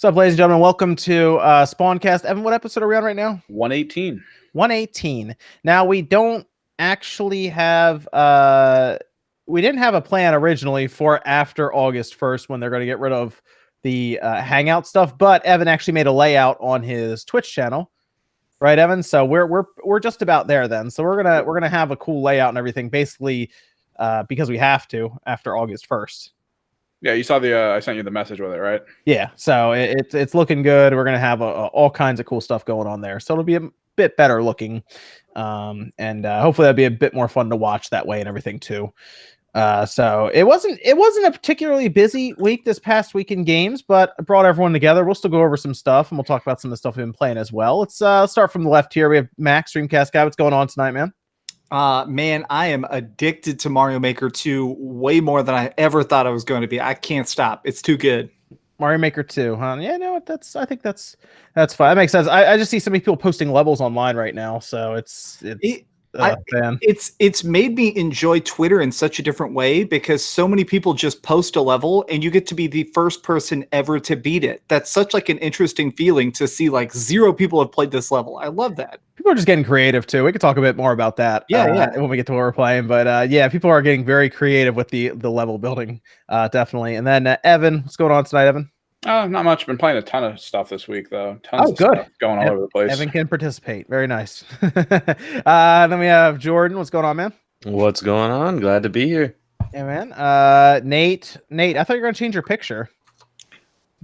What's up, ladies and gentlemen? Welcome to SpawnCast. Evan, what episode are we on right now? 118. 118. Now, we don't actually have... we didn't have a plan originally for after August 1st when they're going to get rid of the Hangout stuff, but Evan actually made a layout on his Twitch channel. Right, Evan? So we're just about there then. So we're gonna have a cool layout and everything, basically, because we have to after August 1st. Yeah, you saw the I sent you the message with it, right? Yeah, so it's looking good. We're gonna have all kinds of cool stuff going on there, so it'll be a bit better looking, and hopefully that'll be a bit more fun to watch that way and everything too. So it wasn't a particularly busy week this past week in games, but I brought everyone together. We'll still go over some stuff, and we'll talk about some of the stuff we've been playing as well. Let's start from the left here. We have Max, Dreamcast guy. What's going on tonight, man? Man, I am addicted to Mario Maker 2 way more than I ever thought I was going to be. I can't stop. It's too good. Mario Maker 2, huh? Yeah, no, I think that's fine. That makes sense. I just see so many people posting levels online right now, so it's made me enjoy Twitter in such a different way because so many people just post a level and you get to be the first person ever to beat it. That's such like an interesting feeling to see like 0 people have played this level. I love that. People are just getting creative too. We could talk a bit more about that when we get to what we're playing. But yeah, people are getting very creative with the level building, definitely. And then Evan, what's going on tonight, Evan? Not much. Been playing a ton of stuff this week, though. Tons of stuff going all over the place. Evan can participate. Very nice. Then we have Jordan. What's going on, man? What's going on? Glad to be here. Yeah, man. Nate, I thought you were going to change your picture.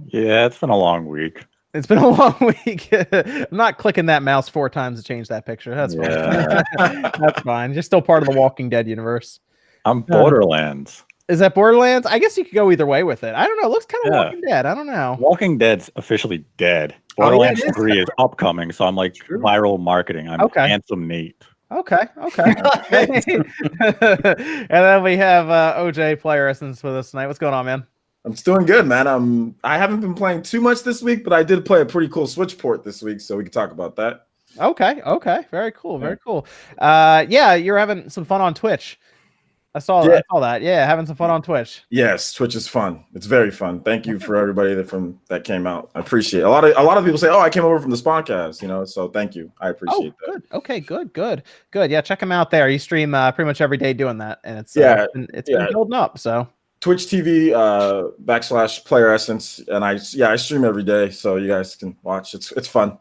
Yeah, it's been a long week. It's been a long week. I'm not clicking that mouse 4 times to change that picture. That's fine. That's fine. You're still part of the Walking Dead universe. I'm Borderlands. Is that Borderlands? I guess you could go either way with it. I don't know. It looks kind of Walking Dead. I don't know. Walking Dead's officially dead. Borderlands 3 is upcoming, so I'm like viral marketing. I'm Handsome Nate. Okay. And then we have OJ Player Essence with us tonight. What's going on, man? I'm doing good, man. I haven't been playing too much this week, but I did play a pretty cool Switch port this week, so we can talk about that. Okay. Very cool. Yeah, you're having some fun on Twitch. I saw that. Yeah, having some fun on Twitch. Yes, Twitch is fun. It's very fun. Thank you for everybody that came out. I appreciate it. A lot of people say, "Oh, I came over from the SpawnCast," so thank you. I appreciate that. Good. Okay, good. Yeah, check him out there. You stream pretty much every day doing that, and it's been building up. So Twitch TV / Player Essence, and I stream every day, so you guys can watch. It's fun.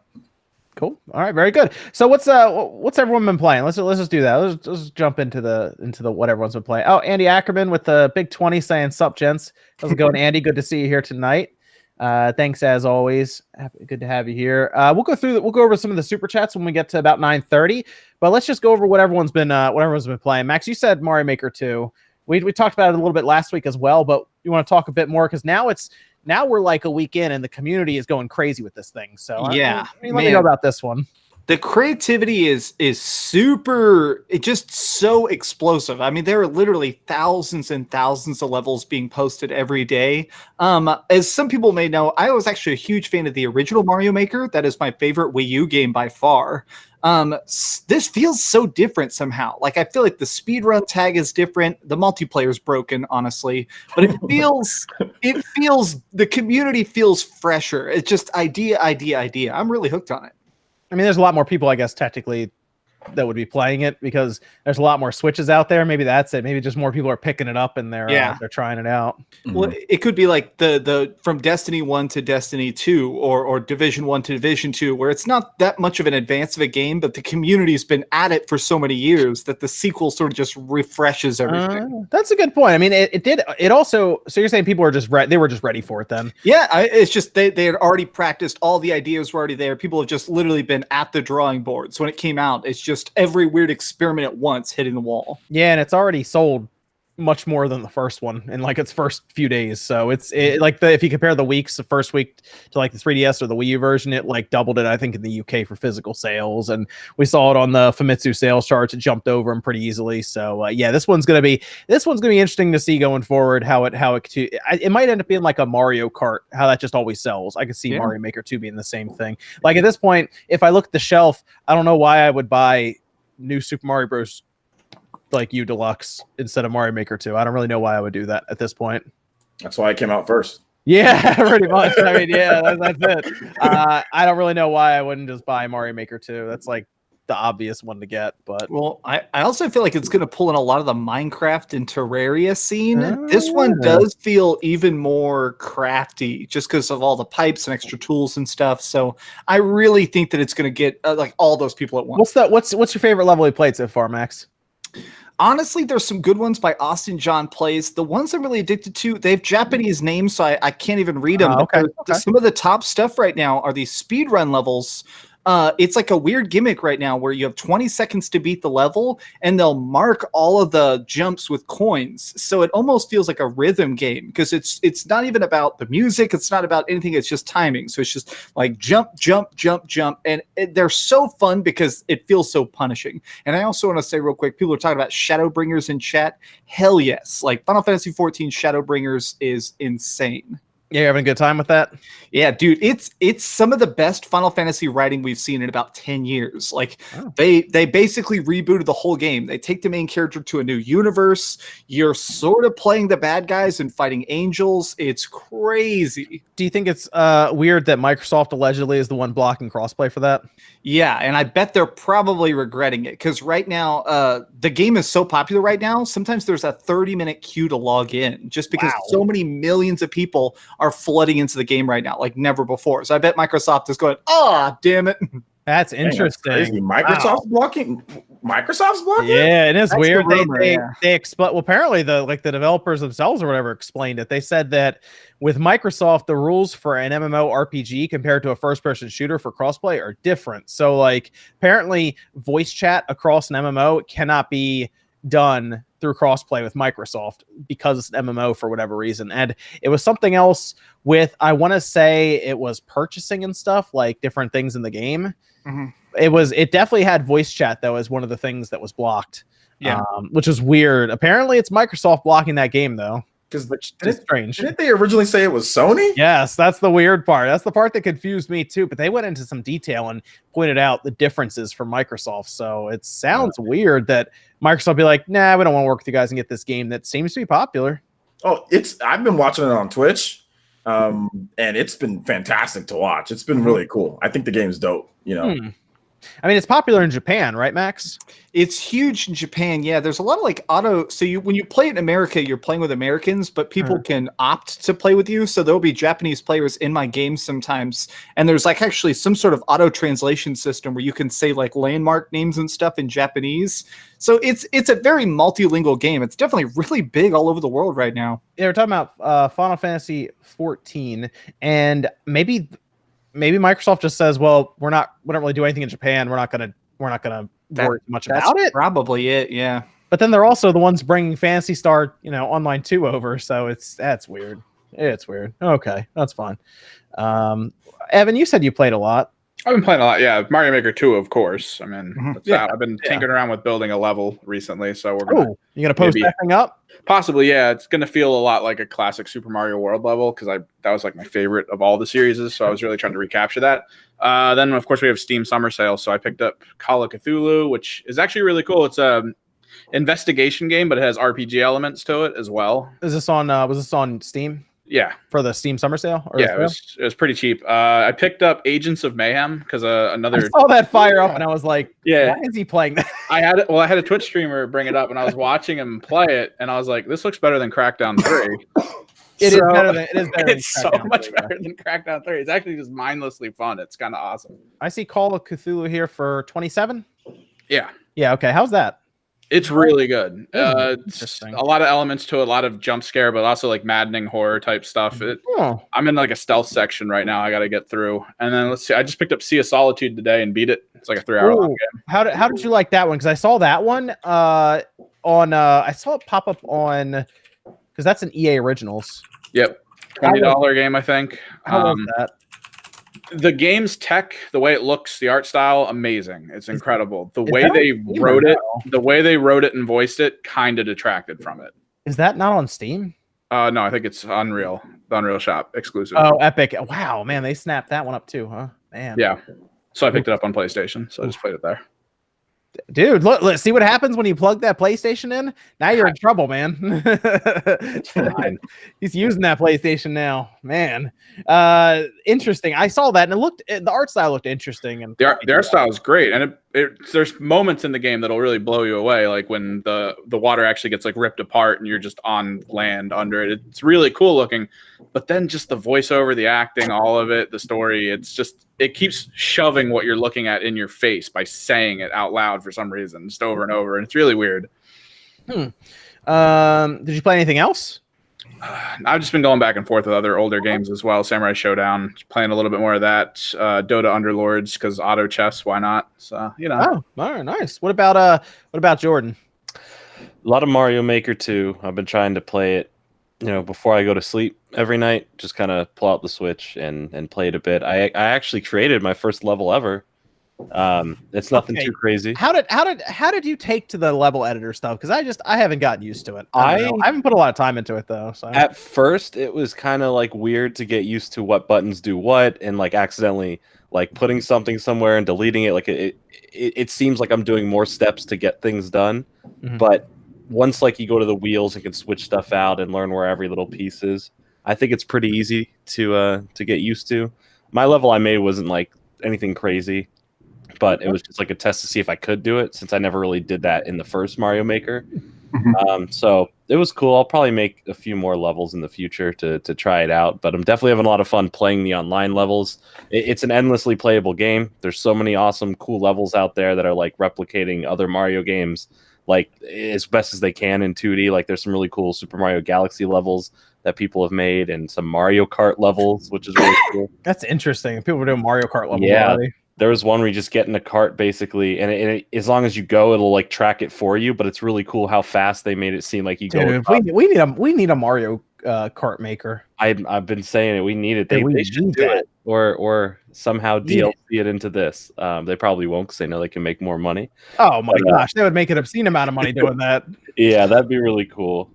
Cool. All right, very good. So what's everyone been playing? Let's just do that. Let's jump into the what everyone's been playing. Oh, Andy Ackerman with the Big 20 saying sup, gents. How's it going, Andy? Good to see you here tonight. Thanks as always. Good to have you here. We'll go over some of the super chats when we get to about 9:30. But let's just go over what everyone's been playing. Max, you said Mario Maker 2. We talked about it a little bit last week as well, but you want to talk a bit more because now we're like a week in and the community is going crazy with this thing. So let me know about this one. The creativity is super, it's just so explosive. I mean, there are literally thousands and thousands of levels being posted every day. As some people may know, I was actually a huge fan of the original Mario Maker. That is my favorite Wii U game by far. This feels so different somehow. Like I feel like the speedrun tag is different. The multiplayer is broken, honestly, but it feels the community feels fresher. It's just idea. I'm really hooked on it. I mean, there's a lot more people, I guess, technically, that would be playing it because there's a lot more Switches out there. Maybe that's it. Maybe just more people are picking it up and they're trying it out. Well, it could be like the from Destiny 1 to Destiny 2 or Division 1 to Division 2, where it's not that much of an advance of a game, but the community's been at it for so many years that the sequel sort of just refreshes everything. That's a good point. I mean, it also, so you're saying people are just they were just ready for it then? Yeah, it's just they had already practiced. All the ideas were already there. People have just literally been at the drawing board. So when it came out, it's just every weird experiment at once hitting the wall. Yeah, and it's already sold much more than the first one in like its first few days. So if you compare the weeks, the first week to like the 3DS or the Wii U version, it like doubled it, I think, in the UK for physical sales. And we saw it on the Famitsu sales charts. It jumped over them pretty easily. So yeah, this one's gonna be interesting to see going forward how it might end up being like a Mario Kart, how that just always sells. I could see Mario Maker 2 being the same thing. Like at this point, if I look at the shelf, I don't know why I would buy New Super Mario Bros. Like U Deluxe instead of Mario Maker 2. I don't really know why I would do that at this point. That's why it came out first. Yeah, pretty much. I mean, yeah, that's it. I don't really know why I wouldn't just buy Mario Maker 2. That's like the obvious one to get, but well, I also feel like it's going to pull in a lot of the Minecraft and Terraria scene. This one does feel even more crafty just because of all the pipes and extra tools and stuff. So I really think that it's going to get like all those people at once. What's your favorite level we played so far, Max? Honestly, there's some good ones by Austin John Plays. The ones I'm really addicted to, they have Japanese names, so I can't even read them. Okay. Some of the top stuff right now are these speedrun levels. It's like a weird gimmick right now where you have 20 seconds to beat the level, and they'll mark all of the jumps with coins. So it almost feels like a rhythm game because it's not even about the music. It's not about anything. It's just timing. So it's just like jump, jump, jump, jump. And they're so fun because it feels so punishing. And I also want to say real quick, people are talking about Shadowbringers in chat. Hell yes. Like Final Fantasy XIV Shadowbringers is insane. Yeah, you're having a good time with that? Yeah, dude, it's some of the best Final Fantasy writing we've seen in about 10 years. Like they basically rebooted the whole game. They take the main character to a new universe. You're sort of playing the bad guys and fighting angels. It's crazy. Do you think it's weird that Microsoft allegedly is the one blocking crossplay for that? Yeah, and I bet they're probably regretting it because right now the game is so popular right now. Sometimes there's a 30-minute queue to log in just because so many millions of people are flooding into the game right now like never before. So I bet Microsoft is going, damn it. That's interesting. That's crazy. Microsoft's blocking. Microsoft's blocking. Yeah, it is weird. The They well, apparently the developers themselves or whatever explained it. They said that with Microsoft, the rules for an MMO RPG compared to a first-person shooter for crossplay are different. So, like, apparently, voice chat across an MMO cannot be done through crossplay with Microsoft because it's an MMO for whatever reason. And it was something else with, I want to say it was purchasing and stuff, like different things in the game. It definitely had voice chat though as one of the things that was blocked. Yeah, which is weird. Apparently it's Microsoft blocking that game though. Which is strange. Didn't they originally say it was Sony? Yes, that's the weird part. That's the part that confused me too. But they went into some detail and pointed out the differences for Microsoft. So it sounds weird that Microsoft be like, nah, we don't want to work with you guys and get this game that seems to be popular. Oh, I've been watching it on Twitch. And it's been fantastic to watch. It's been really cool. I think the game's dope, you know. I mean, it's popular in Japan, right, Max? It's huge in Japan. Yeah, there's a lot of like auto. So when you play in America, you're playing with Americans, but people can opt to play with you. So there'll be Japanese players in my game sometimes, and there's like actually some sort of auto translation system where you can say like landmark names and stuff in Japanese. So it's a very multilingual game. It's definitely really big all over the world right now. Yeah, we're talking about Final Fantasy XIV, and maybe Microsoft just says, well, we don't really do anything in Japan. We're not gonna worry much about it. Probably it, yeah. But then they're also the ones bringing Phantasy Star, Online 2 over. So that's weird. It's weird. Okay, that's fine. Evan, you said you played a lot. I've been playing a lot. Yeah, Mario Maker 2, of course. I mean, I've been tinkering around with building a level recently, so we're gonna. You gonna post that thing up? Possibly, yeah. It's gonna feel a lot like a classic Super Mario World level because that was like my favorite of all the series. So I was really trying to recapture that. Then of course we have Steam Summer Sale, so I picked up Call of Cthulhu, which is actually really cool. It's a investigation game, but it has RPG elements to it as well. Is this on? Was this on Steam? Yeah, for the Steam Summer Sale. It was pretty cheap. I picked up Agents of Mayhem because another. I saw that fire up, and I was like, "Yeah, why is he playing that?" I had a Twitch streamer bring it up, and I was watching him play it, and I was like, "This looks better than Crackdown 3." It is better. It's so much better than Crackdown 3. It's actually just mindlessly fun. It's kind of awesome. I see Call of Cthulhu here for 27. Yeah. Yeah. Okay. How's that? It's really good. It's a lot of elements to it, a lot of jump scare, but also like maddening horror type stuff. I'm in like a stealth section right now. I got to get through, and then let's see. I just picked up Sea of Solitude today and beat it. It's like a 3-hour long game. How did you like that one? Because I saw that one on. I saw it pop up on because that's an EA Originals. Yep, $20 game, I think. How was that? The game's tech, the way it looks, the art style, amazing. It's incredible. The way they wrote it and voiced it kind of detracted from it. Is that not on Steam? No, I think it's Unreal, the Unreal Shop exclusive. Oh, Epic. Wow, man, they snapped that one up too, huh? Man. Yeah. So I picked it up on PlayStation, so I just played it there. Dude, look, see what happens when you plug that PlayStation in? Now you're in trouble, man. Fine. He's using that PlayStation now, man. Interesting. I saw that, and the art style looked interesting. And the art style is great, and there's moments in the game that'll really blow you away, like when the water actually gets like ripped apart and you're just on land under it. It's really cool looking, but then just the voiceover, the acting, all of it, the story, it keeps shoving what you're looking at in your face by saying it out loud for some reason, just over and over, and it's really weird. Did you play anything else? I've just been going back and forth with other older games as well. Samurai Showdown, playing a little bit more of that. Dota Underlords, because auto chess, why not? So Oh, all right, nice. What about Jordan? A lot of Mario Maker 2. I've been trying to play it, before I go to sleep every night. Just kind of pull out the Switch and play it a bit. I actually created my first level ever. It's nothing too crazy. How did you take to the level editor stuff? Because I haven't gotten used to it. I haven't put a lot of time into it though. So at first it was kind of like weird to get used to what buttons do what, and like accidentally like putting something somewhere and deleting it. Like it seems like I'm doing more steps to get things done. But once like you go to the wheels and can switch stuff out and learn where every little piece is, I think it's pretty easy to get used to. My level I made wasn't like anything crazy, but it was just like a test to see if I could do it, since I never really did that in the first Mario Maker. So it was cool. I'll probably make a few more levels in the future to try it out, but I'm definitely having a lot of fun playing the online levels. It's an endlessly playable game. There's so many awesome, cool levels out there that are like replicating other Mario games, like as best as they can in 2D. Like there's some really cool Super Mario Galaxy levels that people have made, and some Mario Kart levels, which is really cool. That's interesting. People are doing Mario Kart levels already. There was one where you just get in a cart basically, and it, as long as you go, it'll like track it for you. But it's really cool how fast they made it seem like you go. We need a Mario Kart maker. I've been saying it. We need it. They should do it, or somehow DLC it into this. They probably won't, because they know they can make more money. Oh my gosh, they would make an obscene amount of money doing that. Yeah, that'd be really cool.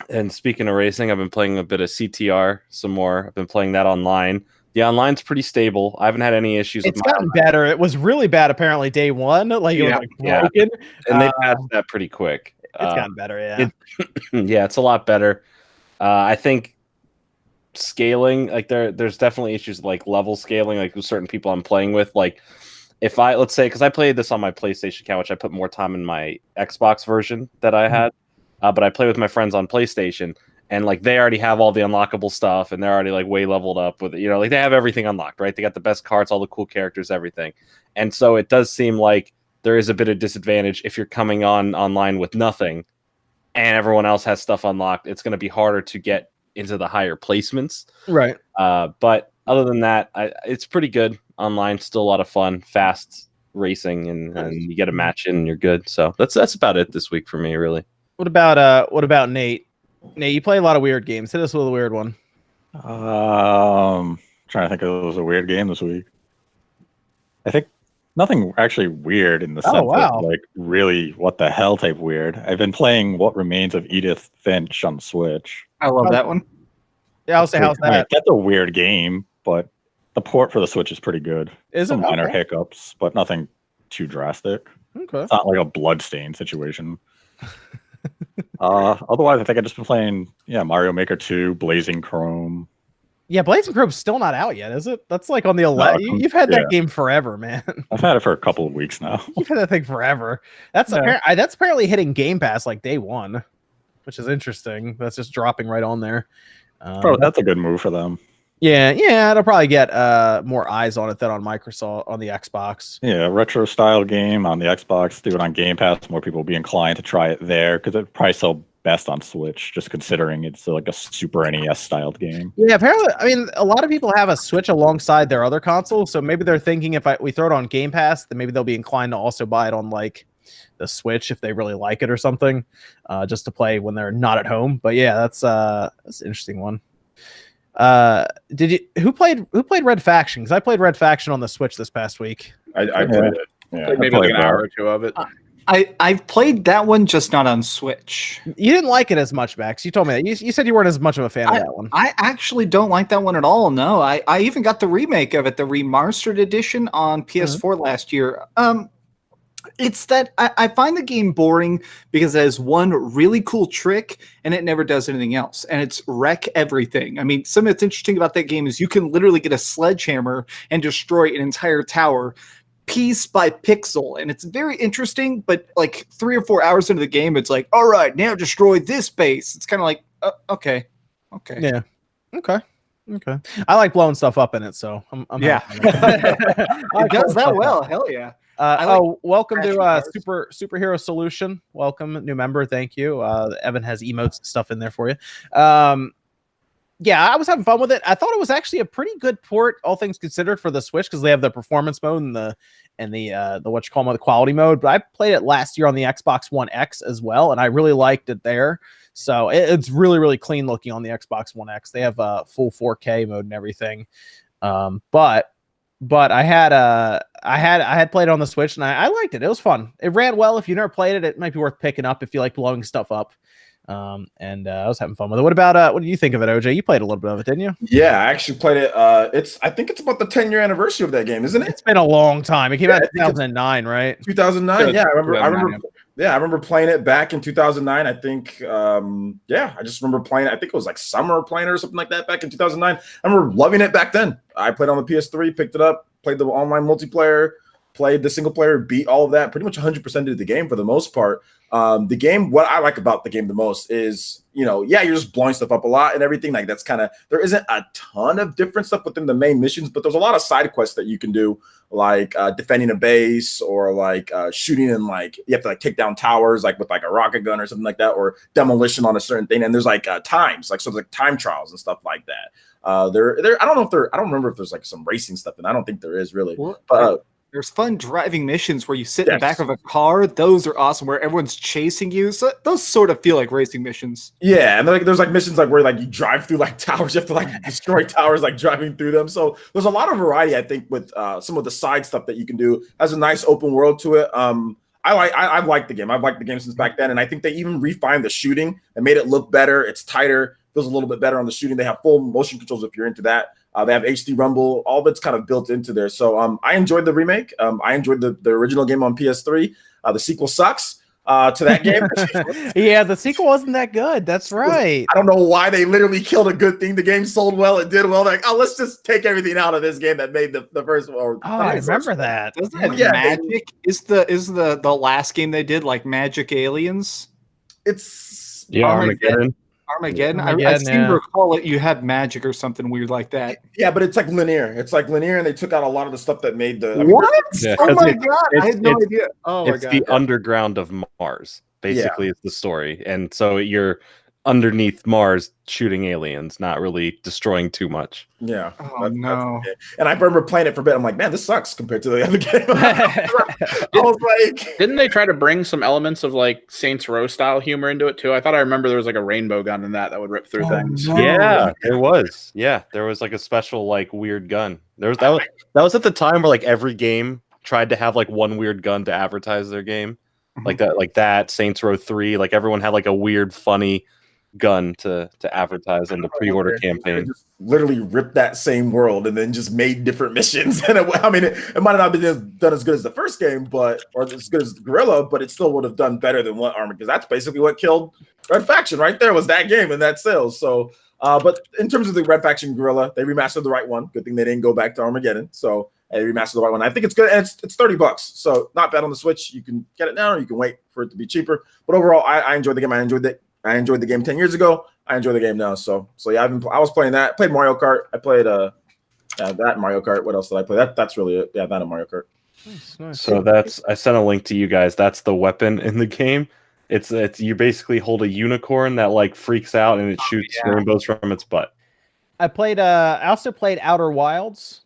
And speaking of racing, I've been playing a bit of CTR some more. I've been playing that online. The online's pretty stable. I haven't had any issues. It's gotten better. It was really bad apparently day one. Like it was like broken. And they passed that pretty quick. It's gotten better, yeah. It's a lot better. I think scaling, like there's definitely issues like level scaling, like with certain people I'm playing with. Like if let's say, because I played this on my PlayStation account, which I put more time in my Xbox version that I had, but I play with my friends on PlayStation. And like they already have all the unlockable stuff, and they're already like way leveled up with it. Like they have everything unlocked, right? They got the best cards, all the cool characters, everything. And so it does seem like there is a bit of disadvantage if you're coming online with nothing, and everyone else has stuff unlocked. It's going to be harder to get into the higher placements, right? But other than that, it's pretty good online. Still a lot of fun, fast racing, and you get a match in, and you're good. So that's about it this week for me, really. What about Nate? Nate, you play a lot of weird games. Hit us with a weird one. Trying to think of a weird game this week. I think nothing actually weird in the sense of like really what the hell type weird. I've been playing What Remains of Edith Finch on Switch. I love that one. Yeah, I'll say how's that? That's a weird game, but the port for the Switch is pretty good. Some minor hiccups, but nothing too drastic. Okay. It's not like a bloodstain situation. Otherwise, I think I've just been playing, Mario Maker 2, Blazing Chrome. Yeah, Blazing Chrome's still not out yet, is it? That's like on the 11th. You've had that game forever, man. I've had it for a couple of weeks now. You've had that thing forever. That's apparently hitting Game Pass like day one, which is interesting. That's just dropping right on there. That's a good move for them. Yeah, it'll probably get more eyes on it than on Microsoft on the Xbox. Yeah, retro style game on the Xbox. Do it on Game Pass. More people will be inclined to try it there because it probably sell best on Switch, just considering it's like a Super NES styled game. Yeah, apparently. I mean, a lot of people have a Switch alongside their other consoles, so maybe they're thinking if we throw it on Game Pass, then maybe they'll be inclined to also buy it on like the Switch if they really like it or something, just to play when they're not at home. But yeah, that's an interesting one. Who played Red Faction? Because I played Red Faction on the Switch this past week. I played it. Yeah, maybe like an hour or two of it. I've played that one, just not on Switch. You didn't like it as much, Max. You told me that. You said you weren't as much of a fan of that one. I actually don't like that one at all. No, I even got the remake of it, the remastered edition on PS4 last year. It's that I find the game boring because it has one really cool trick and it never does anything else. And it's wreck everything. I mean, something that's interesting about that game is you can literally get a sledgehammer and destroy an entire tower piece by pixel. And it's very interesting, but like 3 or 4 hours into the game, it's like, all right, now destroy this base. It's kind of like, okay. Yeah. Okay. I like blowing stuff up in it, so I'm yeah. It does that well. Hell yeah. Welcome to Superhero Solution. Welcome, new member. Thank you. Evan has emotes and stuff in there for you. Yeah, I was having fun with it. I thought it was actually a pretty good port, all things considered, for the Switch because they have the performance mode and the what you call them, the quality mode. But I played it last year on the Xbox One X as well, and I really liked it there. So it's really, really clean looking on the Xbox One X. They have a full 4K mode and everything. But I had played it on the Switch and I liked it. It was fun. It ran well. If you never played it, it might be worth picking up if you like blowing stuff up. I was having fun with it. What about what did you think of it, OJ? You played a little bit of it, didn't you? Yeah, I actually played it. I think it's about the 10-year anniversary of that game, isn't it? It's been a long time. It came out in 2009, right? 2009. Yeah, I remember playing it back in 2009. I think I just remember playing it. I think it was like summer playing or something like that back in 2009. I remember loving it back then. I played on the PS3, picked it up, played the online multiplayer, played the single player, beat all of that, pretty much 100% of the game for the most part. The game, what I like about the game the most is, you're just blowing stuff up a lot and everything. Like that's kind of, there isn't a ton of different stuff within the main missions, but there's a lot of side quests that you can do, like defending a base or like shooting and like you have to like take down towers like with like a rocket gun or something like that, or demolition on a certain thing. And there's like times, like so there's like time trials and stuff like that. I don't remember if there's like some racing stuff, and I don't think there is really. But there's fun driving missions where you sit in the back of a car. Those are awesome, where everyone's chasing you. So those sort of feel like racing missions. Yeah, and there's like missions like where like you drive through like towers. You have to like destroy towers like driving through them. So there's a lot of variety, I think, with some of the side stuff that you can do. Has a nice open world to it. I like the game. I've liked the game since back then, and I think they even refined the shooting and made it look better. It's tighter, feels a little bit better on the shooting. They have full motion controls if you're into that. They have HD Rumble, all of it's kind of built into there. So I enjoyed the remake. I enjoyed the original game on PS3. The sequel sucks to that game. Yeah, the sequel wasn't that good. That's right. I don't know why they literally killed a good thing. The game sold well. It did well. Like, let's just take everything out of this game that made the first one. I remember that. Magic is the last game they did, like Magic Aliens. It's Armageddon. I seem to recall it. You had magic or something weird like that. Yeah, but it's like linear. It's like linear, and they took out a lot of the stuff that made the. What? Yeah, oh my god! I had no idea. Oh my god! It's the underground of Mars. Basically, is the story, and so you're underneath Mars shooting aliens, not really destroying too much. Yeah. No. And I remember playing it for a bit. I'm like, man, this sucks compared to the other game. I was like, didn't they try to bring some elements of like Saints Row style humor into it too? I thought I remember there was like a rainbow gun in that would rip through things. No. Yeah, there was. Yeah, there was like a special like weird gun. That was at the time where like every game tried to have like one weird gun to advertise their game. Like that Saints Row 3, like everyone had like a weird funny gun to advertise in the pre-order campaign. Just literally ripped that same world and then just made different missions. And it might not have been done as good as the first game, or as good as Guerrilla, but it still would have done better than what Armageddon, because that's basically what killed Red Faction right there, was that game and that sales. So but in terms of the Red Faction Guerrilla, they remastered the right one. Good thing they didn't go back to Armageddon. So they remastered the right one. I think it's good, and it's $30, so not bad on the Switch. You can get it now, or you can wait for it to be cheaper. But overall, I enjoyed the game. I enjoyed the game 10 years ago. I enjoy the game now. So yeah, I was playing that. Played Mario Kart. I played that Mario Kart. What else did I play? That's really it. Yeah, that and Mario Kart. Nice. So I sent a link to you guys. That's the weapon in the game. It's you basically hold a unicorn that like freaks out and it shoots rainbows from its butt. I also played Outer Wilds.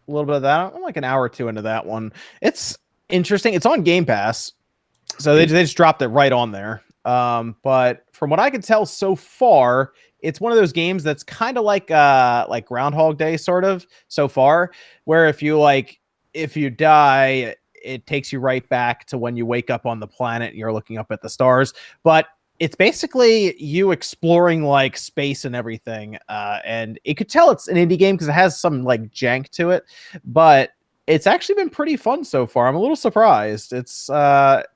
A little bit of that. I'm like an hour or two into that one. It's interesting. It's on Game Pass, so they just dropped it right on there. But from what I can tell so far, it's one of those games that's kind of like Groundhog Day sort of so far, where if you die, it takes you right back to when you wake up on the planet and you're looking up at the stars. But it's basically you exploring like space and everything. And you could tell it's an indie game because it has some like jank to it, but it's actually been pretty fun so far. I'm a little surprised. It's kind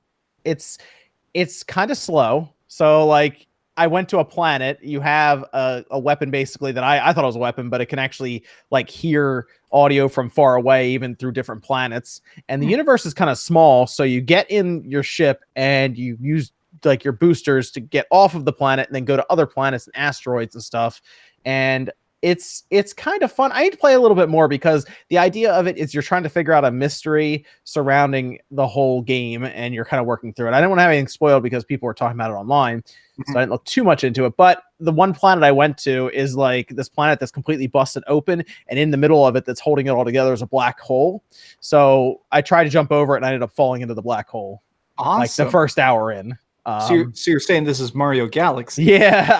of slow. So like I went to a planet. You have a weapon basically that I thought it was a weapon, but it can actually like hear audio from far away, even through different planets. And the universe is kind of small. So you get in your ship and you use like your boosters to get off of the planet and then go to other planets and asteroids and stuff. And it's kind of fun. I need to play a little bit more because the idea of it is you're trying to figure out a mystery surrounding the whole game and you're kind of working through it. I didn't want to have anything spoiled because people were talking about it online, so I didn't look too much into it. But the one planet I went to is like this planet that's completely busted open, and in the middle of it that's holding it all together is a black hole. So I tried to jump over it and I ended up falling into the black hole. Awesome. Like the first hour in. So you're saying this is Mario Galaxy? Yeah,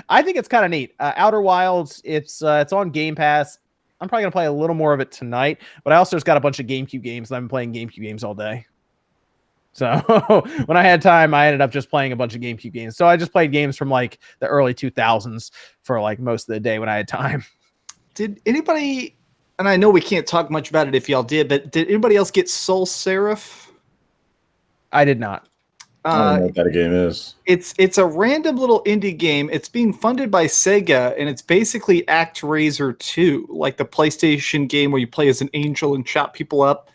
I think it's kind of neat. Outer Wilds, it's on Game Pass. I'm probably gonna play a little more of it tonight, but I also just got a bunch of GameCube games, and I've been playing GameCube games all day. So when I had time, I ended up just playing a bunch of GameCube games. So I just played games from like the early 2000s for like most of the day when I had time. Did anybody? And I know we can't talk much about it if y'all did, but did anybody else get Soul Seraph? I did not. I don't know what that game is. It's a random little indie game. It's being funded by Sega, and it's basically ActRaiser 2, like the PlayStation game where you play as an angel and chop people up.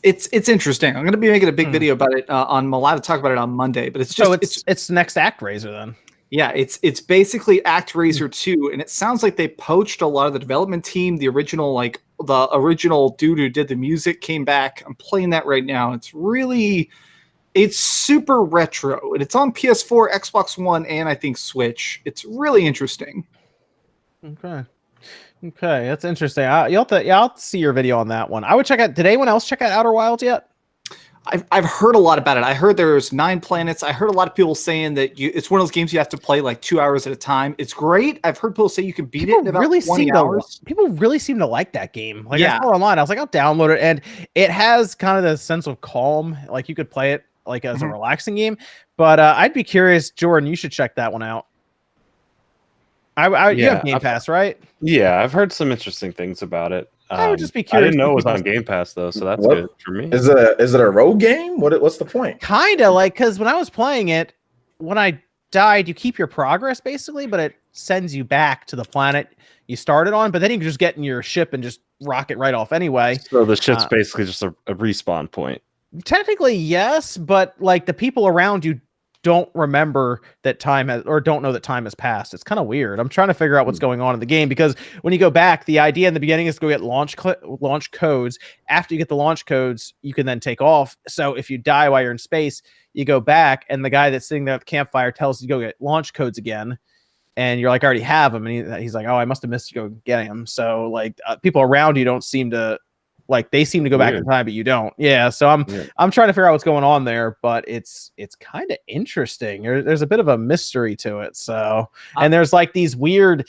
It's interesting. I'm going to be making a big video about it. I'm allowed to talk about it on Monday, but it's just so it's next ActRaiser then. Yeah, it's basically ActRaiser 2, and it sounds like they poached a lot of the development team. The original dude who did the music came back. I'm playing that right now. It's super retro, and it's on PS4, Xbox One, and I think Switch. It's really interesting. Okay, that's interesting. I'll have to see your video on that one. I would check out. Did anyone else check out Outer Wilds yet? I've heard a lot about it. I heard there's 9 planets. I heard a lot of people saying that it's one of those games you have to play like 2 hours at a time. It's great. I've heard people say you can beat it in about 20 hours. People really seem to like that game. Like I saw it online. I was like, I'll download it, and it has kind of the sense of calm. Like you could play it like as a relaxing game. But I'd be curious, Jordan. You should check that one out. You have Game Pass, right? Yeah, I've heard some interesting things about it. I would just be curious. I didn't know it was on Game Pass though, so that's good for me. Is it a rogue game? What's the point? Kinda like, because when I was playing it, when I died, you keep your progress basically, but it sends you back to the planet you started on. But then you can just get in your ship and just rocket right off anyway. So the ship's basically just a respawn point. Technically, yes, but like the people around you don't remember that time has, or don't know that time has passed. It's kind of weird. I'm trying to figure out what's going on in the game, because when you go back, the idea in the beginning is to go get launch codes. After you get the launch codes, you can then take off. So if you die while you're in space, you go back, and the guy that's sitting there at the campfire tells you to go get launch codes again. And you're like, I already have them. And he's like, oh, I must have missed you go getting them. So like people around you don't seem to, like they seem to go back in time, but you don't. Yeah. So I'm trying to figure out what's going on there, but it's kind of interesting. There's a bit of a mystery to it. So, and there's like these weird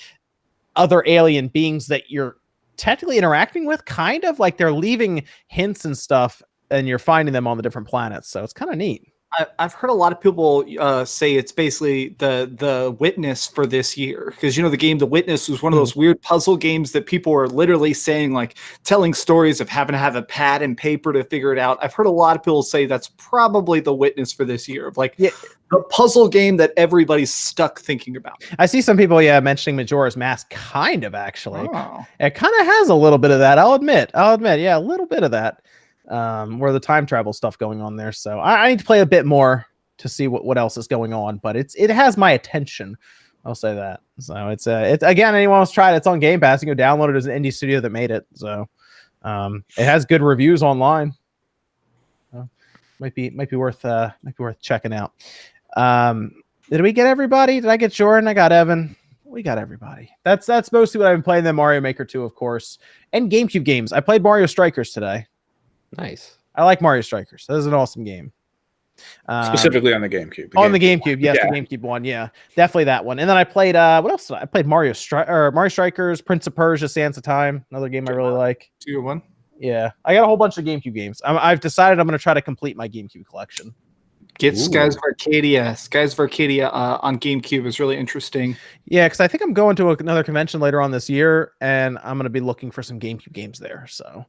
other alien beings that you're technically interacting with, kind of like they're leaving hints and stuff, and you're finding them on the different planets. So it's kind of neat. I've heard a lot of people say it's basically the Witness for this year, because the game The Witness was one of those weird puzzle games that people are literally saying, like telling stories of having to have a pad and paper to figure it out. I've heard a lot of people say that's probably The Witness for this year, of like the puzzle game that everybody's stuck thinking about. I see some people mentioning Majora's Mask, kind of actually. It kind of has a little bit of that. I'll admit, yeah, a little bit of that. Where the time travel stuff going on there. So I need to play a bit more to see what else is going on, but it has my attention. I'll say that. So it's again, anyone wants to try it, it's on Game Pass. You can go download it as an indie studio that made it. So it has good reviews online. Might be worth checking out. Did we get everybody? Did I get Jordan? I got Evan. We got everybody. That's mostly what I've been playing. Then Mario Maker 2, of course, and GameCube games. I played Mario Strikers today. Nice. I like Mario Strikers. That is an awesome game. Specifically on the GameCube. The GameCube, yes, the GameCube one, yeah, definitely that one. And then I played what else? I played Mario Strikers, Prince of Persia: Sands of Time, another game I really like. 2-1. Yeah, I got a whole bunch of GameCube games. I've decided I'm going to try to complete my GameCube collection. Get Skies of Arcadia. Skies of Arcadia on GameCube is really interesting. Yeah, because I think I'm going to another convention later on this year, and I'm going to be looking for some GameCube games there. So,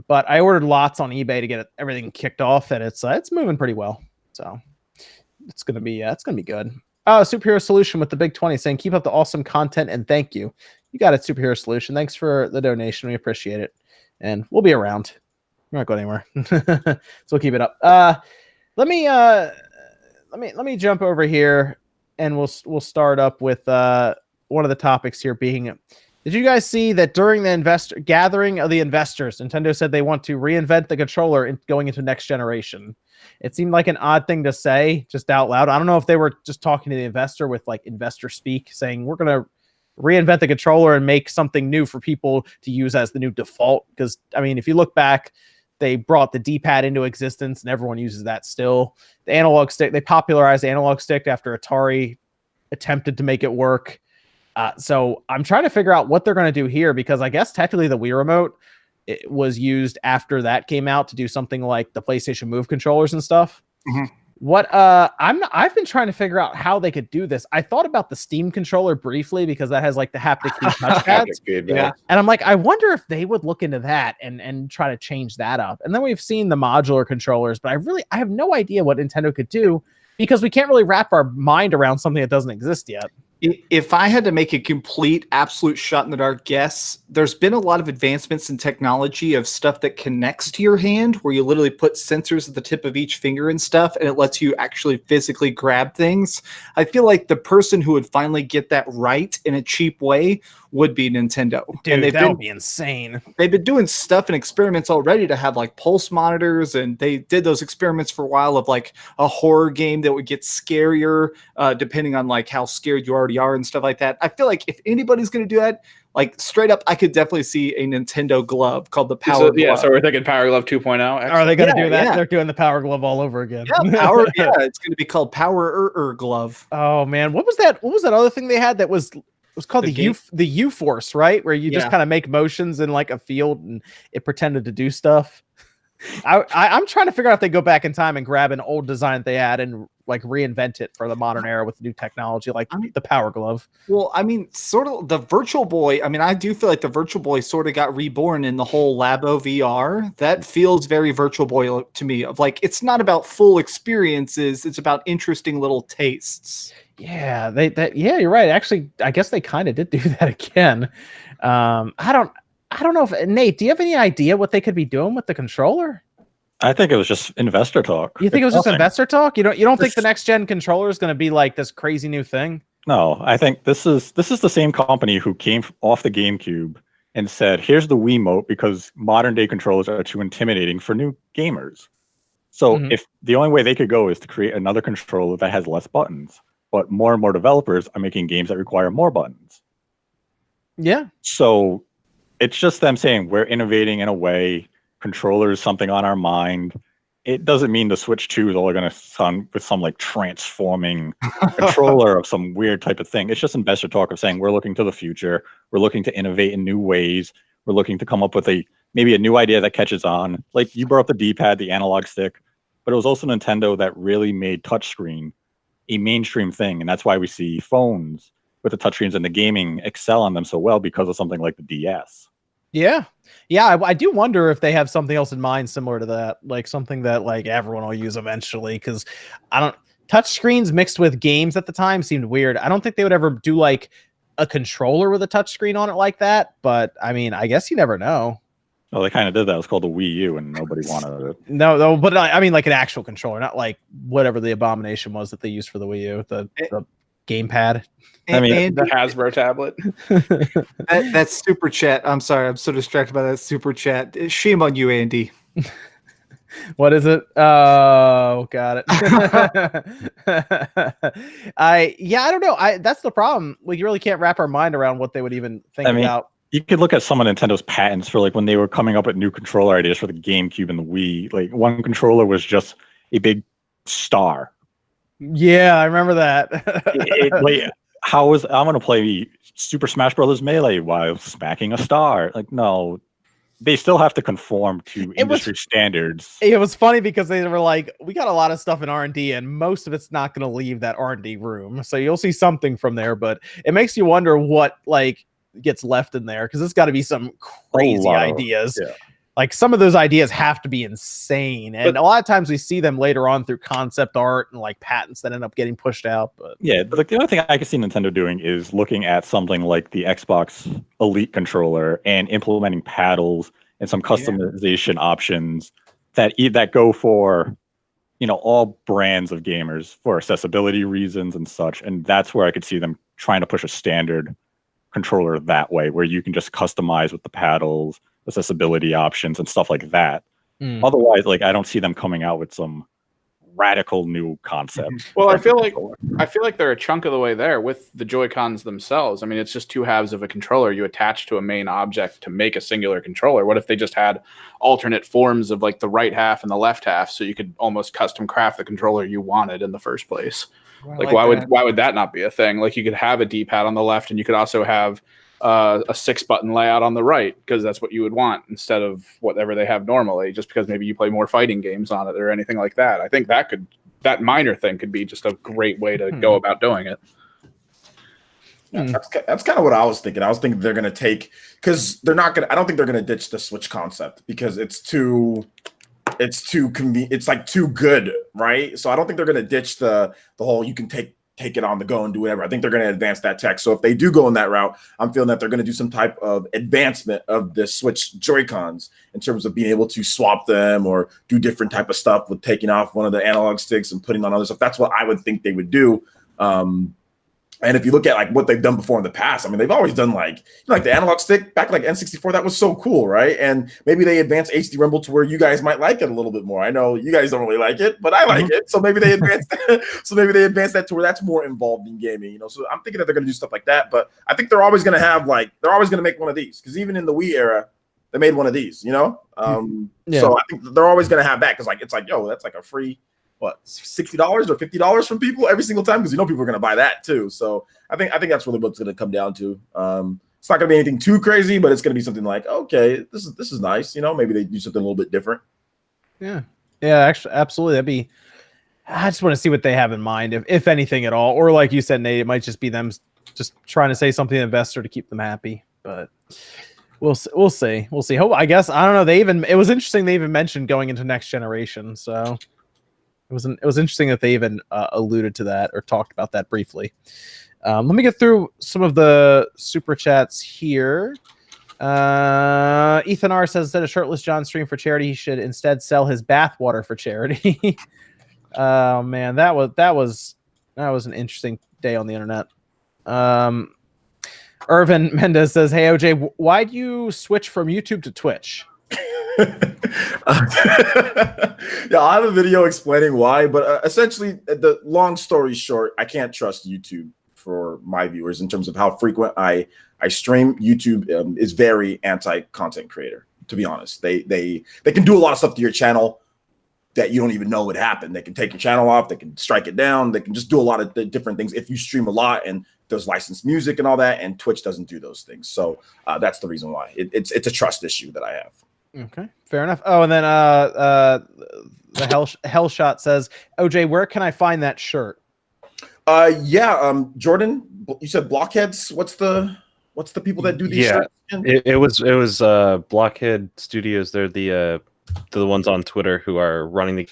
but I ordered lots on eBay to get everything kicked off, and it's moving pretty well. So it's gonna be good. Superhero Solution with the big 20 saying, "Keep up the awesome content and thank you." You got it, Superhero Solution. Thanks for the donation. We appreciate it, and we'll be around. We're not going anywhere, so we'll keep it up. Let me jump over here, and we'll start up with one of the topics here being. Did you guys see that during the gathering of the investors, Nintendo said they want to reinvent the controller going into next generation? It seemed like an odd thing to say just out loud. I don't know if they were just talking to the investor with like investor speak, saying we're going to reinvent the controller and make something new for people to use as the new default. Because I mean, if you look back, they brought the D-pad into existence, and everyone uses that still. The analog stick, they popularized the analog stick after Atari attempted to make it work. So I'm trying to figure out what they're going to do here, because I guess technically the Wii Remote was used after that came out to do something like the PlayStation Move controllers and stuff. Mm-hmm. I've been trying to figure out how they could do this. I thought about the Steam controller briefly because that has like the haptic key touchpads. Yeah. And I'm like, I wonder if they would look into that and try to change that up. And then we've seen the modular controllers, but I have no idea what Nintendo could do, because we can't really wrap our mind around something that doesn't exist yet. If I had to make a complete, absolute shot in the dark guess, there's been a lot of advancements in technology of stuff that connects to your hand, where you literally put sensors at the tip of each finger and stuff, and it lets you actually physically grab things. I feel like the person who would finally get that right in a cheap way would be Nintendo. Dude, that would be insane. They've been doing stuff and experiments already to have like pulse monitors, and they did those experiments for a while of like a horror game that would get scarier depending on like how scared you already are and stuff like that. I feel like if anybody's going to do that, like straight up, I could definitely see a Nintendo glove called the Power Glove. Yeah, so we're thinking Power Glove 2.0. Are they going to do that? Yeah. They're doing the Power Glove all over again. Yeah, Power. Yeah, it's going to be called Power Glove. Oh man, what was that? What was that other thing they had that was? It was called the U Force, right? Where you just kind of make motions in like a field and it pretended to do stuff. I'm trying to figure out if they go back in time and grab an old design that they had and like reinvent it for the modern era with new technology, like the Power Glove. Well, I mean, sort of the Virtual Boy. I mean, I do feel like the Virtual Boy sort of got reborn in the whole Labo VR. That feels very Virtual Boy to me. Of like, it's not about full experiences; it's about interesting little tastes. Yeah, yeah, you're right. Actually, I guess they kind of did do that again. I don't know if Nate, do you have any idea what they could be doing with the controller? I think it was just investor talk. You think it was just investor talk? You don't think the next gen controller is going to be like this crazy new thing? No, I think this is the same company who came off the GameCube and said, "Here's the Wiimote because modern day controllers are too intimidating for new gamers." So if the only way they could go is to create another controller that has less buttons, but more and more developers are making games that require more buttons. Yeah. So it's just them saying we're innovating in a way. Controller is something on our mind. It doesn't mean the Switch 2 is all going to sound with some like transforming controller of some weird type of thing. It's just investor talk of saying we're looking to the future. We're looking to innovate in new ways. We're looking to come up with maybe a new idea that catches on. Like you brought up the D-pad, the analog stick, but it was also Nintendo that really made touchscreen a mainstream thing. And that's why we see phones with the touchscreens and the gaming excel on them so well because of something like the DS. Yeah. Yeah, I do wonder if they have something else in mind similar to that, like something that like everyone will use eventually, because touchscreens mixed with games at the time seemed weird. I don't think they would ever do like a controller with a touchscreen on it like that, but I mean, I guess you never know. Well, they kind of did that. It was called the Wii U, and nobody wanted it. No, but I mean like an actual controller, not like whatever the abomination was that they used for the Wii U, the gamepad. I mean, the Hasbro tablet. That's super chat. I'm sorry, I'm so distracted by that super chat. Shame on you, Andy. What is it? Oh, got it. I don't know. That's the problem. We really can't wrap our mind around what they would even think about. You could look at some of Nintendo's patents for like when they were coming up with new controller ideas for the GameCube and the Wii. Like one controller was just a big star. Yeah, I remember that. I'm going to play Super Smash Brothers Melee while smacking a star? Like, no, they still have to conform to industry standards. It was funny because they were like, we got a lot of stuff in R&D and most of it's not going to leave that R&D room. So you'll see something from there, but it makes you wonder what like gets left in there because it's got to be some crazy ideas. Like some of those ideas have to be insane. And a lot of times we see them later on through concept art and like patents that end up getting pushed out. But yeah, like the other thing I can see Nintendo doing is looking at something like the Xbox Elite controller and implementing paddles and some customization options that go for, you know, all brands of gamers for accessibility reasons and such. And that's where I could see them trying to push a standard controller that way, where you can just customize with the paddles, accessibility options and stuff like that. Otherwise, like I don't see them coming out with some radical new concept. Well, I feel like they're a chunk of the way there with the Joy-Cons themselves. I mean, it's just two halves of a controller you attach to a main object to make a singular controller. What if they just had alternate forms of like the right half and the left half, so you could almost custom craft the controller you wanted in the first place? Like why would that not be a thing? Like you could have a D-pad on the left and you could also have a 6-button layout on the right because that's what you would want instead of whatever they have normally, just because maybe you play more fighting games on it or anything like that. I think that minor thing could be just a great way to go about doing it. Yeah, that's kind of what I was thinking. I was thinking they're going to take, because I don't think they're going to ditch the Switch concept because it's too convenient. It's like too good, right? So I don't think they're going to ditch the whole you can take it on the go and do whatever. I think they're going to advance that tech. So if they do go in that route, I'm feeling that they're going to do some type of advancement of the Switch Joy-Cons in terms of being able to swap them or do different type of stuff with taking off one of the analog sticks and putting on other stuff. That's what I would think they would do. And if you look at like what they've done before in the past, I mean, they've always done like the analog stick back like N64. That was so cool, right? And maybe they advance HD Rumble to where you guys might like it a little bit more. I know you guys don't really like it, but I like it. So maybe they advance that to where that's more involved in gaming. You know, so I'm thinking that they're going to do stuff like that. But I think they're always going to make one of these because even in the Wii era, they made one of these. You know, so I think they're always going to have that because like it's like that's like a free. What, $60 or $50 from people every single time, because people are going to buy that too. So I think that's really what's going to come down to. It's not going to be anything too crazy, but it's going to be something like, okay, this is nice. You know, maybe they do something a little bit different. Yeah, actually, absolutely. I just want to see what they have in mind, if anything at all, or like you said, Nate, it might just be them just trying to say something to the investor to keep them happy. But we'll see. I guess I don't know. It was interesting. They even mentioned going into next generation. So. It was interesting that they even alluded to that or talked about that briefly. Let me get through some of the super chats here. Ethan R says, instead of shirtless John stream for charity, he should instead sell his bathwater for charity. Oh man, that was an interesting day on the internet. Irvin Mendez says, hey OJ, why do you switch from YouTube to Twitch? I have a video explaining why, but essentially, the long story short, I can't trust YouTube for my viewers in terms of how frequent I stream. YouTube is very anti-content creator, to be honest. They can do a lot of stuff to your channel that you don't even know would happen. They can take your channel off, they can strike it down, they can just do a lot of different things if you stream a lot and there's licensed music and all that, and Twitch doesn't do those things. So that's the reason why. It's a trust issue that I have. Okay, fair enough. Oh, and then the Hell Shot says, OJ, where can I find that shirt? Jordan, you said Blockheads. What's the people that do these shirts? It was Blockhead Studios. They're the ones on Twitter who are running the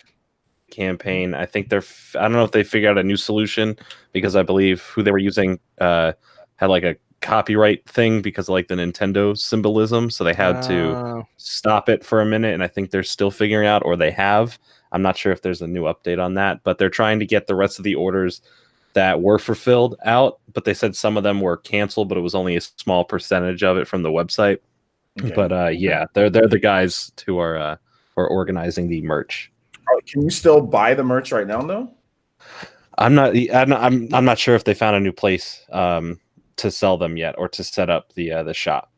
campaign. I think I don't know if they figured out a new solution, because I believe who they were using had like a copyright thing because of like the Nintendo symbolism, so they had to stop it for a minute, and I think they're still figuring out, or they have. I'm not sure if there's a new update on that, but they're trying to get the rest of the orders that were fulfilled out, but they said some of them were canceled, but it was only a small percentage of it from the website. Okay. But they're the guys who are organizing the merch. Can you still buy the merch right now though? I'm not sure if they found a new place to sell them yet, or to set up the shop.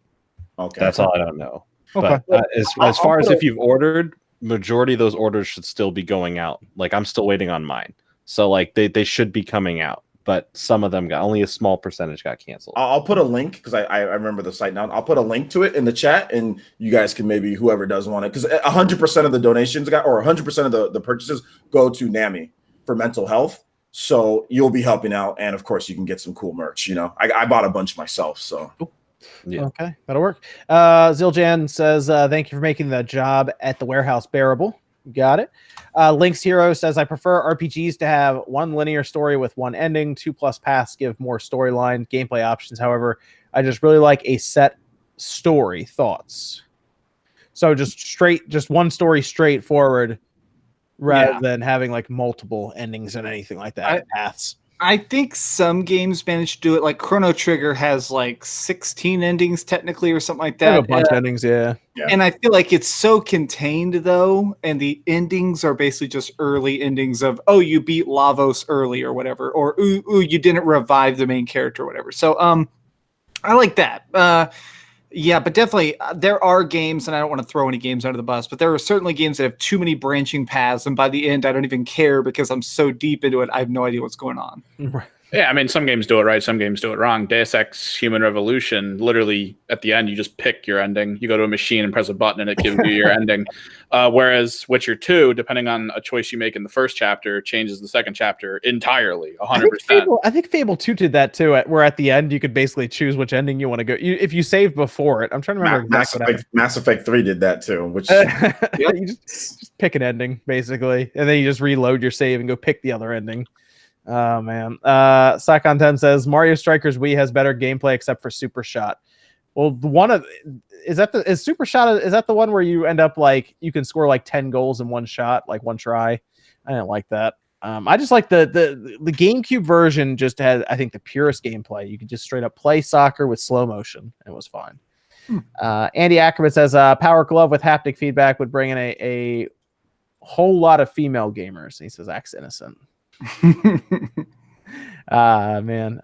Okay, that's all I don't know. Okay. But as far as if you've ordered, majority of those orders should still be going out. Like I'm still waiting on mine, so like they should be coming out. but some of them got only a small percentage got canceled. I'll put a link because I remember the site now. I'll put a link to it in the chat, and you guys can maybe whoever does want it, because 100% of the donations or 100% of the purchases go to NAMI for mental health. So you'll be helping out, and of course you can get some cool merch. You know, I bought a bunch myself, so. Yeah. Okay, that'll work. Ziljan says, thank you for making the job at the warehouse bearable. Got it. Link's Hero says, I prefer RPGs to have one linear story with one ending. 2+ paths give more storyline, gameplay options. However, I just really like a set story. Thoughts? So just one story straightforward, rather than having like multiple endings and anything like that. Paths. I think some games manage to do it. Like Chrono Trigger has like 16 endings technically, or something like that. A bunch of endings, yeah. And I feel like it's so contained though, and the endings are basically just early endings of, oh, you beat Lavos early or whatever, or ooh, you didn't revive the main character or whatever. So I like that. Yeah, but definitely there are games, and I don't want to throw any games under the bus, but there are certainly games that have too many branching paths, and by the end, I don't even care because I'm so deep into it, I have no idea what's going on. Yeah, I mean, some games do it right, some games do it wrong. Deus Ex Human Revolution, literally at the end, you just pick your ending. You go to a machine and press a button, and it gives you your ending. Whereas Witcher 2, depending on a choice you make in the first chapter, changes the second chapter entirely, 100%. I think Fable 2 did that too, where at the end, you could basically choose which ending you want to go. If you save before it, I'm trying to remember Mass Effect 3 did that too, which you just pick an ending, basically, and then you just reload your save and go pick the other ending. Oh man. Sakon 10 says Mario Strikers Wii has better gameplay except for Super Shot. Well, is Super Shot, is that the one where you end up like you can score like 10 goals in one shot, like one try? I didn't like that. I just like the GameCube version just had, I think, the purest gameplay. You could just straight up play soccer with slow motion. It was fine. Andy Ackerman says Power Glove with haptic feedback would bring in a whole lot of female gamers. He says Axe Innocent. Man.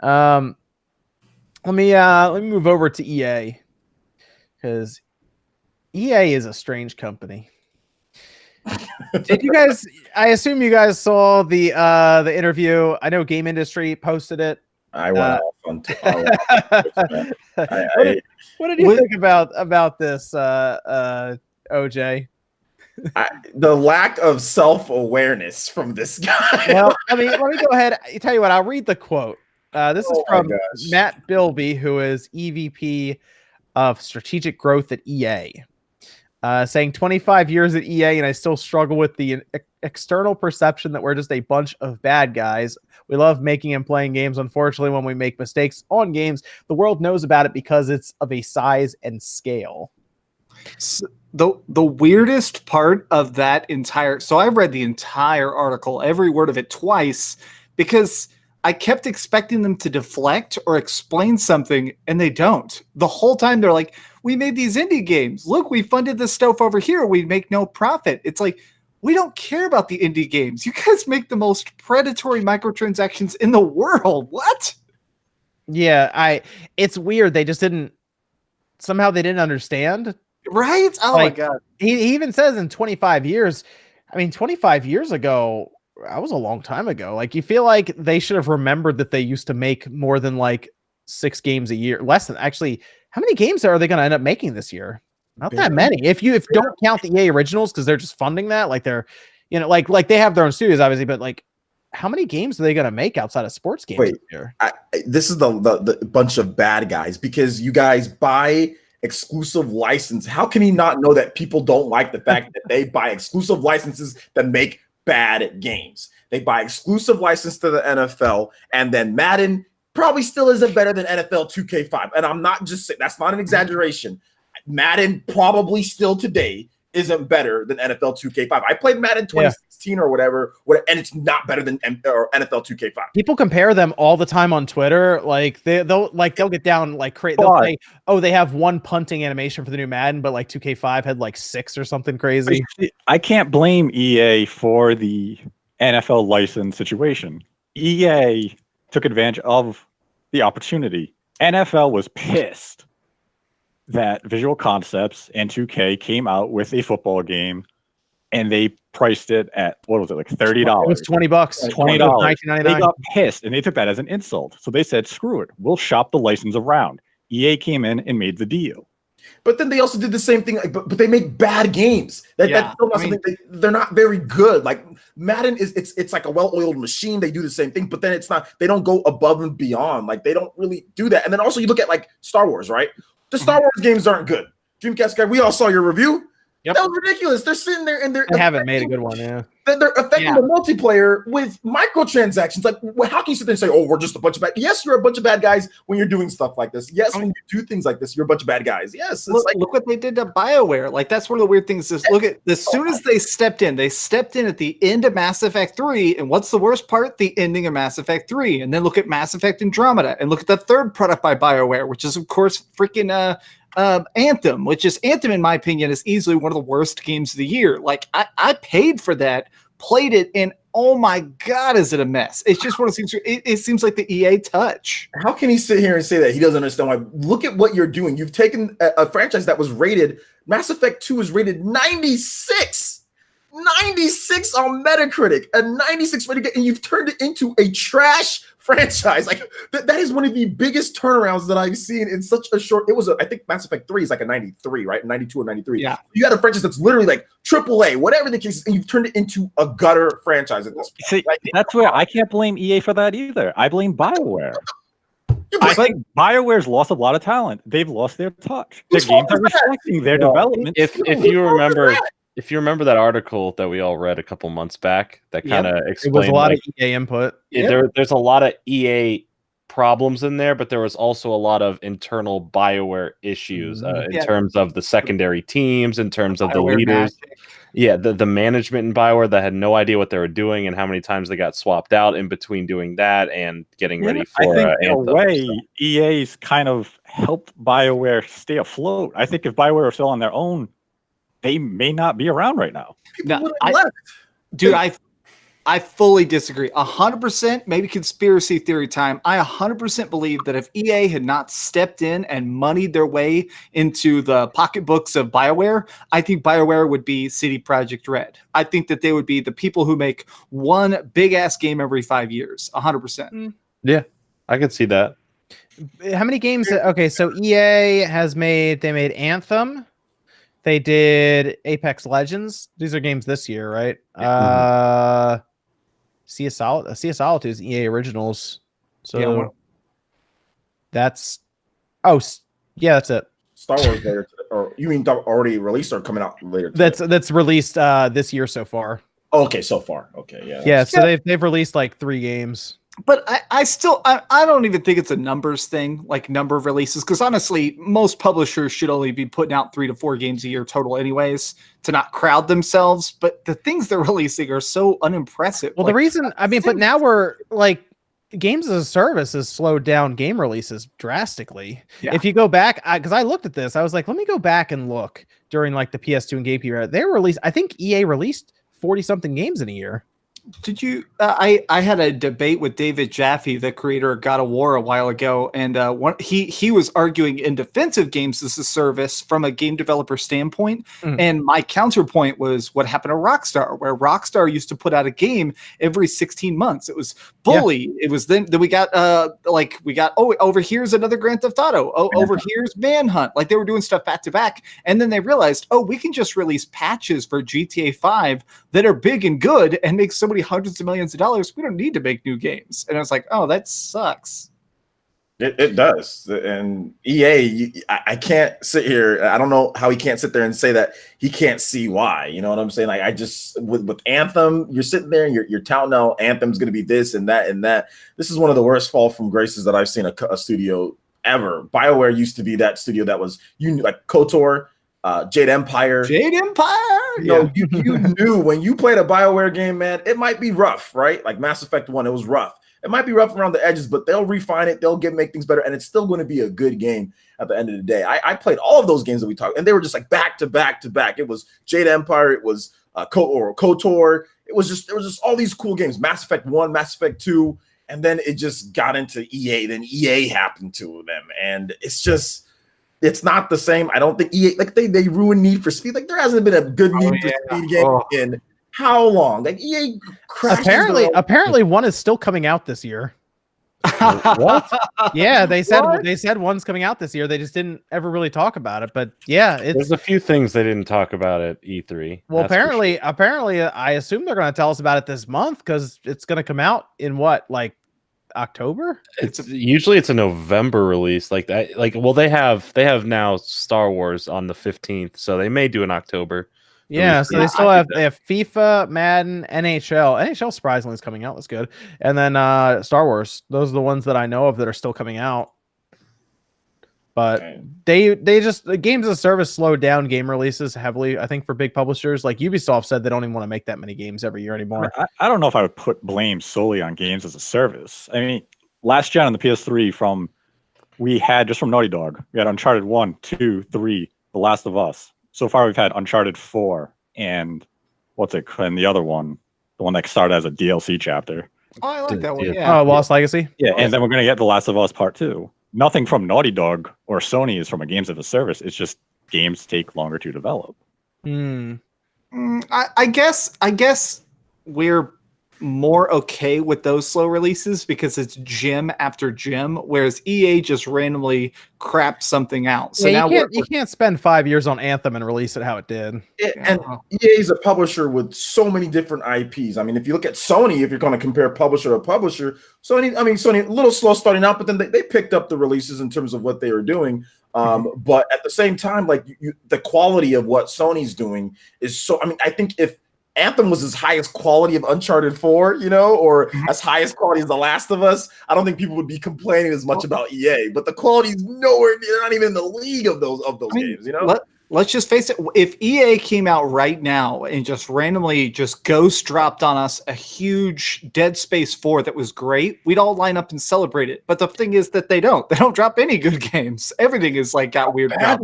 Let me move over to EA, because EA is a strange company. Did you guys? I assume you guys saw the interview. I know Game Industry posted it. I went off on. What did you think about this, OJ? The lack of self-awareness from this guy. Well, I mean, let me go ahead. I tell you what, I'll read the quote. This is from Matt Bilby, who is EVP of Strategic Growth at EA, saying 25 years at EA, and I still struggle with the external perception that we're just a bunch of bad guys. We love making and playing games. Unfortunately, when we make mistakes on games, the world knows about it because it's of a size and scale. So the weirdest part of that entire, so I read the entire article, every word of it twice, because I kept expecting them to deflect or explain something, and they don't. The whole time they're like, we made these indie games. Look, we funded this stuff over here. We make no profit. It's like, we don't care about the indie games. You guys make the most predatory microtransactions in the world. What? Yeah, it's weird. They just somehow they didn't understand. Right? Oh my God. He even says in 25 years, I mean, 25 years ago, that was a long time ago. Like, you feel like they should have remembered that they used to make more than like 6 games a year. Less than, actually, how many games are they going to end up making this year? Not that many. If don't count the EA originals, because they're just funding that, like they're, like they have their own studios, obviously, but like, how many games are they going to make outside of sports games this year? This is the bunch of bad guys, because you guys buy exclusive license. How can he not know that people don't like the fact that they buy exclusive licenses that make bad games? They buy exclusive license to the NFL, and then Madden probably still isn't better than NFL 2K5. And I'm not just saying, that's not an exaggeration. Madden probably still today isn't better than NFL 2K5. I played Madden 2016 or whatever, and it's not better than NFL 2K5. People compare them all the time on Twitter. Like they'll get down like crazy. They'll say, "Oh, they have one punting animation for the new Madden, but like 2K5 had like 6 or something crazy." I can't blame EA for the NFL license situation. EA took advantage of the opportunity. NFL was pissed that Visual Concepts and 2K came out with a football game and they priced it at, what was it, like $30? It was $20. $20. They $19.99. got pissed, and they took that as an insult. So they said, screw it, we'll shop the license around. EA came in and made the deal. But then they also did the same thing, but they make bad games. That's still not something they're not very good. Like Madden it's like a well-oiled machine. They do the same thing, but then it's not. They don't go above and beyond. Like they don't really do that. And then also you look at like Star Wars, right? The Star Wars games aren't good. Dreamcast guy, we all saw your review. Yep. That was ridiculous. They're sitting there and they haven't made a good one. Yeah, they're affecting the multiplayer with microtransactions. Like, how can you sit there and say, "Oh, we're just a bunch of bad"? Yes, you're a bunch of bad guys when you're doing stuff like this. Yes, when you do things like this, you're a bunch of bad guys. Yes, look what they did to Bioware. Like that's one of the weird things. Is look at as soon as they stepped in at the end of Mass Effect 3. And what's the worst part? The ending of Mass Effect 3. And then look at Mass Effect Andromeda, and look at the third product by Bioware, which is of course freaking Anthem, which is Anthem, in my opinion, is easily one of the worst games of the year. Like I paid for that, played it, and oh my god, is it a mess? It's just one of those things. It seems like the EA touch. How can he sit here and say that he doesn't understand why? Look at what you're doing. You've taken a franchise that was rated, Mass Effect 2 is rated 96. 96 on Metacritic, a 96 rating, and you've turned it into a trash franchise. Like that is one of the biggest turnarounds that I've seen in such a short. I think Mass Effect 3 is like a 93, right? 92 or 93. Yeah. You got a franchise that's literally like AAA, whatever the case is, and you've turned it into a gutter franchise at this point. See, that's where I can't blame EA for that either. I blame Bioware. I think Bioware's lost a lot of talent. They've lost their touch. Their games are reflecting their development. If you remember that article that we all read a couple months back, that kind of explained, it was a lot of EA input. There's a lot of EA problems in there, but there was also a lot of internal Bioware issues in terms of the secondary teams, in terms of the leaders. Magic. Yeah, the management in Bioware that had no idea what they were doing and how many times they got swapped out in between doing that and getting ready for. I think in a way, EA's kind of helped Bioware stay afloat. I think if Bioware were still on their own, they may not be around right now. I fully disagree. 100%, maybe conspiracy theory time. I 100% believe that if EA had not stepped in and moneyed their way into the pocketbooks of Bioware, I think Bioware would be CD Projekt Red. I think that they would be the people who make one big-ass game every 5 years. 100%. Yeah, I could see that. How many games? Okay, so EA made Anthem. They did Apex Legends. These are games this year, right? Sea of Solitude is EA Originals. So that's that's it. Star Wars later, or you mean already released or coming out later? That's released this year so far. Okay, so far. Okay, yeah. So they've released like 3 games. But I don't even think it's a numbers thing, like number of releases, because honestly, most publishers should only be putting out 3 to 4 games a year total anyways to not crowd themselves. But the things they're releasing are so unimpressive. Well, the reason, but now we're like, games as a service has slowed down game releases drastically. Yeah. If you go back, because I looked at this, I was like, let me go back and look during like the PS2 and GameCube era. They released, I think EA released 40 something games in a year. Did you? I had a debate with David Jaffe, the creator of God of War, a while ago, and he was arguing in defense of games as a service from a game developer standpoint. And my counterpoint was what happened to Rockstar, where Rockstar used to put out a game every 16 months. It was Bully. Yeah. It was then we got over here's another Grand Theft Auto. Over here's Manhunt. Like they were doing stuff back to back, and then they realized, we can just release patches for GTA 5 that are big and good and make so many hundreds of millions of dollars. We don't need to make new games. And I was like, that sucks. It does. And EA, I can't sit here. I don't know how he can't sit there and say that he can't see why. You know what I'm saying? Like I just with Anthem, you're sitting there and you're touting out Anthem's going to be this and that and that. This is one of the worst fall from graces that I've seen a studio ever. BioWare used to be that studio that was like KOTOR, Jade Empire. You knew when you played a BioWare game, man, it might be rough, right? Like Mass Effect 1, it was rough. It might be rough around the edges, but they'll refine it. They'll make things better, and it's still going to be a good game at the end of the day. I played all of those games that we talked, and they were just like back to back to back. It was Jade Empire. It was KOTOR. It was just all these cool games. Mass Effect 1, Mass Effect 2, and then it just got into EA. Then EA happened to them, and it's just it's not the same. I don't think EA they ruined Need for Speed. Like there hasn't been a good Need for Speed game in how long? Like EA crashed. Apparently one is still coming out this year. What? Yeah, they said one's coming out this year. They just didn't ever really talk about it. But yeah, there's a few things they didn't talk about at E3. Well, apparently, I assume they're going to tell us about it this month because it's going to come out in what, like October? Usually it's a November release, like that. Like, well, they have now Star Wars on the 15th, so they may do an October. Yeah, so they still have FIFA, Madden, NHL. NHL surprisingly is coming out. That's good. And then Star Wars. Those are the ones that I know of that are still coming out. But they just the games as a service slowed down game releases heavily. I think for big publishers like Ubisoft said they don't even want to make that many games every year anymore. I don't know if I would put blame solely on games as a service. I mean, last gen on the PS3 we had just from Naughty Dog, we had Uncharted 1, 2, 3, The Last of Us. So far, we've had Uncharted 4 and and the other one, the one that started as a DLC chapter. Oh, I like that one. Yeah. Oh, Lost Legacy. Yeah, and then we're going to get The Last of Us Part 2. Nothing from Naughty Dog or Sony is from a games as a service. It's just games take longer to develop. I guess we're more okay with those slow releases because it's gym after gym, whereas EA just randomly crapped something out. So yeah, now you can't spend 5 years on Anthem and release it how it did. And EA is a publisher with so many different IPs. I mean, if you look at Sony, if you're going to compare publisher to publisher, Sony a little slow starting out, but then they picked up the releases in terms of what they were doing. But at the same time, like the quality of what Sony's doing is so. I mean, I think if Anthem was as highest quality of Uncharted 4, or as highest quality as The Last of Us, I don't think people would be complaining as much about EA. But the quality is nowhere near, not even in the league of those games, Let's just face it. If EA came out right now and just randomly just ghost dropped on us a huge Dead Space 4 that was great, we'd all line up and celebrate it. But the thing is that they don't drop any good games. Everything is like got weird. They drop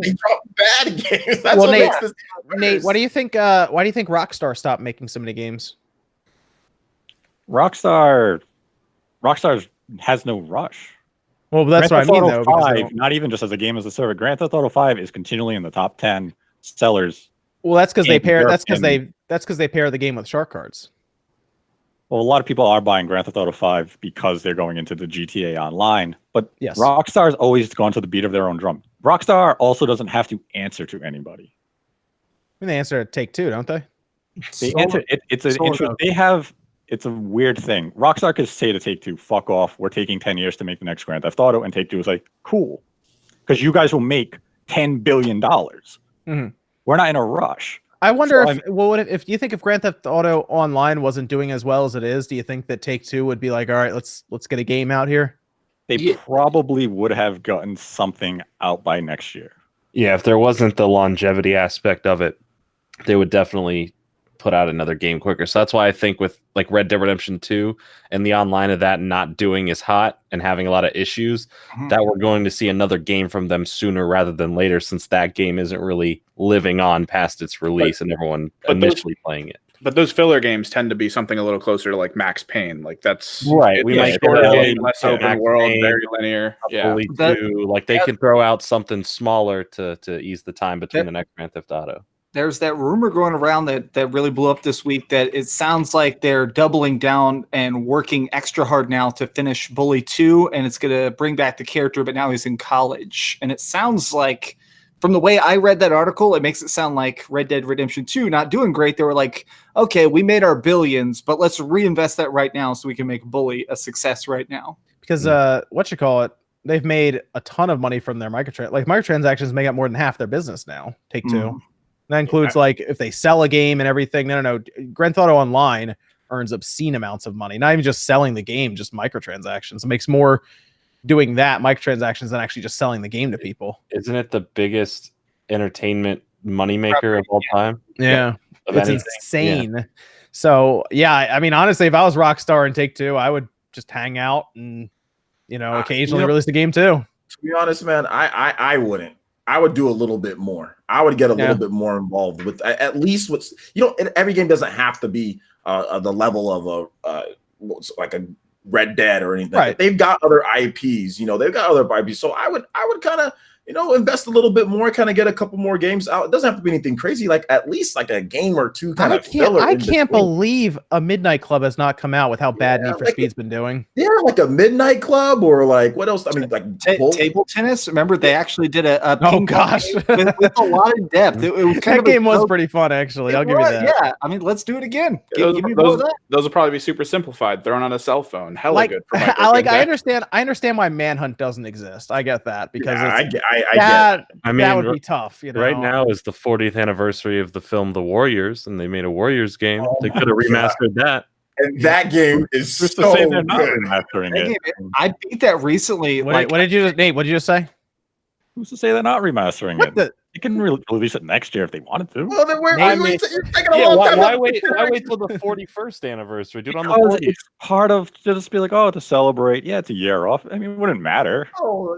bad games. That's well, what Nate, makes this Nate, why do you think Rockstar stopped making so many games? Rockstar has no rush. Well, that's what I mean, though. 5, not even just as a game as a server. Grand Theft Auto 5 is continually in the top 10 sellers. Well, that's because they pair. That's because they pair the game with shark cards. Well, a lot of people are buying Grand Theft Auto 5 because they're going into the GTA Online. But yes, Rockstar's always gone to the beat of their own drum. Rockstar also doesn't have to answer to anybody. I mean, they answer to Take-Two, don't they? They answer. It's an interest. They have. It's a weird thing. Rockstar could say to Take-Two, fuck off. We're taking 10 years to make the next Grand Theft Auto. And Take-Two is like, cool. Because you guys will make $10 billion. Mm-hmm. We're not in a rush. I wonder if you think if Grand Theft Auto Online wasn't doing as well as it is, do you think that Take-Two would be like, all right, let's get a game out here? They probably would have gotten something out by next year. Yeah, if there wasn't the longevity aspect of it, they would definitely put out another game quicker. So that's why I think with like Red Dead Redemption 2 and the online of that not doing as hot and having a lot of issues, that we're going to see another game from them sooner rather than later, since that game isn't really living on past its release and everyone initially playing it. But those filler games tend to be something a little closer to like Max Payne. Like that's right. We might shorter game, less open world, very linear. Yeah, like they can throw out something smaller to ease the time between the next Grand Theft Auto. There's that rumor going around that really blew up this week that it sounds like they're doubling down and working extra hard now to finish Bully 2, and it's going to bring back the character, but now he's in college. And it sounds like, from the way I read that article, it makes it sound like Red Dead Redemption 2 not doing great. They were like, okay, we made our billions, but let's reinvest that right now so we can make Bully a success right now. Because they've made a ton of money from their microtransactions make up more than half their business now. Take-Two. That includes like if they sell a game and everything. No. Grand Theft Auto Online earns obscene amounts of money. Not even just selling the game, just microtransactions. It makes more doing that microtransactions than actually just selling the game to people. Isn't it the biggest entertainment moneymaker of all time? Yeah, it's insane. Yeah. So yeah, I mean, honestly, if I was Rockstar and Take-Two, I would just hang out and occasionally release the game too. To be honest, man, I wouldn't. I would do a little bit more. I would get a little bit more involved with at least what's every game doesn't have to be the level of like a Red Dead or anything. Right. They've got other IPs, they've got other IPs. So I would kind of invest a little bit more, kind of get a couple more games out. It doesn't have to be anything crazy, like at least like a game or two kind of filler. I can't believe a Midnight Club has not come out with how bad Need for Speed's been doing. Yeah, like a Midnight Club or like what else? I mean, like table tennis. Remember, they actually did a oh gosh, with a lot of depth. It was that game was pretty fun, actually. I'll give you that. Yeah, I mean, let's do it again. Those will probably be super simplified, thrown on a cell phone. Hella good. For I understand why Manhunt doesn't exist. I get that because I get I mean, that would be tough. Right now is the 40th anniversary of the film The Warriors, and they made a Warriors game. They could have remastered that. And that game is so they're not remastering it. I beat that recently. What did you just say? Who's to say they're not remastering it? They can release it next year if they wanted to. Well, then why wait till the 41st anniversary? Do it on the 40th. It's part of to just be like, to celebrate. Yeah, it's a year off. I mean, it wouldn't matter.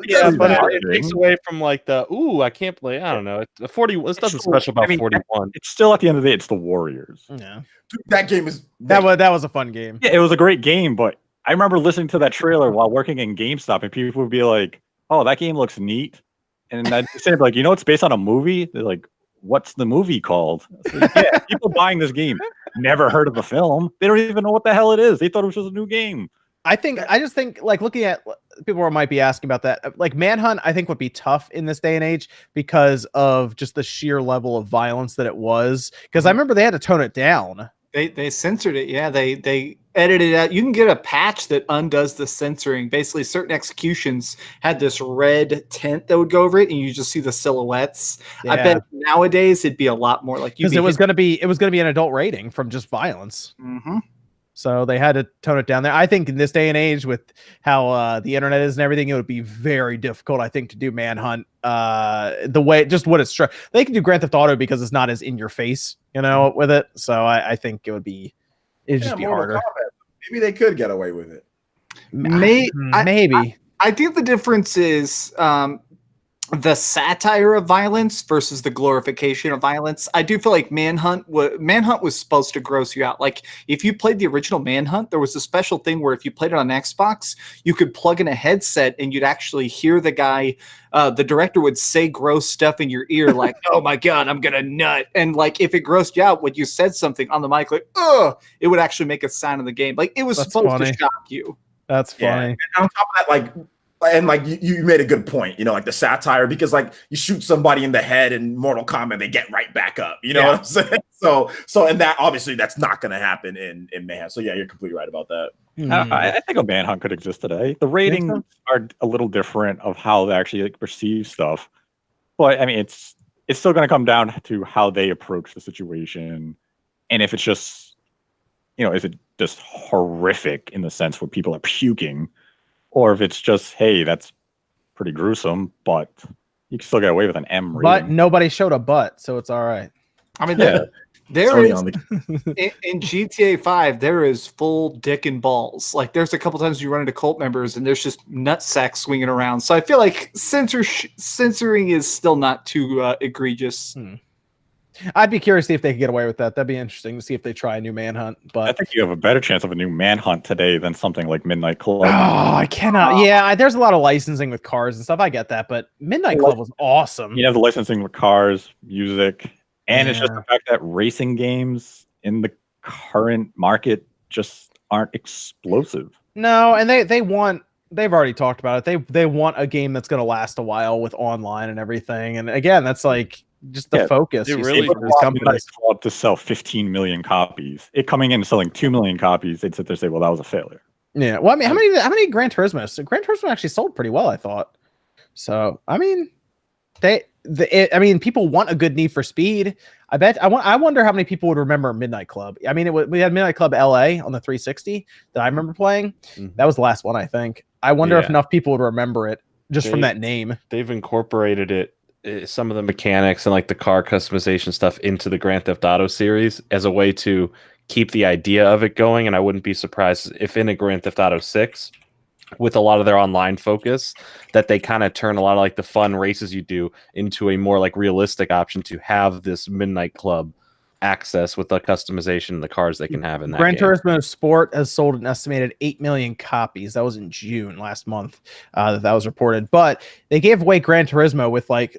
Yeah, but it takes away from like I can't play. I don't know. It's 40. It's nothing special about 41. It's still at the end of the day, it's the Warriors. Yeah, dude, that game is that was a fun game. Yeah, it was a great game, but I remember listening to that trailer while working in GameStop, and people would be like, "Oh, that game looks neat." And I'd say, like, it's based on a movie. They're like, what's the movie called? Like, yeah, people buying this game never heard of the film. They don't even know what the hell it is. They thought it was just a new game. I just think, like, looking at people might be asking about that, like Manhunt, I think would be tough in this day and age because of just the sheer level of violence that it was. Because I remember they had to tone it down. They censored it. Yeah, they edited it out. You can get a patch that undoes the censoring. Basically, certain executions had this red tint that would go over it, and you just see the silhouettes. Yeah. I bet nowadays it'd be a lot more like, because it was going to be an adult rating from just violence. Mm-hmm. So they had to tone it down there. I think in this day and age, with how the internet is and everything, it would be very difficult, I think, to do Manhunt the way just what it's. They can do Grand Theft Auto because it's not as in your face, with it. So I think it'd just be harder. Maybe they could get away with it. Maybe. I think the difference is the satire of violence versus the glorification of violence. I do feel like Manhunt was supposed to gross you out. Like, if you played the original Manhunt, there was a special thing where if you played it on Xbox, you could plug in a headset and you'd actually hear the guy, the director would say gross stuff in your ear, like, oh my God, I'm gonna nut. And like, if it grossed you out when you said something on the mic, like, oh, it would actually make a sound in the game. Like, it was supposed to shock you. That's funny. Yeah. And on top of that, you made a good point, like the satire, because like you shoot somebody in the head in Mortal Kombat, they get right back up. You know what I'm saying? So and that obviously that's not going to happen in Manhunt. So yeah, you're completely right about that. I think a Manhunt could exist today. The ratings are a little different of how they actually perceive stuff, but I mean it's still going to come down to how they approach the situation, and if it's just is it just horrific in the sense where people are puking. Or if it's just, hey, that's pretty gruesome, but you can still get away with an M rating. But nobody showed a butt, so it's all right. I mean, there is in GTA 5, there is full dick and balls. Like, there's a couple times you run into cult members, and there's just nutsack swinging around. So I feel like censoring is still not too egregious. I'd be curious to see if they could get away with that. That'd be interesting to see if they try a new Manhunt. But I think you have a better chance of a new Manhunt today than something like Midnight Club. Oh, I cannot. Yeah, there's a lot of licensing with cars and stuff. I get that, but Midnight Club was awesome. You have the licensing with cars, music, and it's just the fact that racing games in the current market just aren't explosive. No, and they've already talked about it. They want a game that's going to last a while with online and everything. And again, that's like just the focus. It really companies club to sell 15 million copies. It coming in and selling 2 million copies, they'd sit there and say, "Well, that was a failure." Yeah. Well, I mean, how many Gran Turismo? So Gran Turismo actually sold pretty well, I thought. So I mean, people want a good Need for Speed. I wonder how many people would remember Midnight Club. I mean, we had Midnight Club LA on the 360 that I remember playing. That was the last one, I think. I wonder if enough people would remember it just from that name. They've incorporated it, some of the mechanics and like the car customization stuff, into the Grand Theft Auto series as a way to keep the idea of it going. And I wouldn't be surprised if in a Grand Theft Auto 6, with a lot of their online focus, that they kind of turn a lot of like the fun races you do into a more like realistic option to have this Midnight Club access with the customization and the cars they can have in that Gran game. Turismo Sport has sold an estimated 8 million copies. That was in June last month that was reported. But they gave away Gran Turismo with like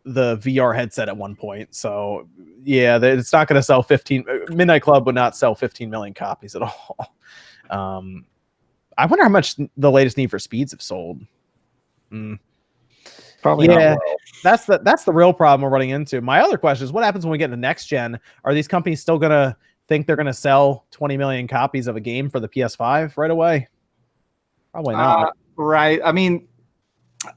the VR headset at one point. So yeah, it's not going to sell 15. Midnight Club would not sell 15 million copies at all. I wonder how much the latest Need for Speeds have sold. Probably yeah, not well. That's the real problem we're running into. My other question is, what happens when we get into next gen? Are these companies still gonna think they're gonna sell 20 million copies of a game for the PS5 right away? Probably not. Right. I mean,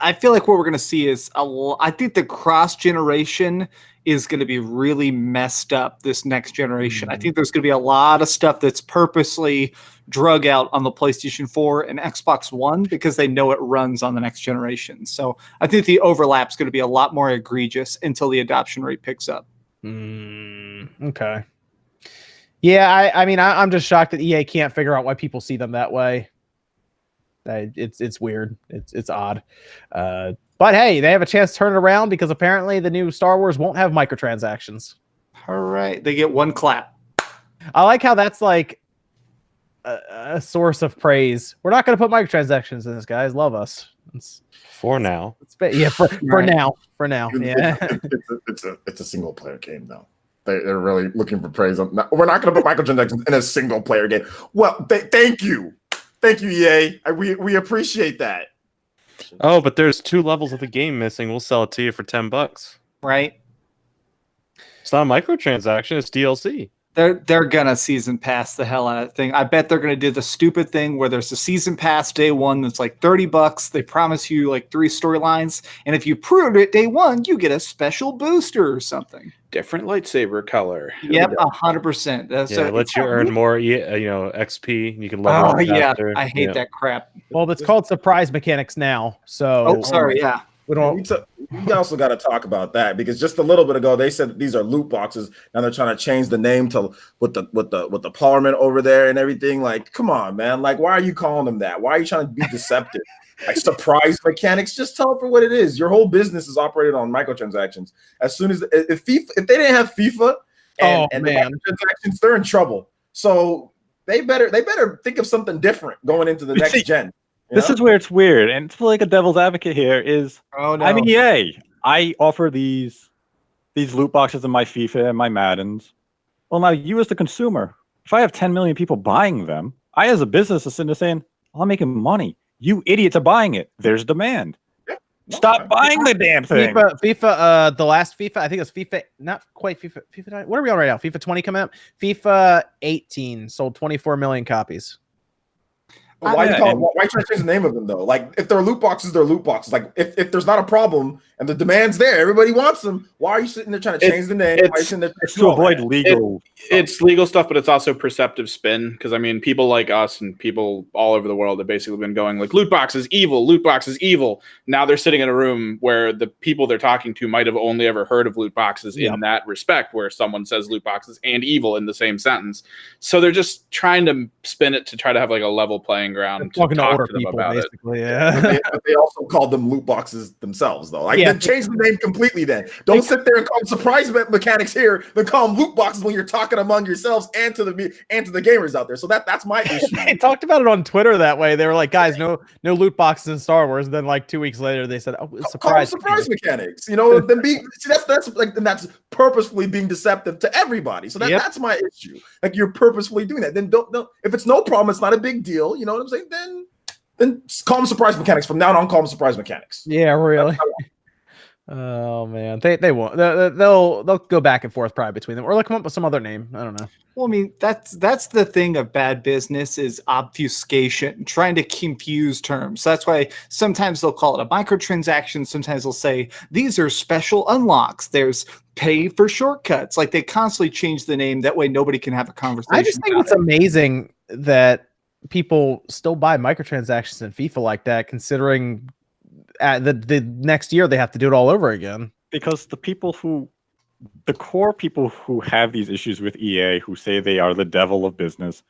I feel like what we're going to see is I think the cross generation is going to be really messed up this next generation. I think there's going to be a lot of stuff that's purposely drug out on the PlayStation 4 and Xbox One because they know it runs on the next generation. So I think the overlap is going to be a lot more egregious until the adoption rate picks up. Okay. Yeah, I mean, I'm just shocked that EA can't figure out why people see them that way. It's weird. It's odd. But hey, they have a chance to turn it around because apparently the new Star Wars won't have microtransactions. All right. They get one clap. I like how that's like a source of praise. We're not going to put microtransactions in this, guys. Love us. For now. Yeah, for now. For now. Yeah. It's a single player game though. They're really looking for praise. We're not going to put microtransactions in a single player game. Well, thank you. Thank you, EA. We appreciate that. Oh, but there's 2 levels of the game missing. We'll sell it to you for $10. Right. It's not a microtransaction. It's DLC. They're gonna season pass the hell out of that thing. I bet they're gonna do the stupid thing where there's a season pass day one that's like $30. They promise you like 3 storylines, and if you prove it day one, you get a special booster or something. Different lightsaber color. Yep, 100%. It lets you earn more, XP. You can level up faster. I hate that crap. Well, it's called surprise mechanics now. So, yeah. We also got to talk about that because just a little bit ago they said that these are loot boxes. Now they're trying to change the name to with the parliament over there and everything. Like, come on, man! Like, why are you calling them that? Why are you trying to be deceptive? Like surprise mechanics. Just tell it for what it is. Your whole business is operated on microtransactions. As soon as if they didn't have FIFA and the microtransactions, they're in trouble. So they better think of something different going into the next gen. This is where it's weird, and it's like a devil's advocate here is, I'm EA. I offer these loot boxes in my FIFA and my Maddens. Well, now you as the consumer, if I have 10 million people buying them, I as a business is sitting there saying, I'm making money. You idiots are buying it. There's demand. Stop buying the damn thing. FIFA, the last FIFA, I think it was FIFA, not quite FIFA 9. What are we on right now? FIFA 20 coming out? FIFA 18 sold 24 million copies. Why try to change the name of them though? Like if they're loot boxes, they're loot boxes. Like if there's not a problem and the demand's there, everybody wants them. Why are you sitting there trying to change the name? It's to avoid legal. It's legal stuff, but it's also perceptive spin. Because I mean, people like us and people all over the world have basically been going like loot boxes evil, loot boxes evil. Now they're sitting in a room where the people they're talking to might have only ever heard of loot boxes in that respect, where someone says loot boxes and evil in the same sentence. So they're just trying to spin it to try to have like a level playing ground to talking to talk older to them people, about basically. it. Yeah. But they also called them loot boxes themselves, though. Like, then change the name completely. Then don't sit there and call them surprise mechanics here. Then call them loot boxes when you're talking among yourselves and to the gamers out there. So that's my issue. They talked about it on Twitter that way. They were like, guys, no loot boxes in Star Wars. And then like 2 weeks later, they said, "Oh, surprise mechanics." You know, then that's purposefully being deceptive to everybody. So that's my issue. Like you're purposefully doing that. Then don't if it's no problem, it's not a big deal. You know what I'm saying? Then call them surprise mechanics. From now on, call them surprise mechanics. Yeah, really. Oh man, they won't. They'll go back and forth probably between them, or they'll come up with some other name. I don't know. Well, I mean, that's the thing of bad business is obfuscation, trying to confuse terms. So that's why sometimes they'll call it a microtransaction. Sometimes they'll say these are special unlocks. There's pay for shortcuts. Like they constantly change the name. That way nobody can have a conversation. I just think it's amazing that people still buy microtransactions in FIFA like that, considering the next year they have to do it all over again. Because the core people who have these issues with EA, who say they are the devil of business,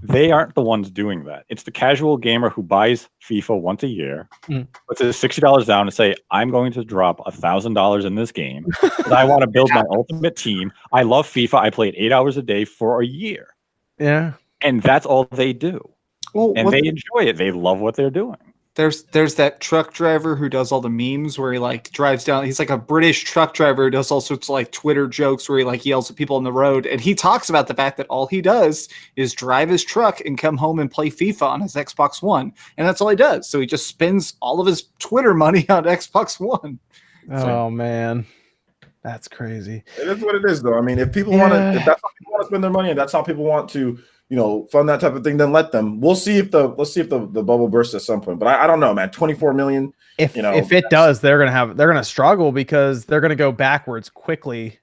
They aren't the ones doing that. It's the casual gamer who buys FIFA once a year, puts his $60 down and say, I'm going to drop $1,000 in this game. I want to build my ultimate team. I love FIFA. I play it 8 hours a day for a year. Yeah. And that's all they do. Well, and they enjoy it. They love what they're doing. There's that truck driver who does all the memes where he like drives down. He's like a British truck driver who does all sorts of like Twitter jokes where he like yells at people on the road. And he talks about the fact that all he does is drive his truck and come home and play FIFA on his Xbox One. And that's all he does. So he just spends all of his Twitter money on Xbox One. Oh, man. That's crazy. It is what it is, though. I mean, if people want to, if that's how people want to spend their money and that's how people want to, fund that type of thing, then let them. Let's see if the bubble bursts at some point. But I don't know, man. 24 million. If it does, they're gonna struggle because they're gonna go backwards quickly,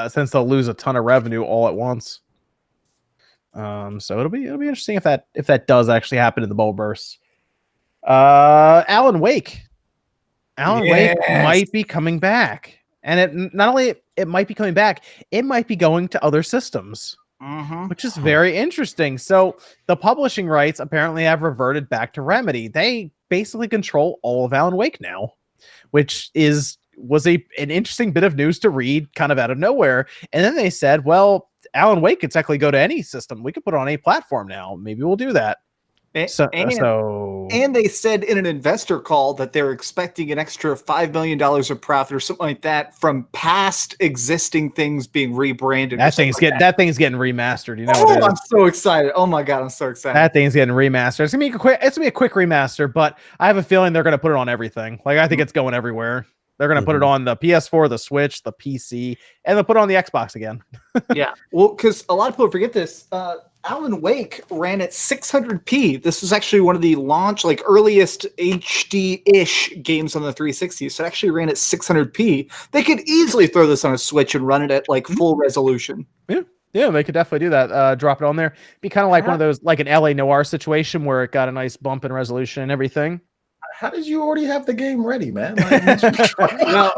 since they'll lose a ton of revenue all at once. So it'll be interesting if that does actually happen in the bubble burst. Alan Wake. Wake might be coming back, and it not only it might be coming back, it might be going to other systems. Which is very interesting. So the publishing rights apparently have reverted back to Remedy. They basically control all of Alan Wake now, which was an interesting bit of news to read kind of out of nowhere. And then they said, well, Alan Wake could technically go to any system. We could put it on a platform now. Maybe we'll do that. And they said in an investor call that they're expecting an extra $5 million of profit or something like that from past existing things being rebranded. That thing's getting remastered. You know, I'm so excited! Oh my god, I'm so excited! That thing's getting remastered. It's gonna be a quick remaster, but I have a feeling they're gonna put it on everything. Like I think it's going everywhere. They're gonna put it on the PS4, the Switch, the PC, and they'll put it on the Xbox again. Yeah, well, because a lot of people forget this. Alan Wake ran at 600p. This was actually one of the earliest HD-ish games on the 360. So it actually ran at 600p. They could easily throw this on a Switch and run it at full resolution. Yeah, they could definitely do that. Drop it on there. Be kind of like one of those, like an LA Noire situation where it got a nice bump in resolution and everything. How did you already have the game ready, man? Well,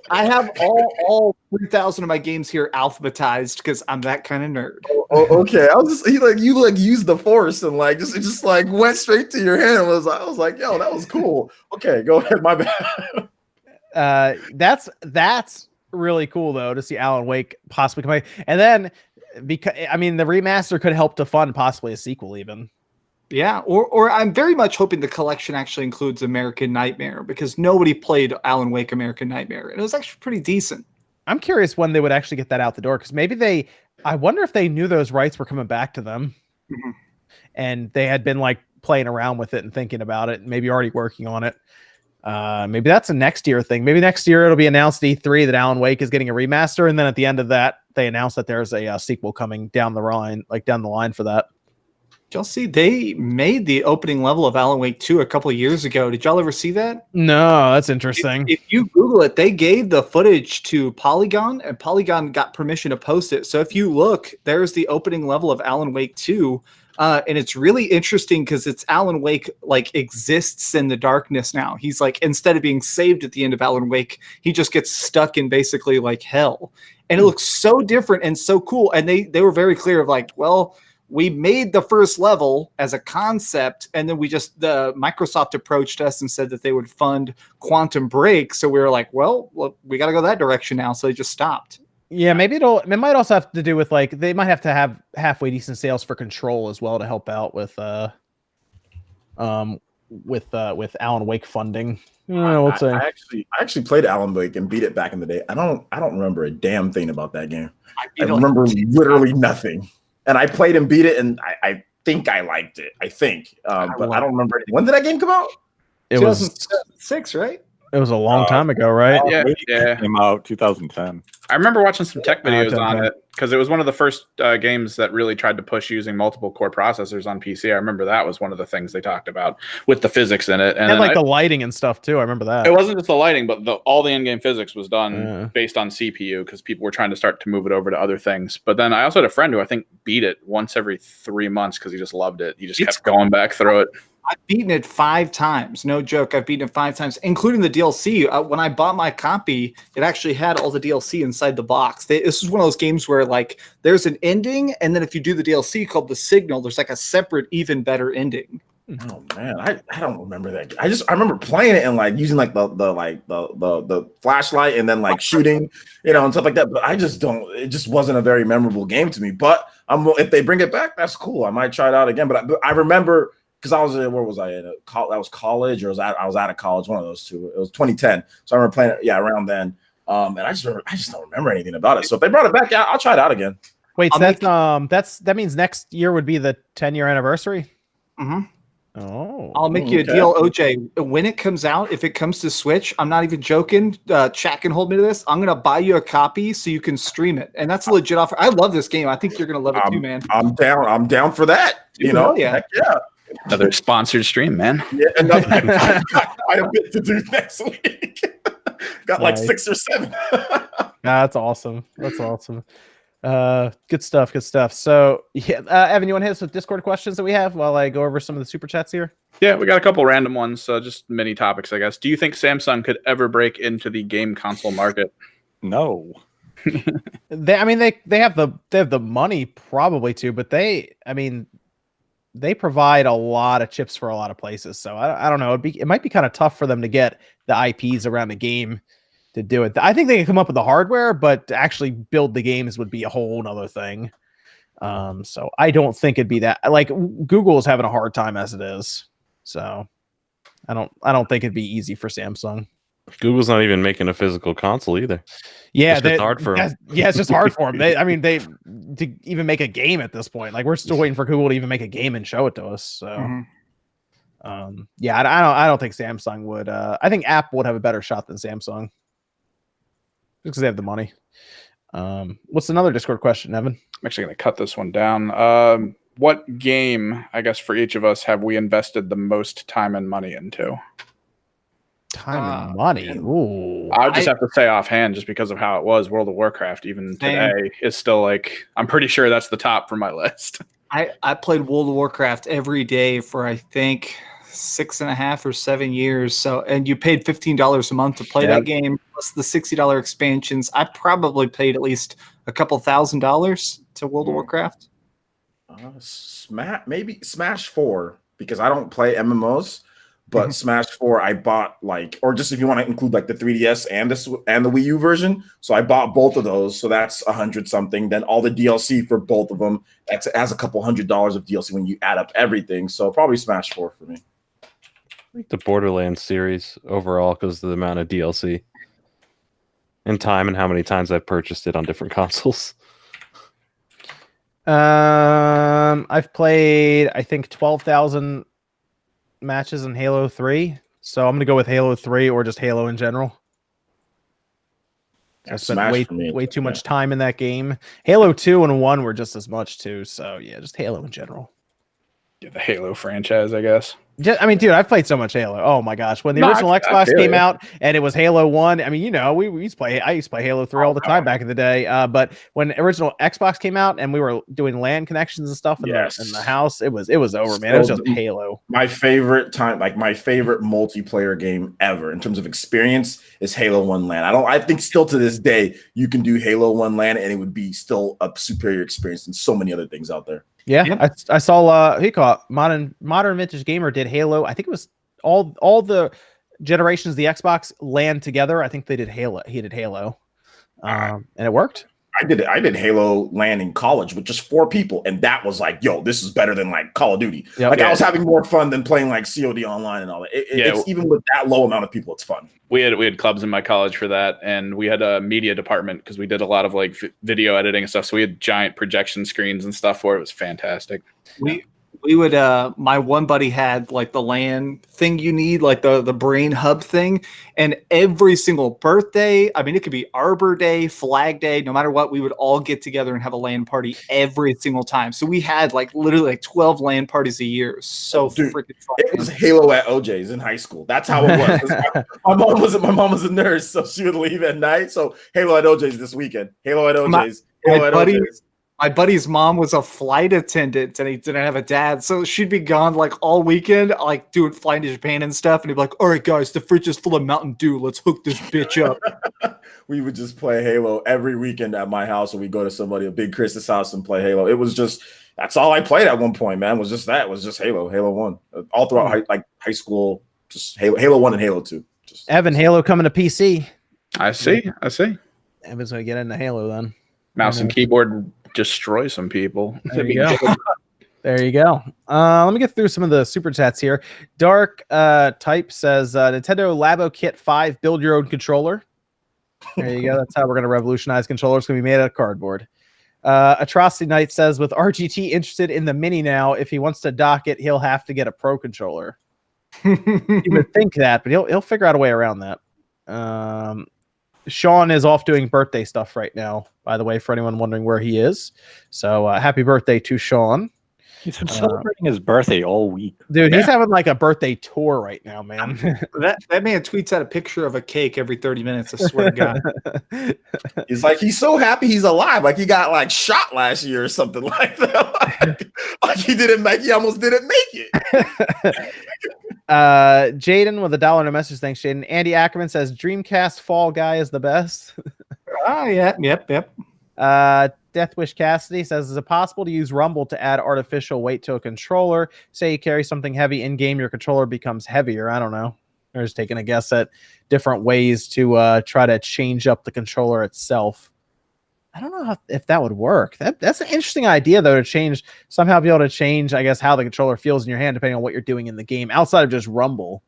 I have all 3,000 of my games here alphabetized because I'm that kind of nerd. Okay, I was just you used the force and just went straight to your hand. I was like, yo, that was cool. Okay, go ahead. My bad. That's really cool though to see Alan Wake possibly come back, and then because the remaster could help to fund possibly a sequel even. Yeah, or I'm very much hoping the collection actually includes American Nightmare because nobody played Alan Wake American Nightmare, and it was actually pretty decent. I'm curious when they would actually get that out the door because maybe I wonder if they knew those rights were coming back to them, and they had been playing around with it and thinking about it, and maybe already working on it. Maybe that's a next year thing. Maybe next year it'll be announced at E3 that Alan Wake is getting a remaster, and then at the end of that, they announce that there's a sequel coming down the line for that. Did y'all see they made the opening level of Alan Wake 2 a couple of years ago? Did y'all ever see that? No, that's interesting. If you Google it, they gave the footage to Polygon, and Polygon got permission to post it. So if you look, there's the opening level of Alan Wake 2. And it's really interesting because it's Alan Wake exists in the darkness now. He's instead of being saved at the end of Alan Wake, he just gets stuck in basically hell. And it looks so different and so cool. And they were very clear of we made the first level as a concept, and then the Microsoft approached us and said that they would fund Quantum Break. So we were like, well, we got to go that direction now. So they just stopped. Yeah, maybe it might also have to do with they might have to have halfway decent sales for Control as well to help out with Alan Wake funding. I actually played Alan Wake and beat it back in the day. I don't remember a damn thing about that game. I remember literally nothing. And I played and beat it, and I think I liked it. I think, but I don't remember anything. When did that game come out? It was 2006, right? It was a long time ago, right? Yeah. It came out 2010. I remember watching some tech videos on it because it was one of the first games that really tried to push using multiple core processors on PC. I remember that was one of the things they talked about with the physics in it. And the lighting and stuff too. I remember that. It wasn't just the lighting, but all the in-game physics was done based on CPU because people were trying to start to move it over to other things. But then I also had a friend who I think beat it once every 3 months because he just loved it. He just kept going back through it. I've beaten it 5 times. No joke. I've beaten it 5 times, including the DLC. When I bought my copy, it actually had all the DLC inside the box. This is one of those games where like there's an ending, and then if you do the DLC called The Signal, there's like a separate, even better ending. Oh man, I don't remember that. I remember playing it and like using like the flashlight and then like shooting, and stuff like that. But I just don't. It just wasn't a very memorable game to me. But if they bring it back, that's cool. I might try it out again. But I remember because I was where was I in? That was college, or I was out of college. One of those two. It was 2010. So I remember playing it. Yeah, around then. And I just don't remember anything about it. So if they brought it back, I'll try it out again. Wait, so that means next year would be the 10-year anniversary. Mm-hmm. Oh, I'll make you a deal, OJ. When it comes out, if it comes to Switch, I'm not even joking. Chat can hold me to this. I'm gonna buy you a copy so you can stream it, and that's a legit offer. I love this game. I think you're gonna love it too, man. I'm down. I'm down for that. Yeah. Heck yeah. Another sponsored stream, man. Yeah, another. I have a bit to do next week. Got like 6 or 7. That's awesome. That's awesome. Good stuff. So yeah, Evan, you want to hit us with Discord questions that we have while I go over some of the super chats here? Yeah, we got a couple random ones, just mini topics, I guess. Do you think Samsung could ever break into the game console market? No. They have the money probably to, but they provide a lot of chips for a lot of places. So I don't know. It might be kind of tough for them to get the IPs around the game to do it. I think they can come up with the hardware, but to actually build the games would be a whole nother thing. So I don't think it'd be that. Like Google is having a hard time as it is. So I don't think it'd be easy for Samsung. Google's not even making a physical console either. Yeah, it's hard for them. Yeah, it's just hard for them. They to even make a game at this point. Like we're still waiting for Google to even make a game and show it to us. So, yeah, I don't think Samsung would. I think Apple would have a better shot than Samsung because they have the money. What's another Discord question, Evan? I'm actually going to cut this one down. What game, I guess, for each of us have we invested the most time and money into? Time and money. Ooh. I just have to say offhand, just because of how it was, World of Warcraft, even today, is still like, I'm pretty sure that's the top for my list. I played World of Warcraft every day for, I think, 6.5 or 7 years. So, and you paid $15 a month to play that game, plus the $60 expansions. I probably paid at least a couple $1,000s to World of Warcraft. Maybe Smash 4, because I don't play MMOs. But Smash 4, I bought or just if you want to include like the 3DS and the Wii U version. So I bought both of those. So that's $100 something. Then all the DLC for both of them. It has a couple $100 of DLC when you add up everything. So probably Smash 4 for me. I think the Borderlands series overall because of the amount of DLC and time and how many times I've purchased it on different consoles. I've played, I think, 12,000 matches in Halo 3, so I'm gonna go with Halo 3 or just Halo in general. I spent way too much time in that game. Halo 2 and 1 were just as much too, so yeah, just Halo in general. Yeah, the Halo franchise, I guess. Dude, I've played so much Halo. Oh my gosh, when the original Xbox came out and it was Halo 1, I used to play Halo 3 all the time back in the day. But when the original Xbox came out and we were doing LAN connections and stuff in the house, it was over, man. It was just Halo. My favorite my favorite multiplayer game ever in terms of experience is Halo 1 LAN. I think still to this day you can do Halo 1 LAN and it would be still a superior experience than so many other things out there. Yeah, I saw Modern Vintage Gamer did Halo. I think it was all the generations of the Xbox LAN together. I think they did Halo. He did Halo, and it worked. I did Halo LAN in college with just 4 people, and that was like, yo, this is better than like Call of Duty. I was having more fun than playing like COD online and all that. It's even with that low amount of people, it's fun. We had clubs in my college for that, and we had a media department because we did a lot of like video editing and stuff. So we had giant projection screens and stuff for it. It was fantastic. We would my one buddy had like the LAN thing you need, like the brain hub thing, and every single birthday, it could be Arbor Day, Flag Day, no matter what, we would all get together and have a LAN party every single time. So we had literally 12 LAN parties a year. So freaking fun. It was Halo at OJ's in high school. That's how it was. my mom was a nurse, so she would leave at night. So Halo at OJ's this weekend. Halo at OJ's. Halo at OJ's. My buddy's mom was a flight attendant and he didn't have a dad, so she'd be gone like all weekend, like doing flying to Japan and stuff. And he'd be like, "All right, guys, the fridge is full of Mountain Dew. Let's hook this bitch up." We would just play Halo every weekend at my house, or we go to a big Chris's house and play Halo. It was just that's all I played at one point, man. Was just Halo 1, all throughout high school. Just Halo 1 and Halo 2. Just Evan, Halo coming to PC. I see. Evan's gonna get into Halo then. Mouse and keyboard destroy some people. There you go. There you go. Let me get through some of the super chats here. Dark Type says Nintendo Labo Kit 5, build your own controller. There you go. That's how we're going to revolutionize controllers. It's going to be made out of cardboard. Atrocity Knight says with RGT interested in the Mini now, if he wants to dock it, he'll have to get a Pro controller. You would think that, but he'll figure out a way around that. Sean is off doing birthday stuff right now, by the way, for anyone wondering where he is. So happy birthday to Sean. He's been celebrating his birthday all week. Dude, he's having like a birthday tour right now, man. That man tweets out a picture of a cake every 30 minutes, I swear to God. He's so happy he's alive. Like he got like shot last year or something like that. like he almost didn't make it. Jaden with $1 in a message. Thanks, Jaden. Andy Ackerman says Dreamcast Fall Guy is the best. Yep. Deathwish Cassidy says, is it possible to use Rumble to add artificial weight to a controller? Say you carry something heavy in game, your controller becomes heavier. I don't know. They're just taking a guess at different ways to try to change up the controller itself. I don't know if that would work. That's an interesting idea, though, to somehow be able to change, I guess, how the controller feels in your hand, depending on what you're doing in the game, outside of just Rumble.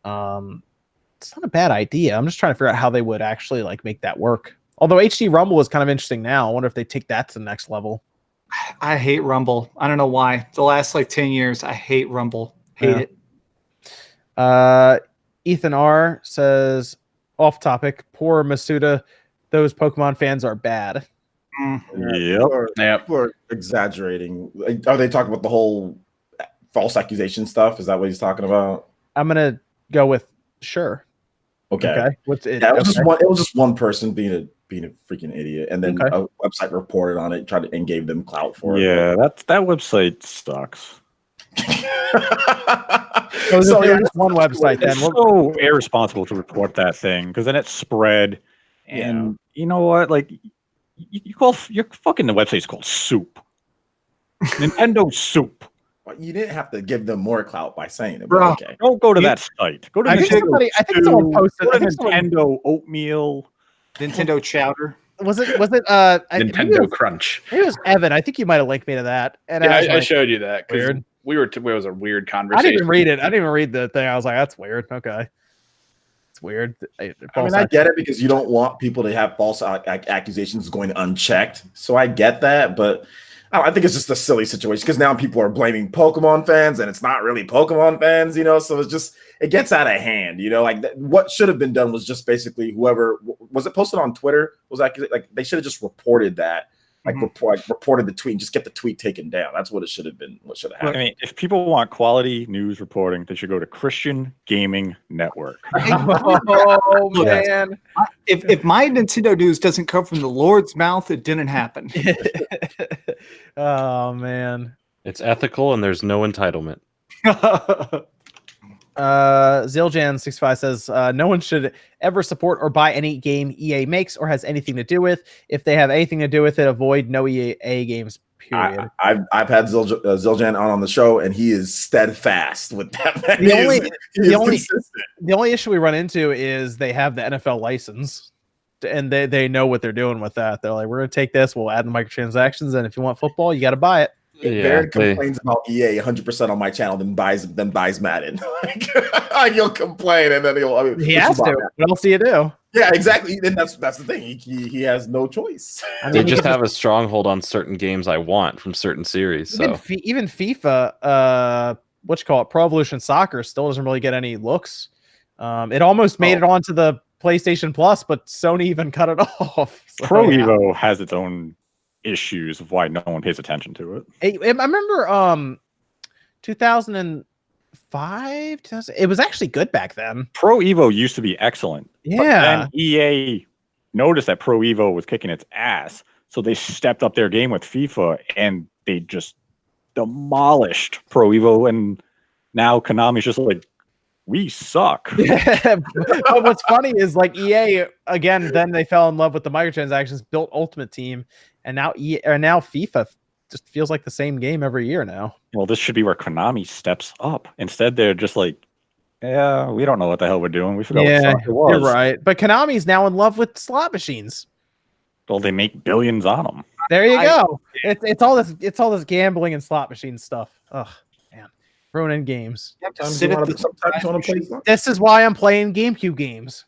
It's not a bad idea. I'm just trying to figure out how they would actually like make that work. Although HD Rumble is kind of interesting now. I wonder if they take that to the next level. I hate Rumble. I don't know why. The last like 10 years, I hate Rumble. Hate it. Ethan R says, off topic, poor Masuda. Those Pokemon fans are bad. Yep. We're exaggerating. Are they talking about the whole false accusation stuff? Is that what he's talking about? I'm going to go with sure. Okay. It was just one person being a freaking idiot, and then a website reported on it, and gave them clout for it. Yeah, that website sucks. So just one website then. It's so irresponsible to report that thing because then it spread, and you know what? Like you call your fucking the website's called Soup. Nintendo Soup. You didn't have to give them more clout by saying it. Bro, okay. Don't go to that site. Go to I think someone posted Nintendo Oatmeal. Nintendo Chowder. Was it Nintendo Crunch? It was Evan. I think you might have linked me to that. And I showed you that. Weird. It was a weird conversation. I didn't even read it. I didn't even read the thing. I was like, that's weird. Okay. It's weird. I get it because you don't want people to have false accusations going unchecked. So I get that, but I think it's just a silly situation because now people are blaming Pokemon fans and it's not really Pokemon fans, so it gets out of hand, like what should have been done was just basically whoever was it posted on Twitter was like they should have just reported that, reported the tweet and just get the tweet taken down. That's what it should have been. What should have happened? I mean, if people want quality news reporting, they should go to Christian Gaming Network. Oh man! If my Nintendo news doesn't come from the Lord's mouth, it didn't happen. Oh man! It's ethical and there's no entitlement. Ziljan65 says no one should ever support or buy any game EA makes or has anything to do with. If they have anything to do with it, avoid no EA games. Period. I've had Ziljan on the show, and he is steadfast with that. The only issue we run into is they have the NFL license, and they know what they're doing with that. They're like, we're going to take this, we'll add the microtransactions, and if you want football, you got to buy it. Baron complains about EA 100% on my channel, then buys Madden. You'll complain, and then he has to. What else do you do? Yeah, exactly. Then that's the thing. He has no choice. They just have a stronghold on certain games I want from certain series. Even FIFA, Pro Evolution Soccer still doesn't really get any looks. It almost made it onto the PlayStation Plus, but Sony even cut it off. So, Pro Evo has its own issues of why no one pays attention to it. I remember 2005, it was actually good back then. Pro Evo used to be excellent. Yeah. But then EA noticed that Pro Evo was kicking its ass. So they stepped up their game with FIFA, and they just demolished Pro Evo, and now Konami's just like, we suck. But what's funny is like EA again. Then they fell in love with the microtransactions, built Ultimate Team, and now now FIFA just feels like the same game every year now. Well, this should be where Konami steps up. Instead, they're just like, yeah, we don't know what the hell we're doing. We forgot what soccer was. You're right. But Konami's now in love with slot machines. Well, they make billions on them. There you go. It's all this gambling and slot machine stuff. Ugh, man, ruining games. This is why I'm playing GameCube games.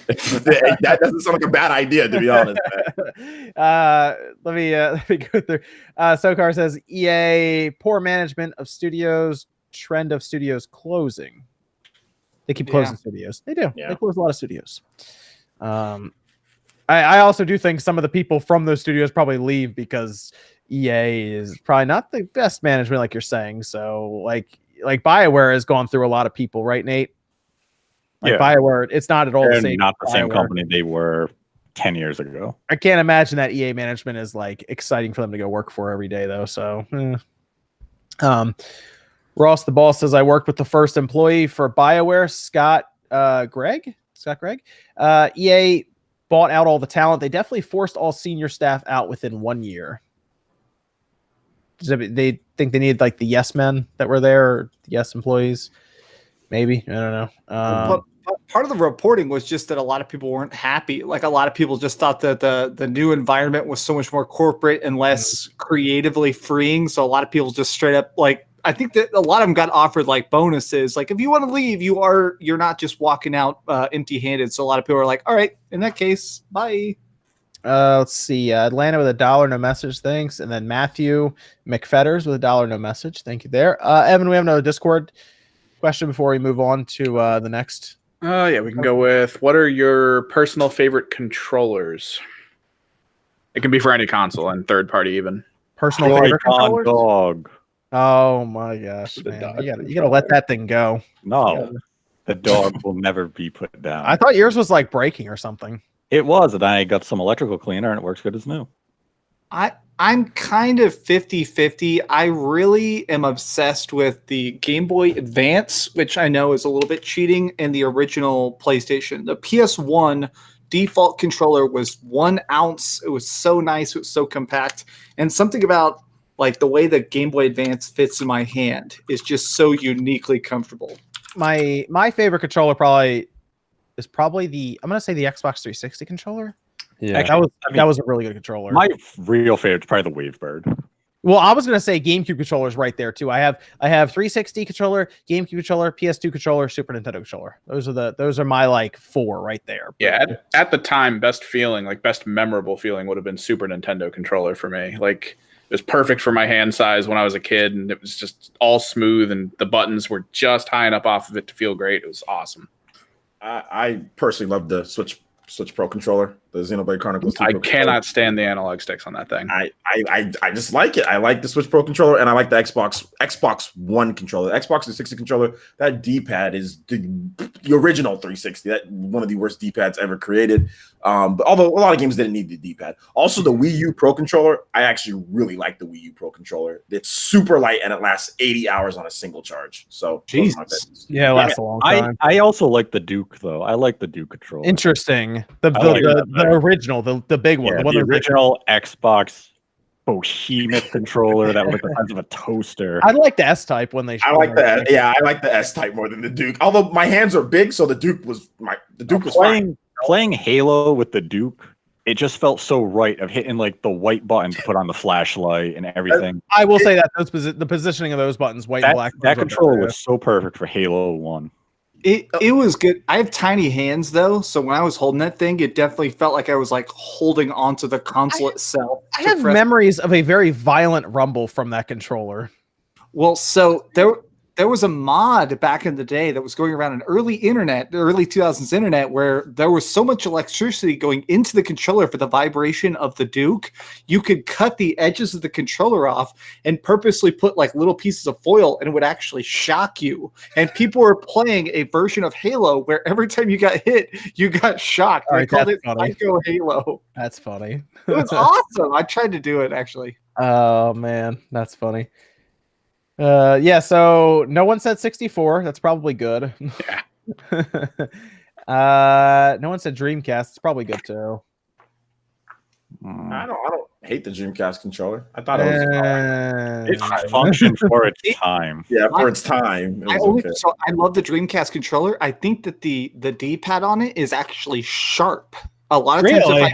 That doesn't sound like a bad idea, to be honest. Let me go through. Sokar says EA poor management of studios, trend of studios closing. They keep closing studios. They do. Yeah. They close a lot of studios. I also do think some of the people from those studios probably leave because EA is probably not the best management, like you're saying. So, like Bioware has gone through a lot of people, right, Nate? Like Bioware, it's not at all the same. Not the same company they were 10 years ago. I can't imagine that EA management is like exciting for them to go work for every day, though. So, Ross the Ball says I worked with the first employee for Bioware, Scott Gregg. EA bought out all the talent. They definitely forced all senior staff out within 1 year. They think they need like the yes men that were there, or the yes employees. Maybe, I don't know. But part of the reporting was just that a lot of people weren't happy. Like a lot of people just thought that the new environment was so much more corporate and less creatively freeing. So a lot of people just straight up like, I think that a lot of them got offered like bonuses. Like if you want to leave, you're not just walking out empty-handed. So a lot of people are like, all right, in that case, bye. Let's see. Atlanta with $1, no message, thanks. And then Matthew McFetters with $1, no message. Thank you there. Evan, we have another Discord question before we move on to the next. Yeah, we can go with, what are your personal favorite controllers? It can be for any console and third party even. Personal favorite controllers? Dog. Oh my gosh, man. You gotta let that thing go. No, the dog will never be put down. I thought yours was like breaking or something. It was, and I got some electrical cleaner and it works good as new. I'm kind of 50-50. I really am obsessed with the Game Boy Advance, which I know is a little bit cheating, and the original PlayStation. The PS1 default controller was 1 ounce. It was so nice. It was so compact. And something about like the way the Game Boy Advance fits in my hand is just so uniquely comfortable. My favorite controller is probably I'm gonna say the Xbox 360 controller. Yeah, that was a really good controller. My real favorite is probably the Wavebird. Well, I was gonna say GameCube controllers right there too. I have 360 controller, GameCube controller, PS2 controller, Super Nintendo controller. Those are my like 4 right there. Yeah, at the time, best memorable feeling would have been Super Nintendo controller for me. Like it was perfect for my hand size when I was a kid, and it was just all smooth, and the buttons were just high enough off of it to feel great. It was awesome. I personally love the Switch Pro controller, the Xenoblade Chronicles 2 I cannot stand the analog sticks on that thing. I just like it. I like the Switch Pro controller, and I like the Xbox One controller. The Xbox 360 controller, that D-pad is the original 360. That one of the worst D-pads ever created. But although a lot of games didn't need the D-pad. Also, the Wii U Pro controller, I actually really like the Wii U Pro controller. It's super light and it lasts 80 hours on a single charge. So Jesus. Yeah, it lasts a long time. I also like the Duke though. I like the Duke controller. Interesting. The original, the big one. Yeah, the original Xbox behemoth controller that was the size of a toaster. I like the S-Type when they. I like that. Yeah, I like the S-Type more than the Duke. Although my hands are big, so the Duke was fine. Playing Halo with the Duke, it just felt so right of hitting like the white button to put on the flashlight and everything. I will say that the positioning of those buttons, white and black. That controller was so perfect for Halo 1. It was good. I have tiny hands though, so when I was holding that thing, it definitely felt like I was like holding onto the console itself. I have memories of a very violent rumble from that controller. Well, so there was a mod back in the day that was going around in early 2000s internet, where there was so much electricity going into the controller for the vibration of the Duke, you could cut the edges of the controller off and purposely put like little pieces of foil, and it would actually shock you. And people were playing a version of Halo where every time you got hit, you got shocked. They called it Psycho Halo. That's funny. It was awesome. I tried to do it actually. Oh man, that's funny. Yeah, so no one said 64. That's probably good. Yeah. No one said Dreamcast. It's probably good too. I don't hate the Dreamcast controller. I thought it was it functioned for its time. Yeah, for its time. So I love the Dreamcast controller. I think that the D-pad on it is actually sharp. A lot of times, if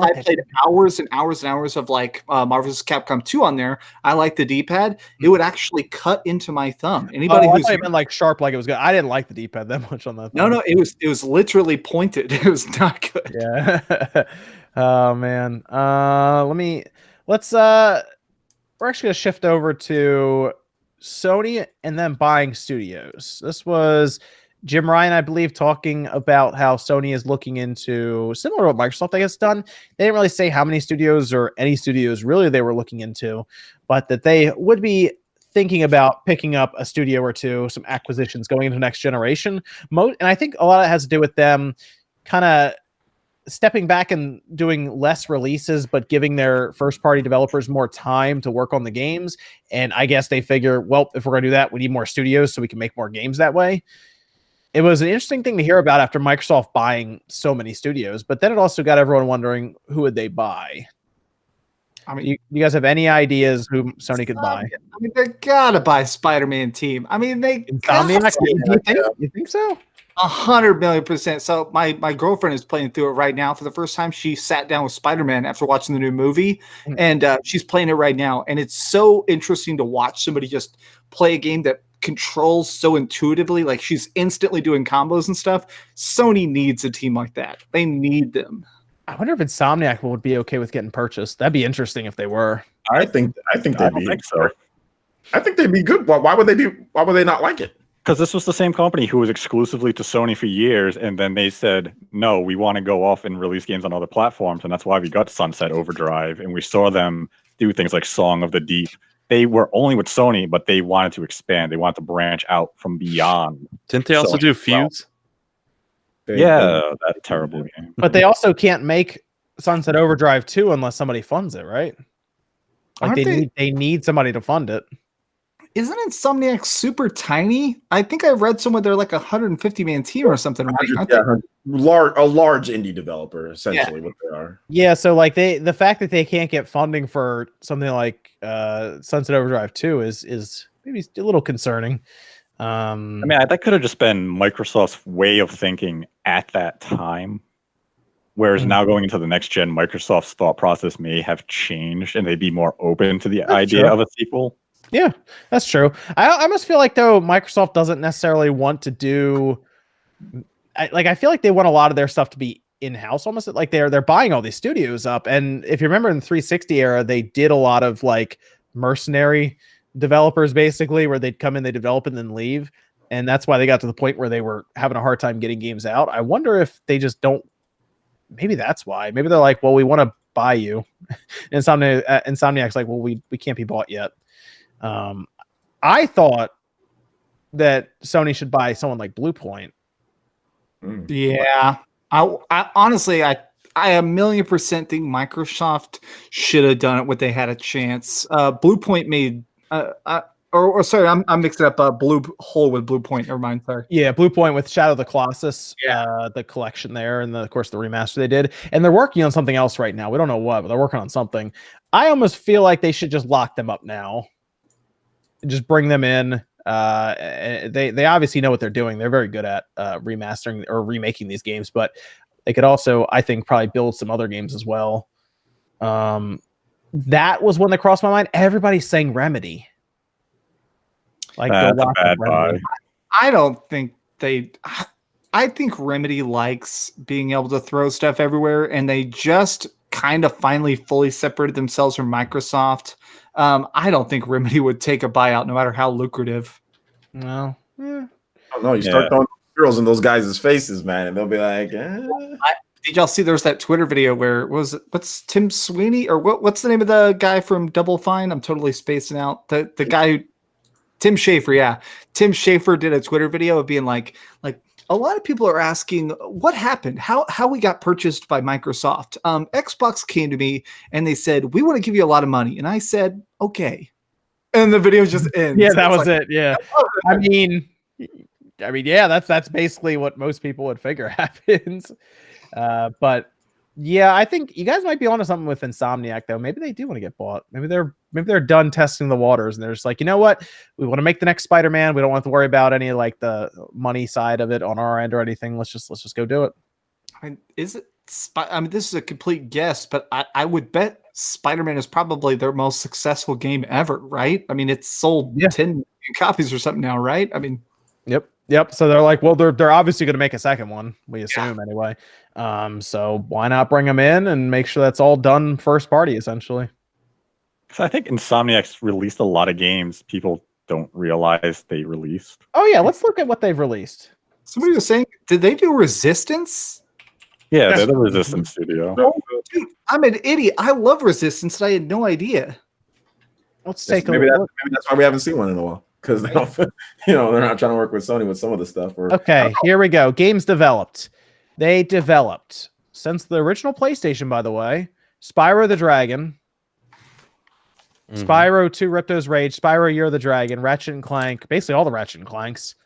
I played hours and hours and hours of like Marvel vs. Capcom 2 on there, I like the D-pad. It would actually cut into my thumb. Anybody who's been like sharp, like it was good. I didn't like the D-pad that much on that. No, it was literally pointed. It was not good. Yeah. Oh man. Let's we're actually gonna shift over to Sony and then buying studios. This was Jim Ryan, I believe, talking about how Sony is looking into similar to what Microsoft, I guess, done. They didn't really say how many studios or any studios really they were looking into, but that they would be thinking about picking up a studio or two, some acquisitions going into next generation. And I think a lot of it has to do with them kind of stepping back and doing less releases, but giving their first-party developers more time to work on the games. And I guess they figure, well, if we're going to do that, we need more studios so we can make more games that way. It was an interesting thing to hear about after Microsoft buying so many studios, but then it also got everyone wondering, who would they buy? I mean, you guys have any ideas who Sony could buy? I mean, they gotta buy Spider-Man team. I mean, you think so? 100,000,000%. So my girlfriend is playing through it right now for the first time. She sat down with Spider-Man after watching the new movie, and she's playing it right now. And it's so interesting to watch somebody just play a game that controls so intuitively. Like, she's instantly doing combos and stuff. Sony needs a team like that. They need them. I wonder if Insomniac would be okay with getting purchased. That'd be interesting if they were. I think they'd be. So. I think they'd be good. Why would they not like it? Because this was the same company who was exclusively to Sony for years, and then they said, no, we want to go off and release games on other platforms, and that's why we got Sunset Overdrive, and we saw them do things like Song of the Deep. They were only with Sony, but they wanted to expand. They wanted to branch out from beyond. Didn't they also do Fuse? That terrible game. But they also can't make Sunset Overdrive 2 unless somebody funds it, right? Like they need somebody to fund it. Isn't Insomniac super tiny? I think I read somewhere they're like 150-man team or something. Right? Yeah, a large indie developer, essentially, what they are. Yeah, so like the fact that they can't get funding for something like Sunset Overdrive 2 is maybe a little concerning. I mean, that could have just been Microsoft's way of thinking at that time. Whereas now going into the next gen, Microsoft's thought process may have changed and they'd be more open to the idea of a sequel. Yeah, that's true. I almost feel like, though, Microsoft doesn't necessarily want to do... I feel like they want a lot of their stuff to be in-house, almost like they're buying all these studios up. And if you remember in the 360 era, they did a lot of like mercenary developers, basically, where they'd come in, they develop and then leave. And that's why they got to the point where they were having a hard time getting games out. I wonder if they just don't... Maybe that's why. Maybe they're like, well, we want to buy you. Insomniac's like, well, we can't be bought yet. I thought that Sony should buy someone like Blue Point. Yeah, I honestly, I 1,000,000% think Microsoft should have done it when they had a chance. Blue Point made, sorry, I'm mixing up Blue Hole with Blue Point. Never mind, sorry. Yeah, Blue Point with Shadow of the Colossus, the collection there, and of course the remaster they did. And they're working on something else right now. We don't know what, but they're working on something. I almost feel like they should just lock them up now. Just bring them in. They obviously know what they're doing. They're very good at remastering or remaking these games, but they could also, I think, probably build some other games as well. That was one that crossed my mind. Everybody's saying Remedy. Like, that's a bad buy. I don't think they... I think Remedy likes being able to throw stuff everywhere, and they just kind of finally fully separated themselves from Microsoft. I don't think Remedy would take a buyout no matter how lucrative. Well, I don't know. You start throwing girls in those guys' faces, man, and they'll be like, Did y'all see there's that Twitter video where what's Tim Sweeney or what's the name of the guy from Double Fine? I'm totally spacing out. The guy who Tim Schafer, yeah. Tim Schafer did a Twitter video of being like a lot of people are asking what happened, how we got purchased by Microsoft. Xbox came to me and they said, we want to give you a lot of money. And I said, okay. And the video just ends. Yeah, that was it. Yeah. I mean, yeah, that's basically what most people would figure happens. But yeah, I think you guys might be onto something with Insomniac though. Maybe they do want to get bought. Maybe they're done testing the waters and they're just like, you know what? We want to make the next Spider-Man. We don't want to worry about any like the money side of it on our end or anything. Let's just go do it. I mean, this is a complete guess, but I would bet Spider-Man is probably their most successful game ever, right? I mean, it's sold 10 million copies or something now, right? I mean, Yep. So they're like, well, they're obviously going to make a second one, we assume anyway. So why not bring them in and make sure that's all done first party, essentially. So I think Insomniac's released a lot of games people don't realize they released. Oh yeah, let's look at what they've released. Somebody was saying, did they do Resistance? Yeah, they're the Resistance studio. Oh, dude, I'm an idiot. I love Resistance, and I had no idea. Let's take a maybe look. maybe that's why we haven't seen one in a while. Because they don't, they're not trying to work with Sony with some of the stuff. Okay, here we go. Games developed. They developed since the original PlayStation, by the way. Spyro the Dragon, Spyro 2 Ripto's Rage, Spyro Year of the Dragon, Ratchet and Clank, basically all the Ratchet and Clanks,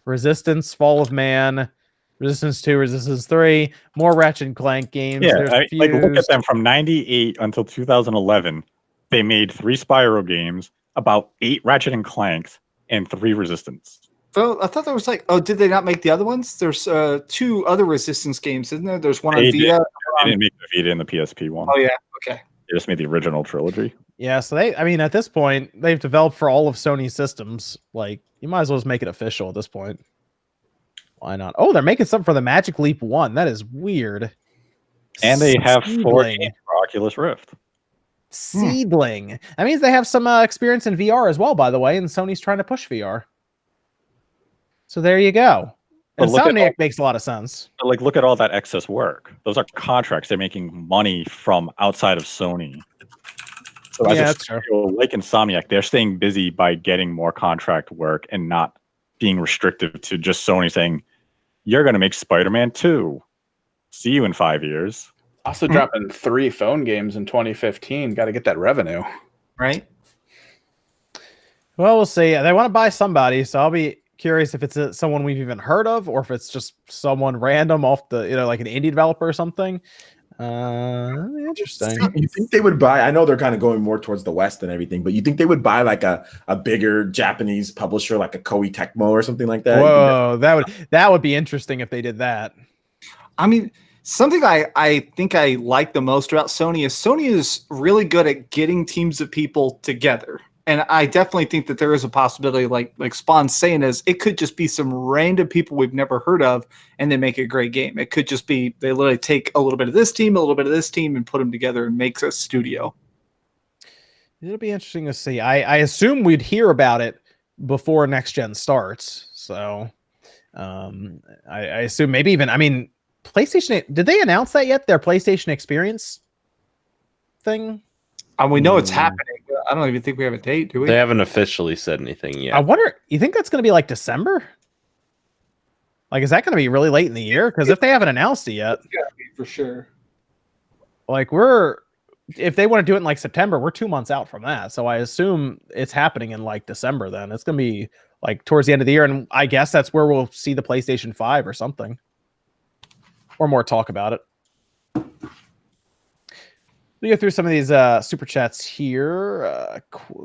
Resistance, Fall of Man, Resistance 2, Resistance 3, more Ratchet and Clank games. Yeah, like look at them from 98 until 2011. They made 3 Spyro games, about 8 Ratchet and Clanks, and 3 Resistance. So I thought there was did they not make the other ones? There's 2 other Resistance games, isn't there? There's one on Vita. They didn't make the Vita and the PSP one. Oh yeah, okay. They just made the original trilogy. Yeah, so at this point, they've developed for all of Sony's systems. Like, you might as well just make it official at this point. Why not? Oh, they're making something for the Magic Leap 1. That is weird. And they have 4 games for Oculus Rift. Seedling. That means they have some experience in VR as well, by the way, and Sony's trying to push VR. So there you go. Insomniac makes a lot of sense. Like, look at all that excess work. Those are contracts. They're making money from outside of Sony. So as a studio like Insomniac, they're staying busy by getting more contract work and not being restrictive to just Sony saying, you're going to make Spider-Man 2. See you in 5 years. Also dropping 3 phone games in 2015. Got to get that revenue. Right? Well, we'll see. They want to buy somebody, so I'll be curious if it's someone we've even heard of or if it's just someone random off the, like an indie developer or something. Interesting. You think they would buy, I know they're kind of going more towards the West and everything, but you think they would buy like a bigger Japanese publisher like a Koei Tecmo or something like that? Whoa, that would be interesting if they did that. I mean, something I think I like the most about Sony is really good at getting teams of people together. And I definitely think that there is a possibility, like Spawn's saying, is it could just be some random people we've never heard of, and they make a great game. It could just be they literally take a little bit of this team, a little bit of this team, and put them together and makes a studio. It'll be interesting to see. I assume we'd hear about it before next gen starts. So I assume maybe even, PlayStation, did they announce that yet? Their PlayStation Experience thing? We know it's happening. I don't even think we have a date, do we? They haven't officially said anything yet. I wonder, you think that's going to be like December? Like, is that going to be really late in the year? Because if they haven't announced it yet, it's gotta be for sure. Like, if they want to do it in like September, we're 2 months out from that. So I assume it's happening in like December then. It's going to be like towards the end of the year. And I guess that's where we'll see the PlayStation 5 or something. Or more talk about it. We go through some of these super chats here.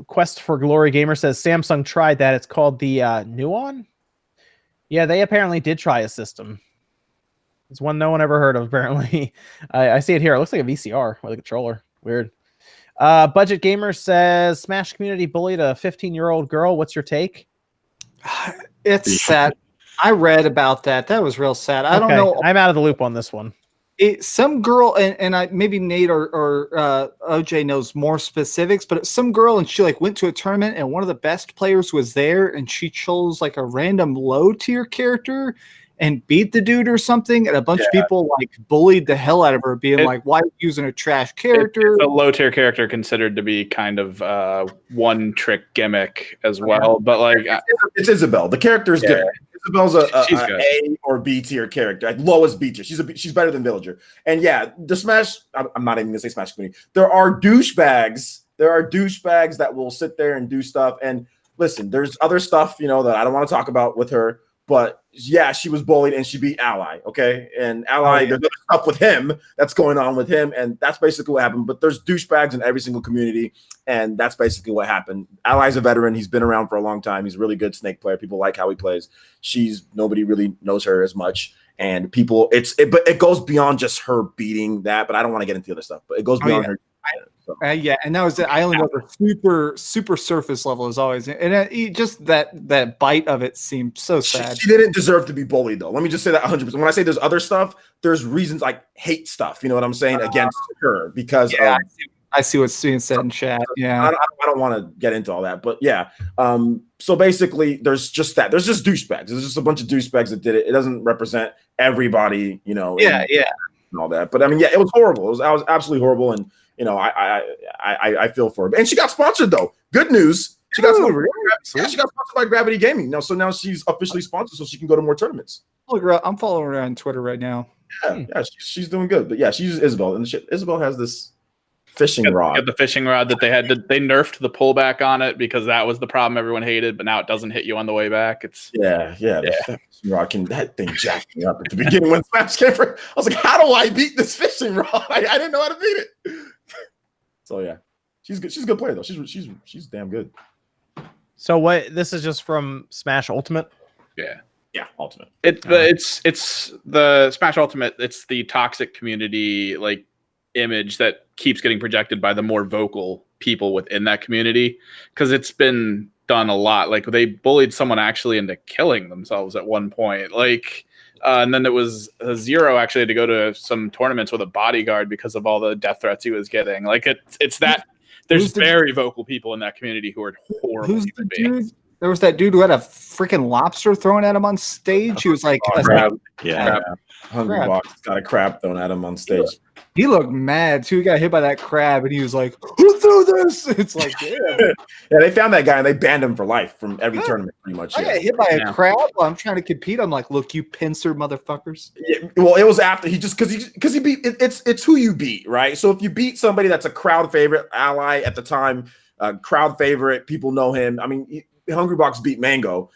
Quest for Glory Gamer says Samsung tried that. It's called the Nuon. Yeah, they apparently did try a system. It's one no one ever heard of, apparently. I see it here. It looks like a VCR with a controller. Weird. Budget Gamer says Smash community bullied a 15-year-old girl. What's your take? It's sad. I read about that. That was real sad. I don't know. I'm out of the loop on this one. some girl, and I maybe Nate or OJ knows more specifics, but some girl, and she like went to a tournament, and one of the best players was there, and she chose like a random low tier character and beat the dude or something, and a bunch of people like bullied the hell out of her, being like, "Why are you using a trash character?" It's a low tier character considered to be kind of one trick gimmick as well, but like it's Isabel. The character is good. Isabel's A or B tier character, like lowest B tier. She's better than Villager. And yeah, the Smash. I'm not even gonna say Smash community. There are douchebags. That will sit there and do stuff. And listen, there's other stuff that I don't want to talk about with her. But yeah, she was bullied and she beat Ally. Okay, and Ally, there's other stuff with him that's going on with him, and that's basically what happened. But there's douchebags in every single community, and that's basically what happened. Ally's a veteran; he's been around for a long time. He's a really good Snake player. People like how he plays. Nobody really knows her as much, and people. But it goes beyond just her beating that. But I don't want to get into the other stuff. But it goes beyond her. Yeah, and that was it. I only know the super surface level as always, and just that bite of it seemed so sad. She didn't deserve to be bullied, though. Let me just say that 100%. When I say there's other stuff, there's reasons like hate stuff. You know what I'm saying against her because I see what's being said in chat. Yeah, I don't want to get into all that, but yeah. So basically, there's just that. There's just douchebags. There's just a bunch of douchebags that did it. It doesn't represent everybody. And all that. But I mean, yeah, it was horrible. I was absolutely horrible, and. I feel for her. And she got sponsored, though. Good news. She got sponsored. Yeah, she got sponsored by Gravity Gaming. So now she's officially sponsored, so she can go to more tournaments. I'm following her on Twitter right now. Yeah, she's doing good. But yeah, she uses Isabel, and Isabel has this fishing rod. Got the fishing rod that they nerfed the pullback on it because that was the problem everyone hated. But now it doesn't hit you on the way back. It's the fishing rod that thing jacked me up at the beginning when Smash came for. I was like, how do I beat this fishing rod? I didn't know how to beat it. So yeah, she's good. She's a good player though. She's damn good. So what? This is just from Smash Ultimate. Yeah, Ultimate. It's the Smash Ultimate. It's the toxic community like image that keeps getting projected by the more vocal people within that community because it's been done a lot. Like they bullied someone actually into killing themselves at one point. Like. And then it was Zero actually had to go to some tournaments with a bodyguard because of all the death threats he was getting. Like it's that there's very vocal people in that community who are horrible. Who's the dude? There was that dude who had a freaking lobster thrown at him on stage. He was like, crab. Hungry Box got a crab thrown at him on stage. He looked mad too. He got hit by that crab, and he was like, "Who threw this?" It's like, yeah, they found that guy and they banned him for life from every tournament, pretty much. I got hit by a crab while I'm trying to compete. I'm like, "Look, you pincer motherfuckers." Yeah, well, it was after he just because he beat. It's who you beat, right? So if you beat somebody that's a crowd favorite, Ally at the time, crowd favorite, people know him. I mean, Hungry Box beat Mango.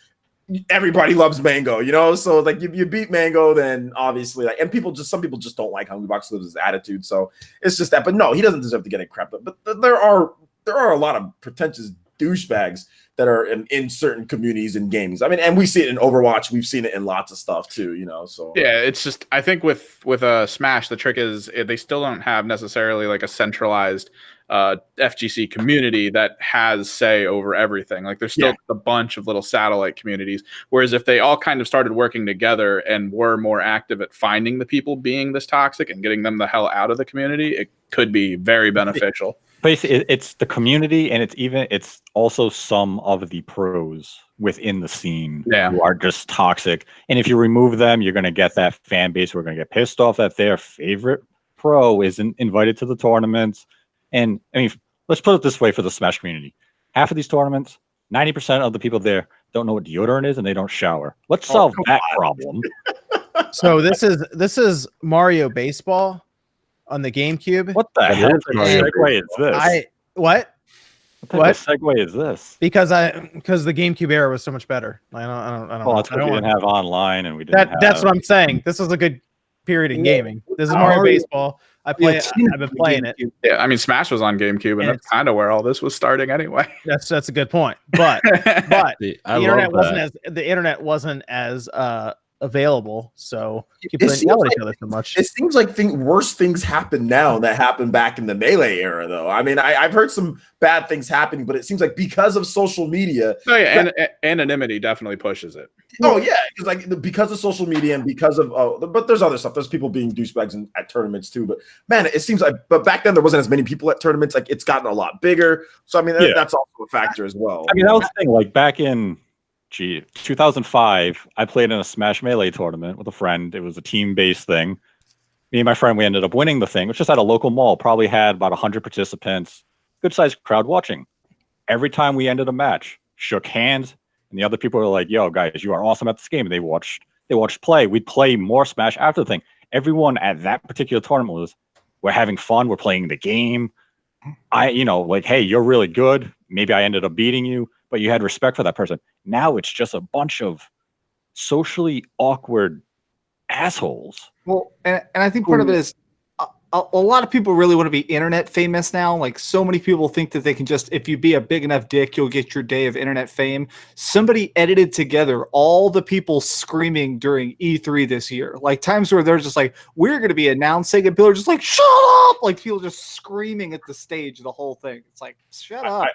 Everybody loves Mango, so like you beat Mango, then obviously and some people just don't like Hungry Box with his attitude, so it's just that. But no, he doesn't deserve to get a crap. But there are a lot of pretentious douchebags that are in certain communities and games. I mean, and we see it in Overwatch, we've seen it in lots of stuff too, so yeah, it's just I think with Smash, the trick is they still don't have necessarily like a centralized FGC community that has say over everything. Like there's still a bunch of little satellite communities, whereas if they all kind of started working together and were more active at finding the people being this toxic and getting them the hell out of the community, it could be very beneficial. Basically, it's the community, and it's also some of the pros within the scene who are just toxic. And if you remove them, you're going to get that fan base who are going to get pissed off that their favorite pro isn't invited to the tournaments. And I mean, let's put it this way for the Smash community. Half of these tournaments, 90% of the people there don't know what deodorant is and they don't shower. Let's solve that problem. So this is Mario Baseball on the GameCube. What the hell segue is this? What segue is this? Because the GameCube era was so much better. I don't know. Well, we didn't have online and we didn't that's what I'm saying. This was a good period in gaming. This is Mario Baseball. I've been playing it. Yeah, I mean Smash was on GameCube, and that's kind of where all this was starting anyway. That's a good point. But the internet wasn't as available, so people didn't yell at each other so much. It seems like worse things happen now that happened back in the Melee era, though. I mean, I've heard some bad things happening, but it seems like because of social media, and anonymity definitely pushes it. Oh yeah, because of social media and because of but there's other stuff. There's people being douchebags at tournaments too. But man, it seems like back then there wasn't as many people at tournaments. Like it's gotten a lot bigger. So I mean that's also a factor as well. I mean that was the thing. Like back in 2005, I played in a Smash Melee tournament with a friend. It was a team-based thing. Me and my friend, we ended up winning the thing, which was at a local mall. Probably had about 100 participants. Good-sized crowd watching. Every time we ended a match, shook hands. And the other people were like, yo, guys, you are awesome at this game. And they watched play. We'd play more Smash after the thing. Everyone at that particular tournament was, we're having fun. We're playing the game. Hey, you're really good. Maybe I ended up beating you, but you had respect for that person. Now it's just a bunch of socially awkward assholes. Well, and I think part of it is a lot of people really want to be internet famous now. Like so many people think that they can just, if you be a big enough dick, you'll get your day of internet fame. Somebody edited together all the people screaming during E3 this year. Like times where they're just like, we're going to be announcing, and people are just like, shut up! Like people just screaming at the stage the whole thing. It's like, shut up.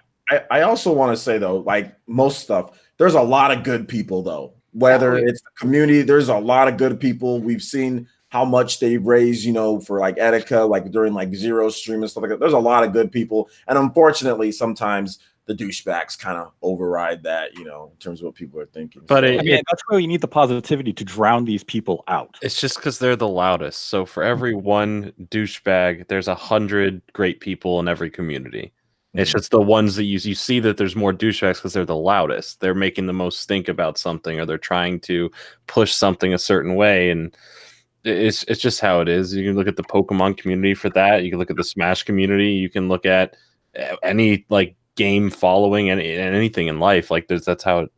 I also want to say though, like most stuff, there's a lot of good people though. Whether it's the community, there's a lot of good people. We've seen how much they raise, for like etiquette, like during like Zero stream and stuff like that. There's a lot of good people, and unfortunately, sometimes the douchebags kind of override that, in terms of what people are thinking. But that's why you need the positivity to drown these people out. It's just because they're the loudest. So for every one douchebag, there's 100 great people in every community. It's just the ones that you see that there's more douchebags because they're the loudest. They're making the most stink about something, or they're trying to push something a certain way, and it's just how it is. You can look at the Pokemon community for that. You can look at the Smash community. You can look at any like game following and anything in life. Like that's how it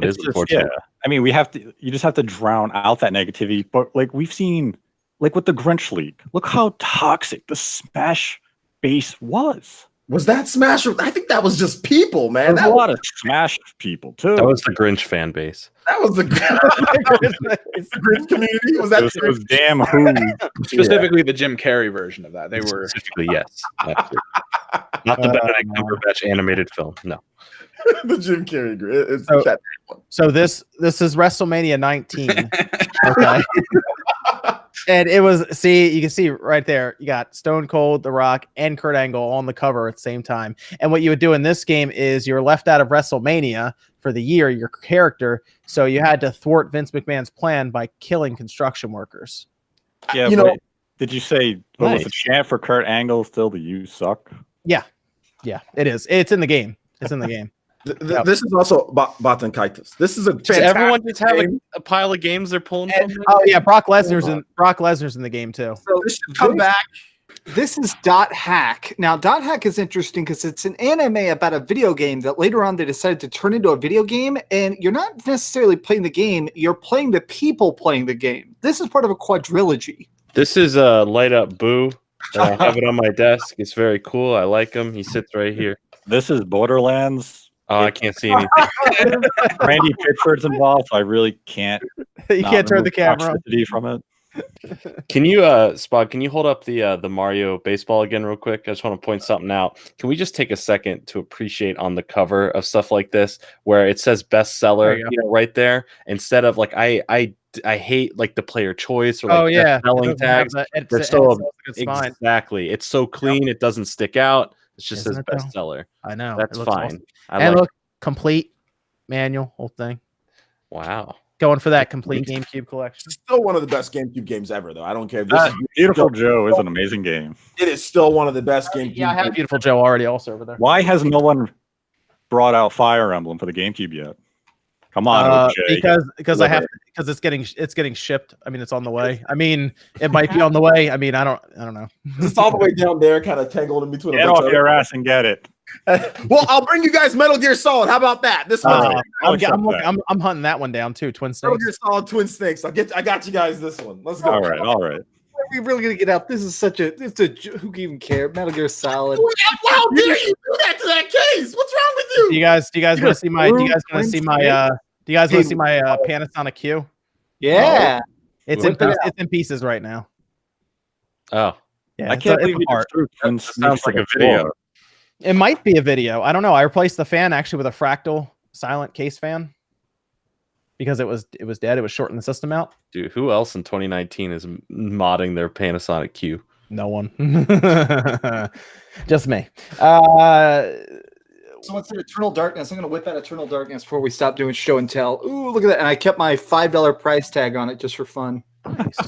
is. Unfortunately, yeah. I mean, you just have to drown out that negativity. But like we've seen, like with the Grinch League, look how toxic the Smash base was. Was that Smash? I think that was just people, man. There's a lot of Smash people too. That was the Grinch fan base. That was the Grinch community. Was that? It was damn who? Specifically, the Jim Carrey version of that. They were specifically yes, not the Benedict Cumberbatch animated film. No, the Jim Carrey. So this is WrestleMania 19. Okay. And it was, you can see right there, you got Stone Cold, The Rock, and Kurt Angle on the cover at the same time. And what you would do in this game is you're left out of WrestleMania for the year, your character, so you had to thwart Vince McMahon's plan by killing construction workers. Yeah, did you say was the chant for Kurt Angle still the "You suck"? Yeah, it is. It's in the game. It's in the game. This is also Batankaitis. This is a fantastic. Does everyone just have a pile of games they're pulling from? Oh yeah, Brock Lesnar's in the game too. So this should come back. This is Dot Hack. Now, Dot Hack is interesting because it's an anime about a video game that later on they decided to turn into a video game, and you're not necessarily playing the game, you're playing the people playing the game. This is part of a quadrilogy. This is a Light Up Boo. I have it on my desk. It's very cool. I like him. He sits right here. This is Borderlands. Oh, I can't see anything. Randy Pitchford's involved, so I really can't. You can't turn the camera from it. Can you, Spot? Can you hold up the Mario baseball again, real quick? I just want to point something out. Can we just take a second to appreciate on the cover of stuff like this, where it says bestseller, right there, instead of like I hate like the player choice or like selling tags. They're so exactly. It's so clean. It doesn't stick out. It just says bestseller. I know. That's fine. Awesome. And look, complete manual, whole thing. Wow. Going for that complete GameCube collection. Still one of the best GameCube games ever, though. I don't care. Beautiful Joe is an amazing game. It is still one of the best GameCube. Yeah, I have Beautiful Joe already also over there. Why has no one brought out Fire Emblem for the GameCube yet? Come on, because it's getting shipped. I mean, it's on the way. I mean, it might be on the way. I mean, I don't know. It's all the way down there, kind of tangled in between. Get off your ass and get it. Well, I'll bring you guys Metal Gear Solid. How about that? This one. I'm hunting that one down too. Twin Snakes. Metal Gear Solid, Twin Snakes. I got you guys this one. Let's go. All right. Are we really gonna get out? This is who can even care? Metal Gear Solid. How dare you do that to that case? What's wrong with you? Do you guys want to see my? Do you guys want to see my Panasonic Q? Yeah. It's in pieces right now. Oh, Yeah, I can't believe it's true. that sounds like a video. It might be a video. I don't know. I replaced the fan actually with a fractal silent case fan because it was dead. It was shorting the system out. Dude, who else in 2019 is modding their Panasonic Q? No one. Just me. So what's the Eternal Darkness? I'm going to whip out Eternal Darkness before we stop doing show and tell. Ooh, look at that. And I kept my $5 price tag on it just for fun. Nice.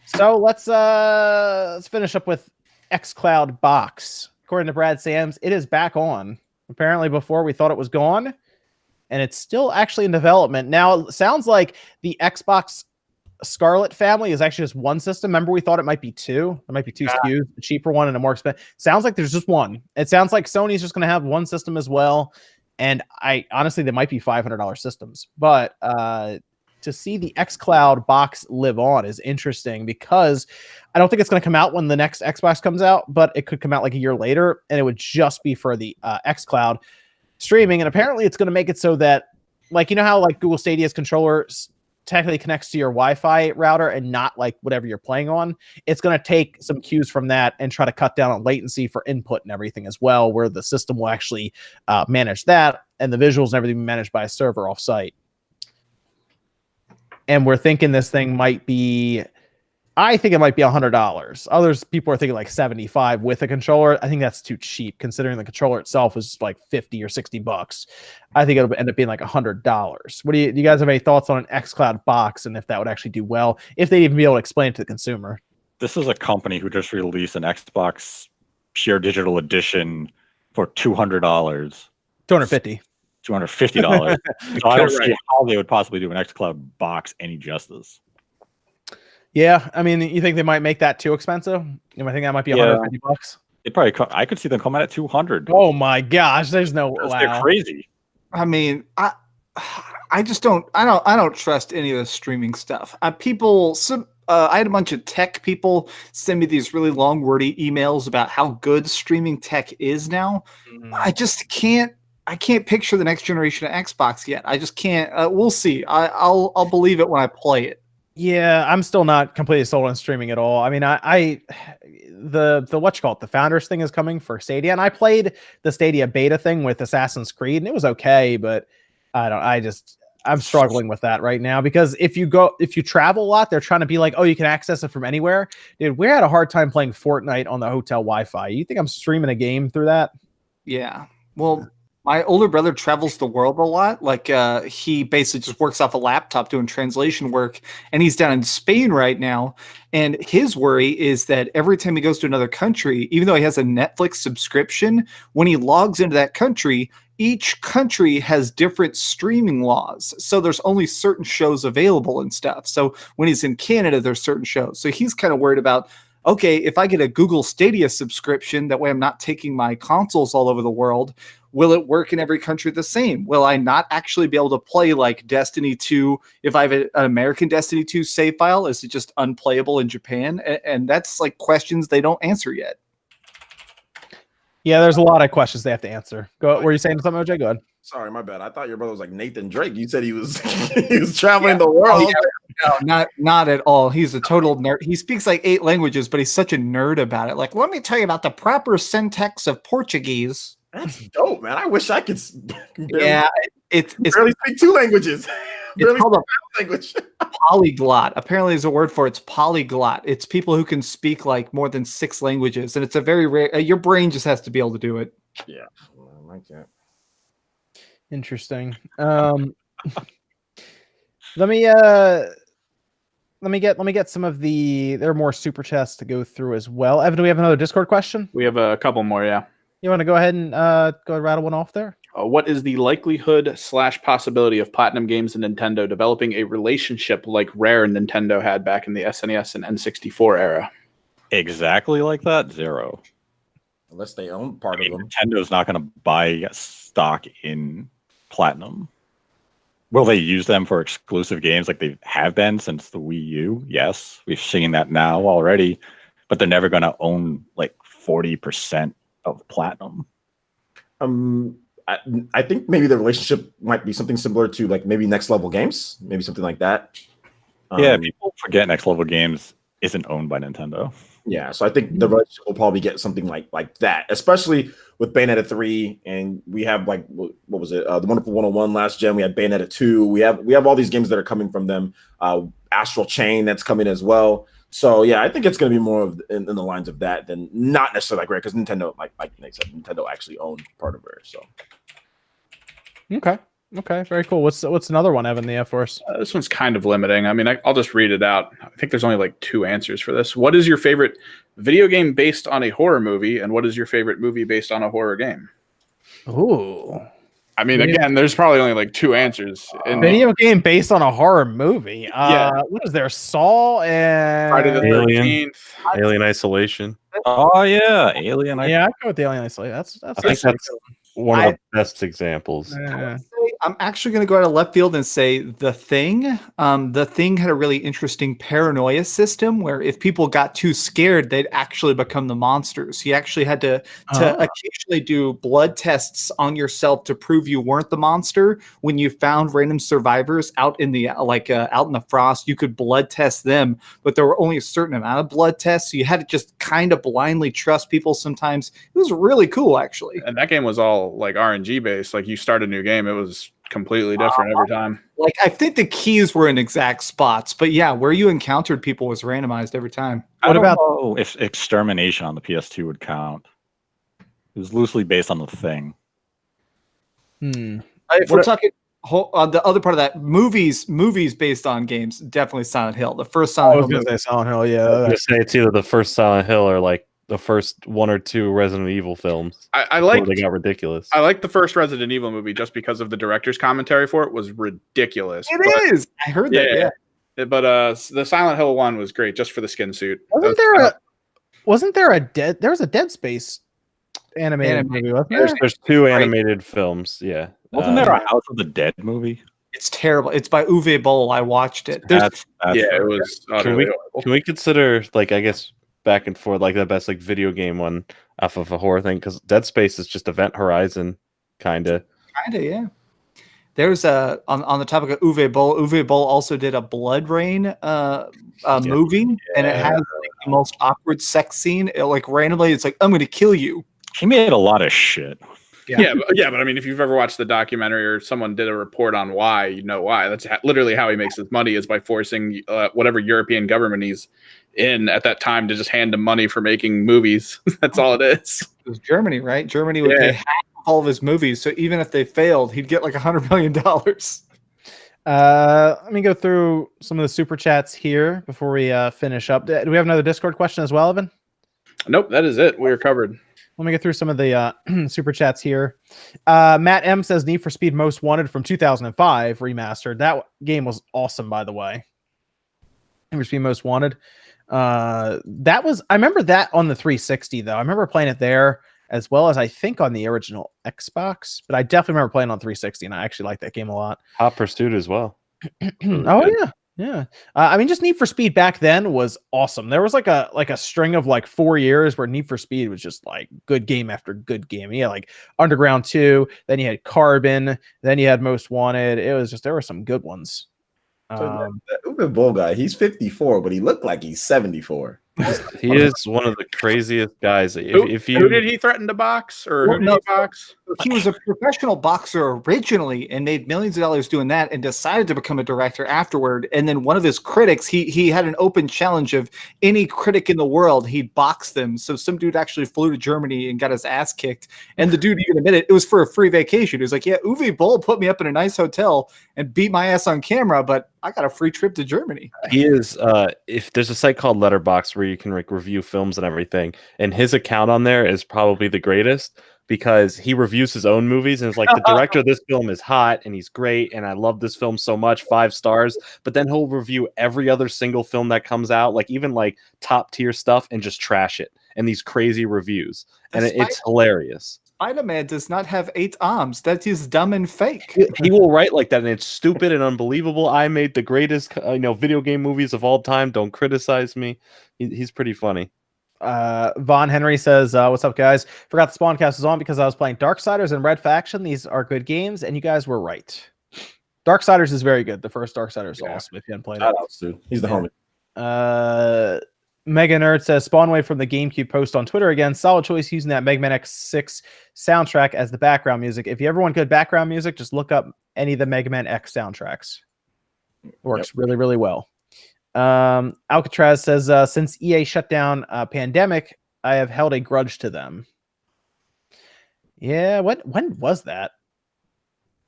So let's finish up with xCloud box. According to Brad Sams, it is back on. Apparently before we thought it was gone, and it's still actually in development. Now it sounds like the Xbox Scarlet family is actually just one system. Remember, we thought it might be two. There might be two SKUs, a cheaper one and a more expensive. Sounds like there's just one. It sounds like Sony's just going to have one system as well. And I honestly, they might be $500 systems. But to see the xCloud box live on is interesting because I don't think it's going to come out when the next Xbox comes out, but it could come out like a year later, and it would just be for the xCloud streaming. And apparently, it's going to make it so that, like, you know how like Google Stadia's controller technically connects to your Wi-Fi router and not like whatever you're playing on. It's going to take some cues from that and try to cut down on latency for input and everything as well, where the system will actually manage that, and the visuals and everything managed by a server off-site. And we're thinking this thing might be, I think it might be $100. Others people are thinking like 75 with a controller. I think that's too cheap considering the controller itself is like 50 or 60 bucks. I think it'll end up being like $100. What do you guys have any thoughts on an xCloud box and if that would actually do well, if they'd even be able to explain it to the consumer? This is a company who just released an Xbox Pure Digital Edition for $200. $250. $250. So I don't see how they would possibly do an xCloud box any justice. Yeah, I mean, you think they might make that too expensive? You might think that might be $150? It probably. I could see them come out at $200. Oh my gosh, there's no. Wow. They're crazy. I mean, I just don't. I don't trust any of the streaming stuff. I had a bunch of tech people send me these really long, wordy emails about how good streaming tech is now. I just can't. I can't picture the next generation of Xbox yet. I just can't. We'll see. I'll believe it when I play it. Yeah, I'm still not completely sold on streaming at all. I mean, the what you call it, the Founders thing is coming for Stadia, and I played the Stadia beta thing with Assassin's Creed, and it was okay, but I'm struggling with that right now because if you travel a lot, they're trying to be like, oh, you can access it from anywhere. Dude, we had a hard time playing Fortnite on the hotel Wi-Fi. You think I'm streaming a game through that? Yeah. Well, my older brother travels the world a lot. Like he basically just works off a laptop doing translation work, and he's down in Spain right now. And his worry is that every time he goes to another country, even though he has a Netflix subscription, when he logs into that country, each country has different streaming laws. So there's only certain shows available and stuff. So when he's in Canada, there's certain shows. So he's kind of worried about, okay, if I get a Google Stadia subscription, that way I'm not taking my consoles all over the world, will it work in every country the same? Will I not actually be able to play like Destiny 2 if I have an American Destiny 2 save file? Is it just unplayable in Japan? And that's like questions they don't answer yet. Yeah, there's a lot of questions they have to answer. Were you saying something, OJ? Go ahead. Sorry, my bad. I thought your brother was like Nathan Drake. You said he was he was traveling the world. No, not at all. He's a total nerd. He speaks like 8 languages, but he's such a nerd about it. Like, let me tell you about the proper syntax of Portuguese. That's dope, man. I wish I could. It's barely speak 2 languages. It's called a language. polyglot. Apparently, there's a word for it. It's polyglot. It's people who can speak like more than 6 languages, and it's a very rare. Your brain just has to be able to do it. Yeah, I can't. Interesting. Let me get some of there are more super chats to go through as well. Evan, do we have another Discord question? We have a couple more, yeah. You want to go ahead and rattle one off there? What is the likelihood / possibility of Platinum Games and Nintendo developing a relationship like Rare and Nintendo had back in the SNES and N64 era? Exactly like that? 0. Unless they own part of them. Nintendo's not going to buy stock in Platinum. Will they use them for exclusive games like they have been since the Wii U? Yes, we've seen that now already, but they're never going to own like 40% of Platinum. I think maybe the relationship might be something similar to like maybe Next Level Games, maybe something like that. Yeah, people forget Next Level Games isn't owned by Nintendo. Yeah, so I think the relationship will probably get something like that, especially with Bayonetta 3, and we have like what was it? The Wonderful 101 last gen. We had Bayonetta 2. We have all these games that are coming from them. Astral Chain that's coming as well. So yeah, I think it's going to be more of in the lines of that than not necessarily like Rare, because Nintendo, like Nick said, Nintendo actually owned part of Rare. So okay, very cool. What's another one, Evan, the F Force? This one's kind of limiting. I mean, I'll just read it out. I think there's only like 2 answers for this. What is your favorite video game based on a horror movie, and what is your favorite movie based on a horror game? Ooh. I mean, again, there's probably only like 2 answers. Video game based on a horror movie. Yeah. What is there? Saw and Friday the 13th. Alien Isolation. Oh yeah, Alien. Yeah, I go with the Alien Isolation. I think that's one of the best examples. I'm actually going to go out of left field and say The Thing. The Thing had a really interesting paranoia system where if people got too scared, they'd actually become the monsters. You actually had to occasionally do blood tests on yourself to prove you weren't the monster. When you found random survivors out in the out in the frost, you could blood test them, but there were only a certain amount of blood tests, so you had to just kind of blindly trust people sometimes. It was really cool, actually. And that game was all like RNG based. Like you start a new game, it was completely different every time. Like I think the keys were in exact spots, but yeah, where you encountered people was randomized every time. I don't know if Extermination on the PS2 would count. It was loosely based on The Thing. If we're talking the other part of that, movies based on games, definitely Silent Hill. The first Silent Hill. I was going to say Silent Hill, yeah. I was going to say it's either the first Silent Hill or like the first 1 or 2 Resident Evil films. I like they got ridiculous. I like the first Resident Evil movie just because of the director's commentary for it was ridiculous. It is. I heard that. Yeah. But the Silent Hill one was great just for the skin suit. Wasn't there was a Dead Space animated movie, wasn't there? There's 2 animated films, yeah. Wasn't there a House of the Dead movie? It's terrible. It's by Uwe Boll. I watched it. It was can we consider, like, I guess back and forth, like the best like video game one off of a horror thing, because Dead Space is just Event Horizon, kinda, yeah. There's on the topic of Uwe Boll also did a Blood Rain movie, and it has like, the most awkward sex scene. Like randomly, it's like, I'm going to kill you. He made a lot of shit. Yeah, but I mean, if you've ever watched the documentary or someone did a report on why, you know why. That's literally how he makes his money, is by forcing whatever European government he's in at that time to just hand him money for making movies. That's all it is. It was Germany, right? Germany would pay half of all of his movies, so even if they failed, he'd get like $100 million. Let me go through some of the super chats here before we finish up. Do we have another Discord question as well, Evan? Nope, that is it. We're covered. Let me get through some of the super chats here. Matt M says Need for Speed Most Wanted from 2005 remastered. That game was awesome, by the way. Need for Speed Most Wanted. I remember that on the 360 though. I remember playing it there as well as I think on the original Xbox, but I definitely remember playing on 360, and I actually like that game a lot. Hot Pursuit as well. Oh yeah. Yeah. I mean, just Need for Speed back then was awesome. There was like a string of like 4 years where Need for Speed was just like good game after good game. You had like Underground 2, then you had Carbon, then you had Most Wanted. It was just, there were some good ones. So that Uwe Boll guy, he's 54, but he looked like he's 74. He is one of the craziest guys. Who did he threaten to box, or who did he box? He was a professional boxer originally and made millions of dollars doing that, and decided to become a director afterward. And then one of his critics, he had an open challenge of any critic in the world, he'd box them. So some dude actually flew to Germany and got his ass kicked. And the dude even admitted it was for a free vacation. He was like, yeah, Uwe Boll put me up in a nice hotel and beat my ass on camera, but I got a free trip to Germany. He is, if there's a site called Letterboxd where you can review films and everything, and his account on there is probably the greatest, because he reviews his own movies and is like, the director of this film is hot and he's great and I love this film so much, 5 stars. But then he'll review every other single film that comes out, like even like top tier stuff, and just trash it and these crazy reviews. And it's hilarious. Spider-Man does not have 8 arms. That is dumb and fake. He will write like that, and it's stupid and unbelievable. I made the greatest video game movies of all time. Don't criticize me. He's pretty funny. Von Henry says, what's up, guys? Forgot the SpawnCast was on because I was playing Darksiders and Red Faction. These are good games, and you guys were right. Darksiders is very good. The first Darksiders is awesome if you haven't played it. Dude. He's the homie. Mega Nerd says, Spawnwave from the GameCube post on Twitter again. Solid choice using that Mega Man X6 soundtrack as the background music. If you ever want good background music, just look up any of the Mega Man X soundtracks. It works really, really well. Alcatraz says, since EA shut down Pandemic, I have held a grudge to them. Yeah, when was that?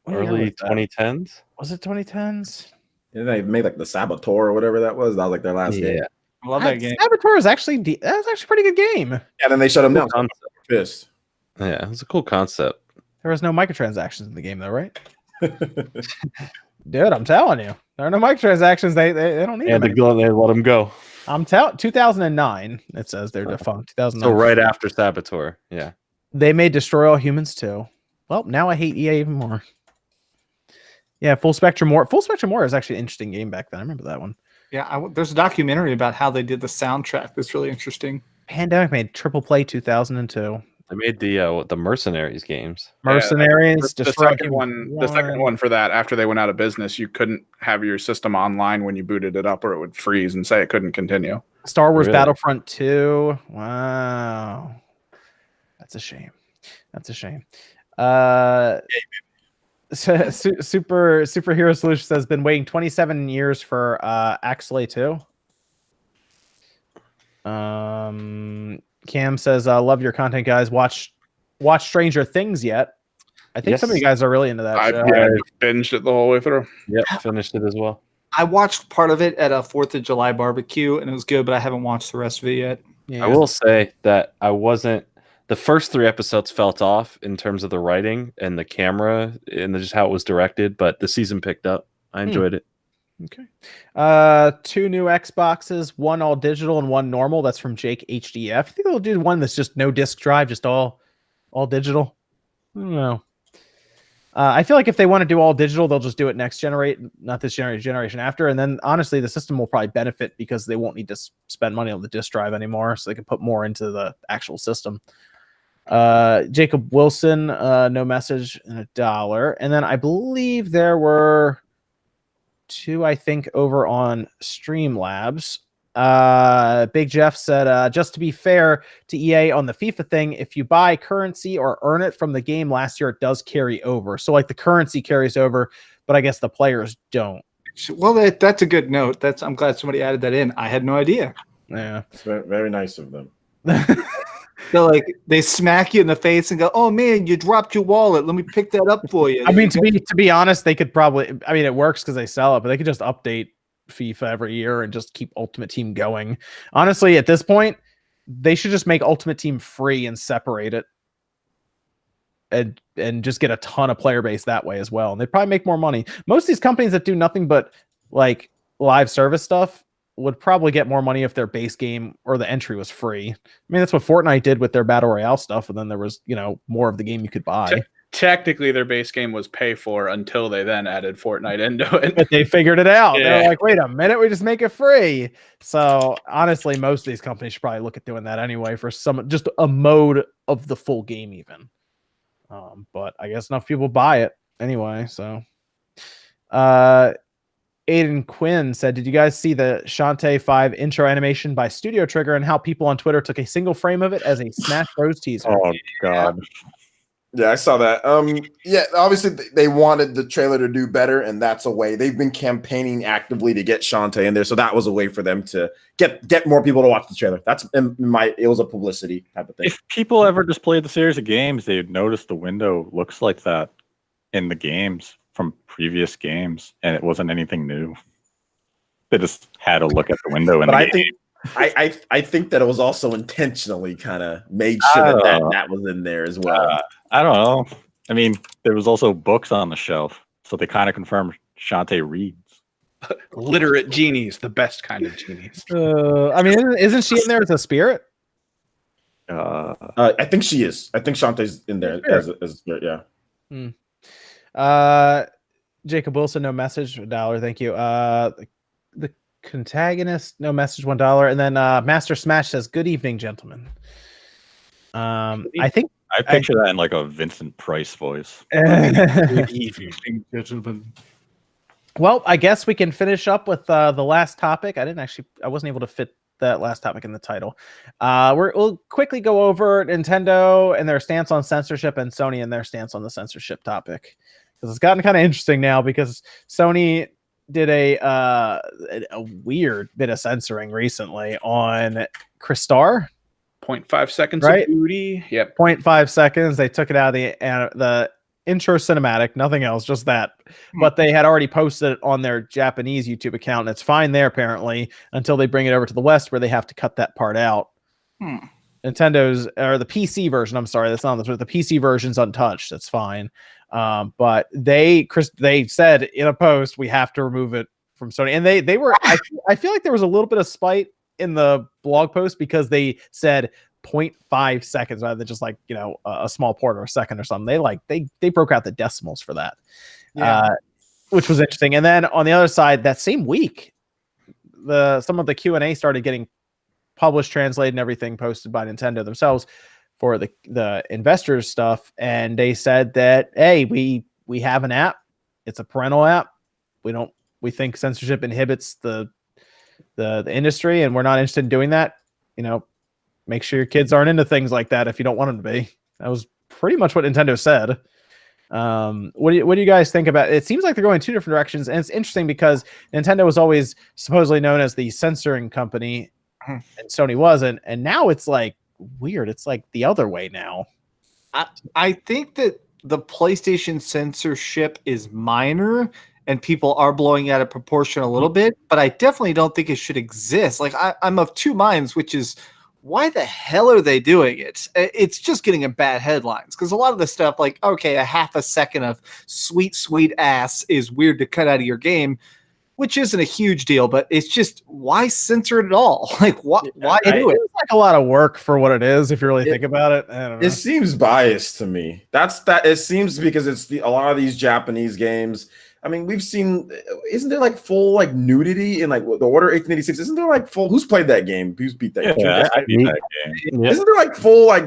Early 2010s? Was it 2010s? Yeah, they made like the Saboteur or whatever that was. That was like their last game. I love that game. Saboteur is actually that was actually a pretty good game. Yeah, then they shut them down. Pissed. Yeah, it was a cool concept. There was no microtransactions in the game though, right? Dude, I'm telling you, there are no microtransactions. They don't need. Yeah, they let them go. I'm telling. 2009. It says they're defunct. 2009. So right after Saboteur, yeah. They made Destroy All Humans too. Well, now I hate EA even more. Yeah, Full Spectrum War. Full Spectrum War is actually an interesting game back then. I remember that one. Yeah, there's a documentary about how they did the soundtrack. That's really interesting. Pandemic made Triple Play 2002. They made the Mercenaries games. Mercenaries. The second one for that. After they went out of business, you couldn't have your system online when you booted it up, or it would freeze and say it couldn't continue. Star Wars Battlefront 2. Wow, that's a shame. That's a shame. Superhero Solutions has been waiting 27 years for Axley 2. Cam says, love your content, guys. Watch Stranger Things yet? I think some of you guys are really into that show. I binged it the whole way through. Yep, finished it as well. I watched part of it at a 4th of July barbecue, and it was good, but I haven't watched the rest of it yet. Yeah. I will say that I wasn't. The first 3 episodes felt off in terms of the writing and the camera and just how it was directed, but the season picked up. I enjoyed it. Okay. 2 new Xboxes, 1 all digital and 1 normal. That's from Jake HDF. I think they'll do one that's just no disc drive, just all digital. I don't know. I feel like if they want to do all digital, they'll just do it next not this generation after. And then honestly, the system will probably benefit because they won't need to spend money on the disc drive anymore. So they can put more into the actual system. Jacob Wilson, no message, and $1. And then I believe there were 2, I think, over on Streamlabs. Big Jeff said, just to be fair to EA on the FIFA thing, if you buy currency or earn it from the game last year, it does carry over. So like the currency carries over, but I guess the players don't. Well, that's a good note. I'm glad somebody added that in. I had no idea. Yeah, it's very, very nice of them. So like they smack you in the face and go, "Oh man, you dropped your wallet. Let me pick that up for you." I mean, to be honest, they could probably. I mean, it works because they sell it, but they could just update FIFA every year and just keep Ultimate Team going. Honestly, at this point, they should just make Ultimate Team free and separate it, and just get a ton of player base that way as well. And they'd probably make more money. Most of these companies that do nothing but like live service stuff would probably get more money if their base game or the entry was free. I mean, that's what Fortnite did with their Battle Royale stuff, and then there was, more of the game you could buy. Technically, their base game was pay for until they then added Fortnite into it. But they figured it out. Yeah. They're like, wait a minute, we just make it free. So honestly, most of these companies should probably look at doing that anyway for just a mode of the full game even. But I guess enough people buy it anyway. So Aiden Quinn said, did you guys see the Shantae 5 intro animation by Studio Trigger and how people on Twitter took a single frame of it as a Smash Bros teaser? Oh, God. Yeah, I saw that. Yeah, obviously they wanted the trailer to do better, and that's a way. They've been campaigning actively to get Shantae in there, so that was a way for them to get more people to watch the trailer. It was a publicity type of thing. If people ever just played the series of games, they'd notice the window looks like that in the games from previous games, and it wasn't anything new. They just had a look at the window, and I think that it was also intentionally kind of made sure that was in there as well. I don't know. I mean, there was also books on the shelf, so they kind of confirmed Shantae reads. Literate genies, the best kind of genies. I mean, isn't she in there as a spirit? I think she is. I think Shantae's in there as a spirit. Yeah. Jacob Wilson, no message. $1, thank you. The Contagonist, no message, $1, and then Master Smash says, "Good evening, gentlemen." I think I picture that in like a Vincent Price voice. Good evening, gentlemen. Well, I guess we can finish up with the last topic. I wasn't able to fit that last topic in the title. We'll quickly go over Nintendo and their stance on censorship and Sony and their stance on the censorship topic, because it's gotten kind of interesting now, because Sony did a weird bit of censoring recently on Crystar. 0.5 seconds right? of booty. Yep. 0.5 seconds. They took it out of the intro cinematic, nothing else, just that. But they had already posted it on their Japanese YouTube account, and it's fine there apparently until they bring it over to the West, where they have to cut that part out. Nintendo's, or the PC version, I'm sorry, that's not the PC version's untouched. That's fine. But they said in a post, we have to remove it from Sony, and they were. I feel like there was a little bit of spite in the blog post, because they said 0.5 seconds rather than just like, a small part or a second or something. They broke out the decimals for that, which was interesting. And then on the other side, that same week, some of the Q&A started getting published, translated, and everything posted by Nintendo themselves for the investors stuff, and they said that, hey, we have an app, it's a parental app. We think censorship inhibits the industry, and we're not interested in doing that. Make sure your kids aren't into things like that if you don't want them to be. That was pretty much what Nintendo said. What do you guys think about it? It seems like they're going two different directions, and it's interesting because Nintendo was always supposedly known as the censoring company, and Sony wasn't, and now it's like weird. It's like the other way now. I think that the PlayStation censorship is minor, and people are blowing out of proportion a little bit, but I definitely don't think it should exist. Like, I'm of two minds, which is, why the hell are they doing it? It's just getting in bad headlines, because a lot of the stuff, like, okay, a half a second of sweet ass is weird to cut out of your game, which isn't a huge deal, but it's just, why censor it at all? Like, why do it? It's like a lot of work for what it is, if you really think about it. I don't know. It seems biased to me. It seems because it's a lot of these Japanese games. I mean, we've seen, isn't there like full like nudity in like the Order 1886? Isn't there like full? Who's played that game? Who's beat that game? I beat that game. Isn't there like full like?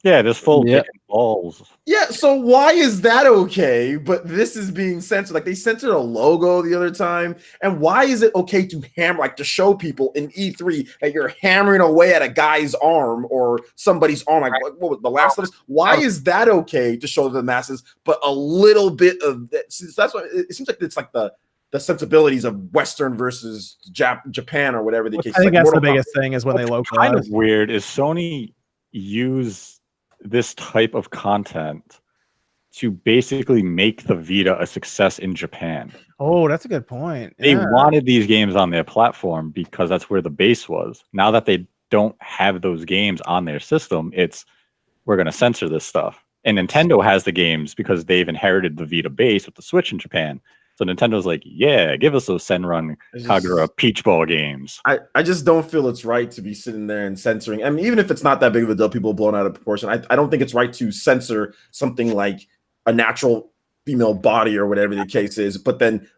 Yeah, there's full dick and balls. Yeah, so why is that okay, but this is being censored? Like, they censored a logo the other time, and why is it okay to hammer, like, to show people in E3 that you're hammering away at a guy's arm or somebody's arm, like what was the last of us? Why is that okay to show to the masses, but a little bit of that? So that's what it seems like. It's like the sensibilities of Western versus Japan or whatever the case. I think like that's the biggest thing is when they localize. Kind of weird is Sony use this type of content to basically make the Vita a success in Japan. Oh, that's a good point. They wanted these games on their platform because that's where the base was. Now that they don't have those games on their system, we're going to censor this stuff. And Nintendo has the games because they've inherited the Vita base with the Switch in Japan. So Nintendo's like, yeah, give us those Senran Kagura Peach Ball games. I just don't feel it's right to be sitting there and censoring. I mean, even if it's not that big of a deal, people blown out of proportion. I don't think it's right to censor something like a natural female body or whatever the case is, but then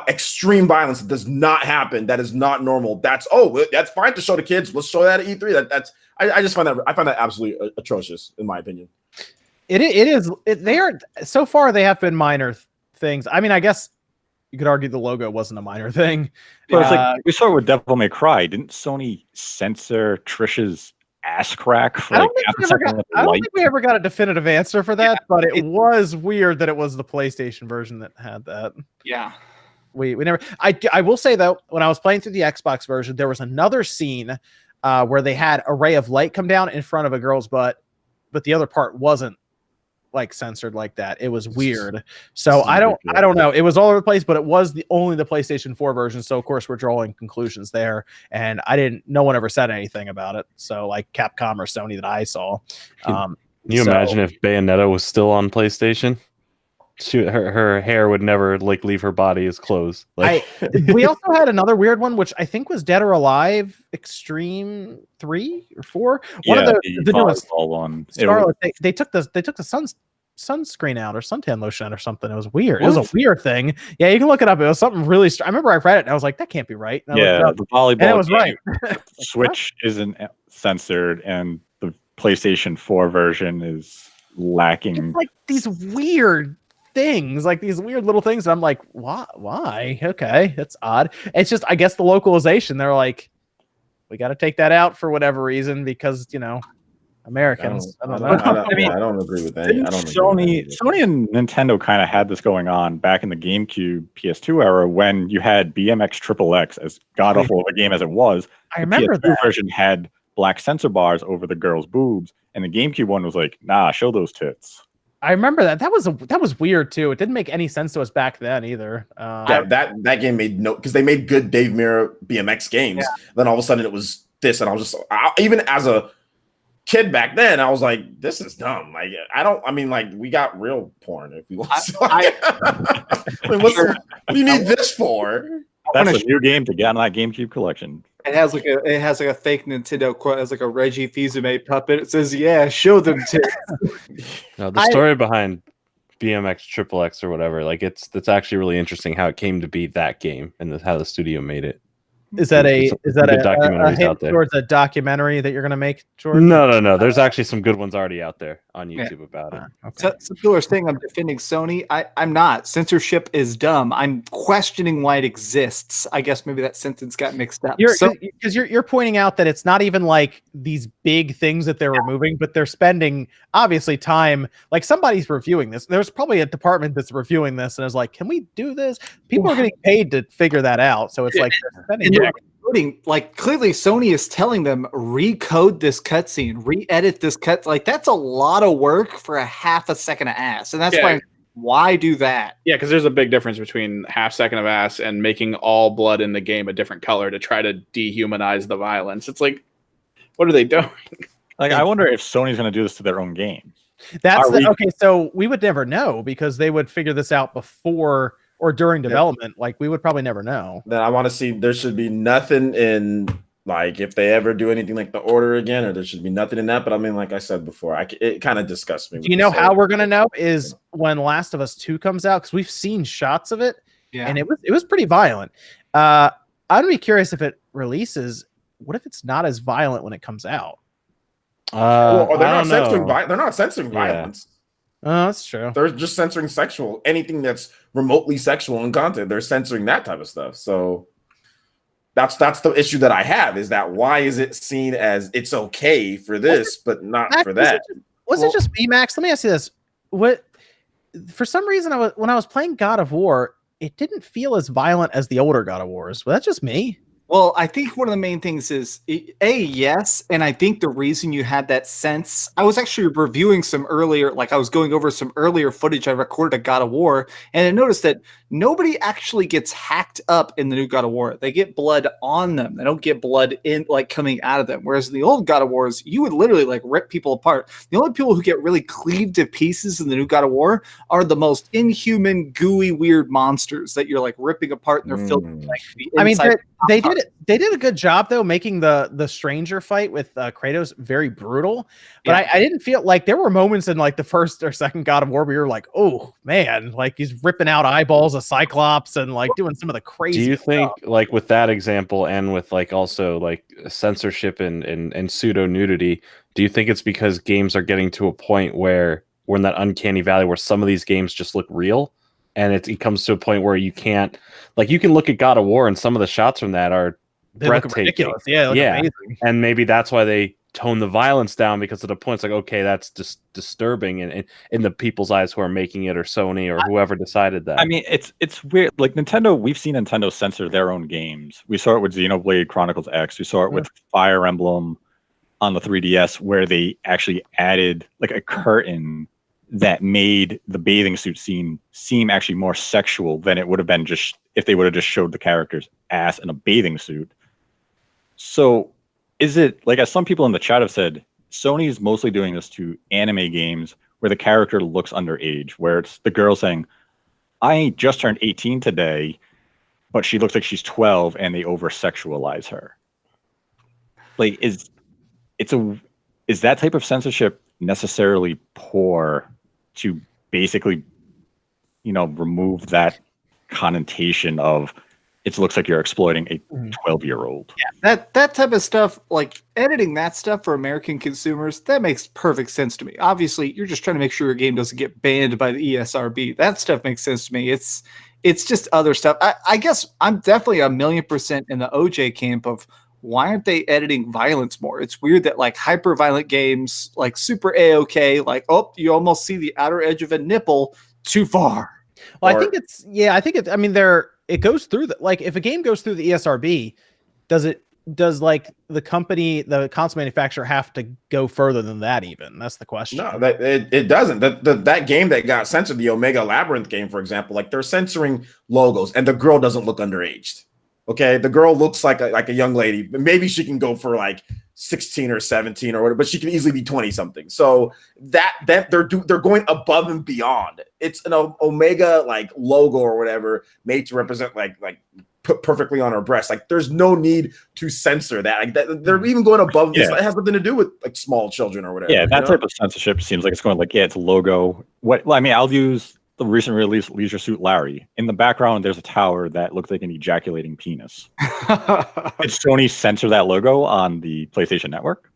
extreme violence that does not happen, that is not normal. That's fine to show the kids. Let's show that at E3. I just find that absolutely atrocious, in my opinion. It is. They are so far. They have been minor things. I mean, I guess you could argue the logo wasn't a minor thing. But it's like we saw with Devil May Cry. Didn't Sony censor Trish's ass crack for like half a second? I don't think we ever got a definitive answer for that, but it was weird that it was the PlayStation version that had that. Yeah. We never. I will say though, when I was playing through the Xbox version, there was another scene where they had a ray of light come down in front of a girl's butt, but the other part wasn't like censored like that. It was weird. So I don't know. It was all over the place, but it was only the PlayStation 4 version. So of course we're drawing conclusions there, and no one ever said anything about it. So like Capcom or Sony that I saw. Can you imagine if Bayonetta was still on PlayStation? Her hair would never like leave her body as clothes. Like we also had another weird one, which I think was Dead or Alive Extreme 3 or 4. One of the newest one. Scarlet, they took the sunscreen out or suntan lotion out or something. It was weird. What? It was a weird thing. Yeah, you can look it up. It was something really I remember I read it and I was like, that can't be right. And the volleyball and it was right. Switch isn't censored, and the PlayStation 4 version is lacking. It's like these weird things, like these weird little things. And I'm like, why? Okay, that's odd. It's just, I guess, the localization. They're like, we got to take that out for whatever reason because, you know, Americans. I don't agree with that. Sony and Nintendo kind of had this going on back in the GameCube PS2 era when you had BMX XXX, as god awful of a game as it was. I remember the PS2 version had black censor bars over the girls' boobs, and the GameCube one was like, nah, show those tits. I remember that. That was weird too. It didn't make any sense to us back then either. That game made no, because they made good Dave Mirra BMX games. Yeah. Then all of a sudden it was this, and I was just even as a kid back then, I was like, this is dumb. Like, we got real porn if we want. What do you need this for? That's a new game to get on that GameCube collection. It has like a fake Nintendo quote. It has like a Reggie Fils-Aimé puppet. It says, "Yeah, show them tits." No, the story behind BMX XXX or whatever, like that's actually really interesting how it came to be that game and how the studio made it. Is that a hint towards a documentary that you're going to make, Jordan? No. There's actually some good ones already out there on YouTube about it. Okay. Some people are saying I'm defending Sony. I'm not. Censorship is dumb. I'm questioning why it exists. I guess maybe that sentence got mixed up. You're pointing out that it's not even like these big things that they're removing, but they're spending obviously time. Like somebody's reviewing this. There's probably a department that's reviewing this and is like, can we do this? People are getting paid to figure that out. So it's like they're spending. Like clearly Sony is telling them recode this cutscene, re-edit this cut. Like that's a lot of work for a half a second of ass, and that's why do that? Yeah, because there's a big difference between half second of ass and making all blood in the game a different color to try to dehumanize the violence. It's like, what are they doing? Like, I wonder if Sony's going to do this to their own game. Okay. So we would never know because they would figure this out before or during development. Like we would probably never know. Then I want to see, there should be nothing in, like, if they ever do anything like the order again, or there should be nothing in that. But I mean, like I said before, it kind of disgusts me. Do you know how we're going to know is when Last of Us 2 comes out? Because we've seen shots of it and it was pretty violent. I'd be curious if it releases, what if it's not as violent when it comes out? They're not censoring violence. Oh, that's true. They're just censoring anything that's remotely sexual in content. They're censoring that type of stuff. So that's the issue that I have, is that why is it seen as it's okay for this, but not for that? Was it just me, Max? Let me ask you this. For some reason, when I was playing God of War, it didn't feel as violent as the older God of Wars. Was that just me? Well, I think one of the main things is, yes, and I think the reason you had that sense, I was actually reviewing I was going over some earlier footage I recorded at God of War, and I noticed that nobody actually gets hacked up in the new God of War. They get blood on them. They don't get blood coming out of them. Whereas in the old God of Wars, you would literally rip people apart. The only people who get really cleaved to pieces in the new God of War are the most inhuman, gooey, weird monsters that you're ripping apart, and they're filled with the inside. They did a good job though, making the stranger fight with Kratos very brutal. But I didn't feel like there were moments in the first or second God of War where you're like, oh man, he's ripping out eyeballs of Cyclops and doing some of the crazy. Do you think with that example and with also censorship and pseudo nudity, do you think it's because games are getting to a point where we're in that uncanny valley where some of these games just look real? And it comes to a point where you can't, you can look at God of War and some of the shots from that are breathtaking. Yeah. Amazing. And maybe that's why they tone the violence down, because at the point it's okay, that's just disturbing and in the people's eyes who are making it, or Sony, or whoever decided that. I mean, it's weird. Nintendo, we've seen Nintendo censor their own games. We saw it with Xenoblade Chronicles X. We saw it with Fire Emblem on the 3DS, where they actually added a curtain that made the bathing suit scene seem actually more sexual than it would have been just if they would have just showed the character's ass in a bathing suit. So is it, as some people in the chat have said, Sony's mostly doing this to anime games where the character looks underage, where it's the girl saying, I just turned 18 today, but she looks like she's 12, and they over-sexualize her. Is that type of censorship necessarily poor to basically, remove that connotation of it looks like you're exploiting a 12-year-old. Yeah, that type of stuff, like editing that stuff for American consumers, that makes perfect sense to me. Obviously, you're just trying to make sure your game doesn't get banned by the ESRB. That stuff makes sense to me. It's just other stuff. I guess I'm definitely 1,000,000% in the OJ camp of why aren't they editing violence more? It's weird that like hyper violent games, like super AOK, like, oh, you almost see the outer edge of a nipple too far. Well, I think I mean, it goes through like if a game goes through the ESRB, does like the console manufacturer have to go further than that even? That's the question. No, it doesn't. That game that got censored, the Omega Labyrinth game, for example, like they're censoring logos and the girl doesn't look underaged. Okay, the girl looks like a young lady. Maybe she can go for like 16 or 17 or whatever, but she can easily be 20 something. So that they're going above and beyond. It's an Omega like logo or whatever made to represent like put perfectly on her breast. Like there's no need to censor that. Like that, they're even going above. It has nothing to do with like small children or whatever. Yeah, that type of censorship seems like it's going like, it's a logo. I'll use the recent release Leisure Suit Larry. In the background, there's a tower that looks like an ejaculating penis. Did Sony censor that logo on the PlayStation Network?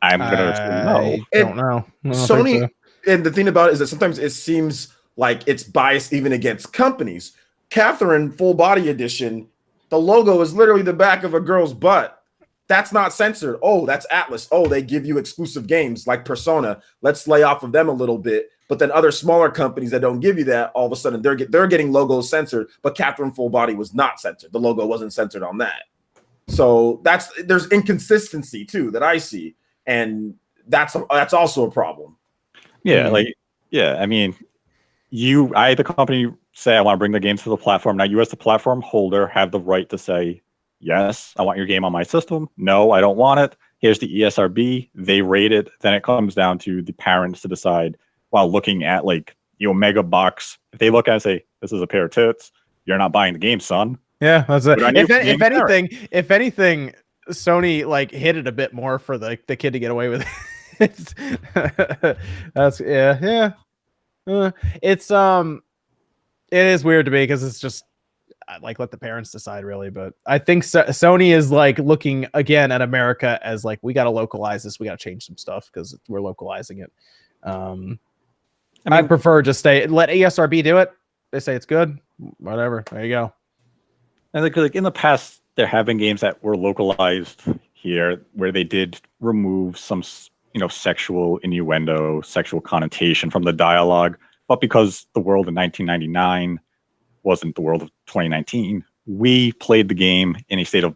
I'm going to assume no. I don't know. Sony, and the thing about it is that sometimes it seems like it's biased even against companies. Catherine Full Body Edition, the logo is literally the back of a girl's butt. That's not censored. Oh, that's Atlas. Oh, they give you exclusive games like Persona. Let's lay off of them a little bit. But then other smaller companies that don't give you that, all of a sudden they're getting logos censored. But Catherine Full Body was not censored. The logo wasn't censored on that. So there's inconsistency too that I see, and that's also a problem. Yeah, I mean, the company say I want to bring the games to the platform. Now you as the platform holder have the right to say, yes, I want your game on my system. No, I don't want it. Here's the ESRB. They rate it. Then it comes down to the parents to decide while looking at like the Omega box. If they look at it and say, this is a pair of tits, you're not buying the game, son. Yeah, that's it. If anything, Sony like hit it a bit more for the kid to get away with it. That's yeah. It is weird to me because it's just like let the parents decide really, but I think Sony is like looking again at America as like we got to localize this, we got to change some stuff because we're localizing it. I prefer just let ESRB do it. They say it's good, whatever. There you go. I think like in the past there have been games that were localized here where they did remove some sexual innuendo, sexual connotation from the dialogue, but because the world in 1999 wasn't the world of 2019, we played the game in a state of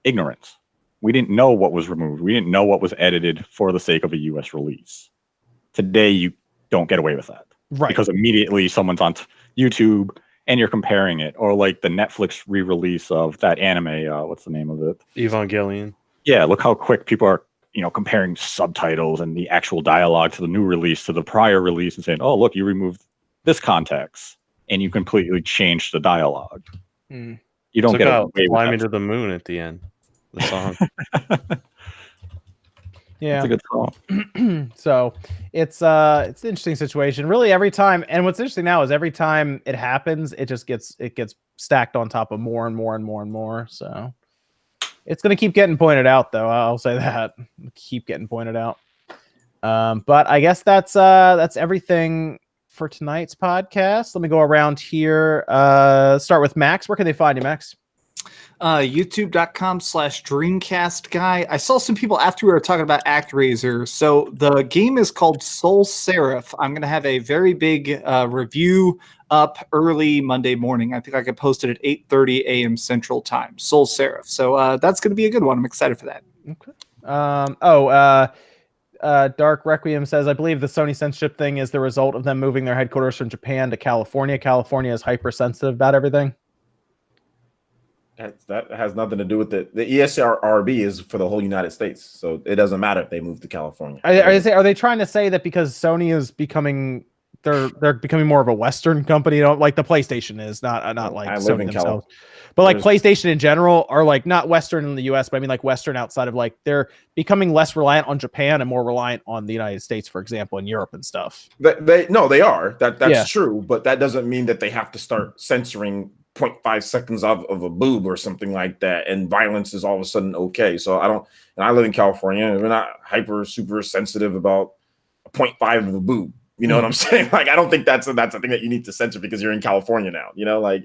ignorance. We didn't know what was removed. We didn't know what was edited for the sake of a US release. Today, you don't get away with that. Right. Because immediately someone's on YouTube and you're comparing it. Or like the Netflix re-release of that anime, what's the name of it? Evangelion. Yeah, look how quick people are comparing subtitles and the actual dialogue to the new release to the prior release and saying, oh, look, you removed this context and you completely changed the dialogue. You don't get away with Fly Me to the Moon at the end. The song. Yeah. It's a good song. So it's an interesting situation. Really, every time, and what's interesting now is every time it happens, it gets stacked on top of more and more and more and more. So it's gonna keep getting pointed out, though. I'll say that. Keep getting pointed out. But I guess that's everything for tonight's podcast. Let me go around here. Start with Max. Where can they find you, Max? YouTube.com/Dreamcast guy. I saw some people after we were talking about ActRaiser. So the game is called Soul Seraph. I'm going to have a very big review up early Monday morning. I think I could post it at 8:30 a.m. Central Time. Soul Seraph. So that's going to be a good one. I'm excited for that. Okay. Dark Requiem says, I believe the Sony censorship thing is the result of them moving their headquarters from Japan to California. California is hypersensitive about everything. That has nothing to do with it. The ESRB is for the whole United States, so it doesn't matter if they move to California. Are they trying to say that because Sony is becoming they're becoming more of a Western company, like the PlayStation is, not like Sony themselves. But like PlayStation in general are like not Western in the US, but I mean like Western outside of like they're becoming less reliant on Japan and more reliant on the United States, for example, in Europe and stuff. They are. That's true, but that doesn't mean that they have to start censoring 0.5 seconds of a boob or something like that, and violence is all of a sudden okay. So I don't, and I live in California, and we're not super sensitive about a 0.5 of a boob. You know what I'm saying? Like, I don't think that's a thing that you need to censor because you're in California now. You know, like.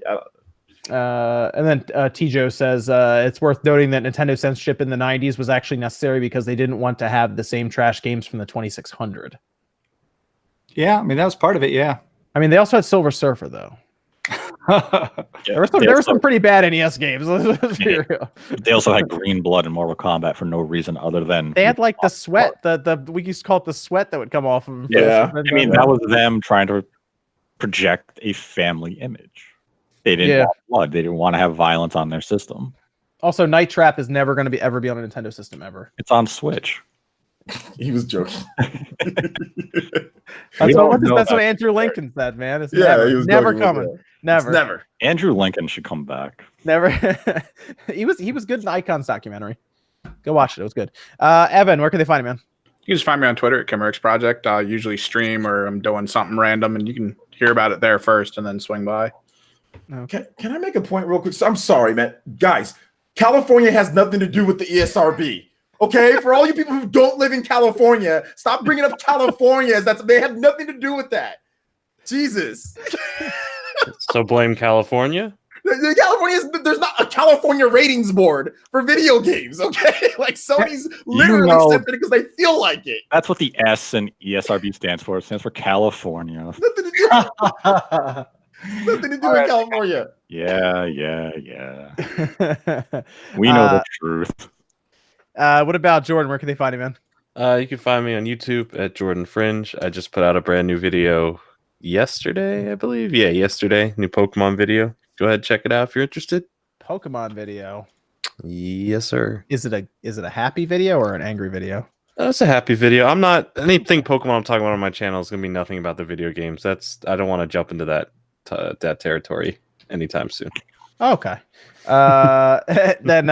And then T-Joe says it's worth noting that Nintendo censorship in the 90s was actually necessary because they didn't want to have the same trash games from the 2600. Yeah, I mean that was part of it. Yeah, I mean they also had Silver Surfer though. There were some pretty bad NES games. They also had green blood in Mortal Kombat for no reason other than they had like the sweat. The we used to call it the sweat that would come off of them. Yeah, I mean that was them trying to project a family image. They didn't want blood. They didn't want to have violence on their system. Also, Night Trap is never going to ever be on a Nintendo system ever. It's on Switch. He was joking. That's what Andrew Lincoln said, man. It's never coming. Never. Andrew Lincoln should come back. Never. He was good in the Icons documentary. Go watch it. It was good. Evan, where can they find you, man? You can just find me on Twitter at Kimmerix Project. I usually stream or I'm doing something random, and you can hear about it there first and then swing by. Okay. Can I make a point real quick? So I'm sorry, man. Guys, California has nothing to do with the ESRB. Okay? For all you people who don't live in California, stop bringing up California as they have nothing to do with that. Jesus. So blame California? There's not a California ratings board for video games, okay? Like Sony's literally sent it because they feel like it. That's what the S in ESRB stands for. It stands for California. Nothing to do. Nothing to do with California. Yeah. We know the truth. What about Jordan? Where can they find him, man? You can find me on YouTube at Jordan Fringe. I just put out a brand new video yesterday, I believe. Yeah, yesterday. New Pokemon video. Go ahead, check it out if you're interested. Pokemon video. Yes, sir. Is it a happy video or an angry video? It's a happy video. I'm not anything Pokemon I'm talking about on my channel is gonna be nothing about the video games. I don't want to jump into that territory anytime soon. Okay. Then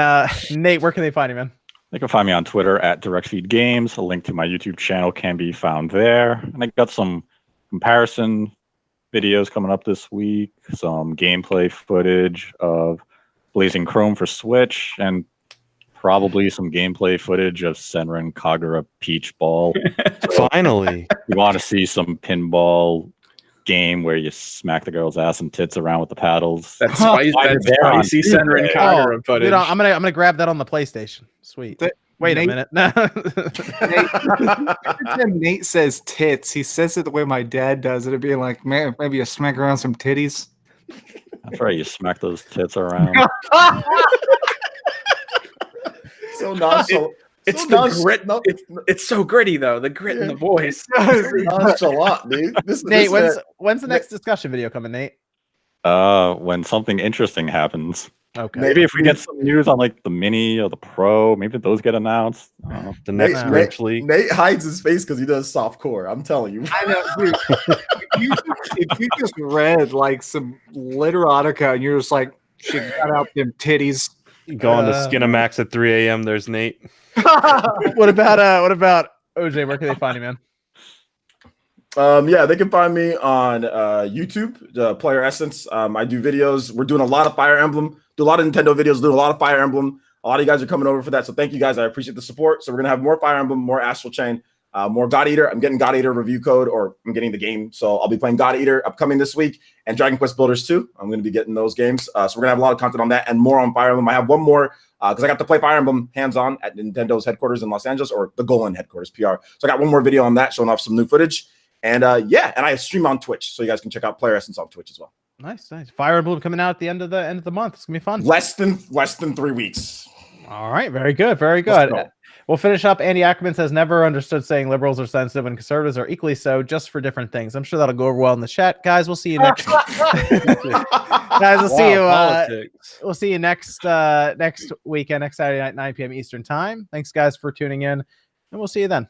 Nate, where can they find you, man? They can find me on Twitter at DirectFeedGames. A link to my YouTube channel can be found there. And I got some comparison videos coming up this week, some gameplay footage of Blazing Chrome for Switch, and probably some gameplay footage of Senran Kagura Peach Ball. Finally. You want to see some pinball game where you smack the girl's ass and tits around with the paddles. That's spicy Senran Kagura footage. Dude, I'm gonna grab that on the PlayStation. Sweet. Wait a minute. Every time Nate says tits, he says it the way my dad does it. It'd be like, man, maybe you smack around some titties. That's right, you smack those tits around. So nonchalant. It's so the grit. It's so gritty though. The grit in the voice. Nonchalant, dude. Nate, when's the next discussion video coming, Nate? When something interesting happens. Okay. Maybe if we get some news on like the Mini or the Pro, maybe those get announced. The next Rich League. Nate hides his face because he does soft core. I'm telling you. I know, dude. if you just read like some literotica and you're just like, she got out them titties. Going to Skinamax at 3 a.m. There's Nate. What about OJ? Where can they find you, man? Yeah, they can find me on YouTube, Player Essence. I do videos. We're doing a lot of Fire Emblem. Do a lot of Nintendo videos. Do a lot of Fire Emblem. A lot of you guys are coming over for that. So thank you guys. I appreciate the support. So we're gonna have more Fire Emblem, more Astral Chain, more God Eater. I'm getting God Eater review code, or I'm getting the game. So I'll be playing God Eater upcoming this week, and Dragon Quest Builders 2. I'm gonna be getting those games. So we're gonna have a lot of content on that and more on Fire Emblem. I have one more because I got to play Fire Emblem hands-on at Nintendo's headquarters in Los Angeles, or the Golan headquarters, PR. So I got one more video on that showing off some new footage. And and I stream on Twitch, so you guys can check out Player Essence on Twitch as well. Nice. Fire Emblem coming out at the end of the month. It's gonna be fun. Less than 3 weeks. All right, very good. We'll finish up. Andy Ackerman says, never understood saying liberals are sensitive and conservatives are equally so, just for different things. I'm sure that'll go over well in the chat. Guys, we'll see you next guys, we'll see you next weekend, next Saturday night, 9 p.m. Eastern time. Thanks guys for tuning in, and we'll see you then.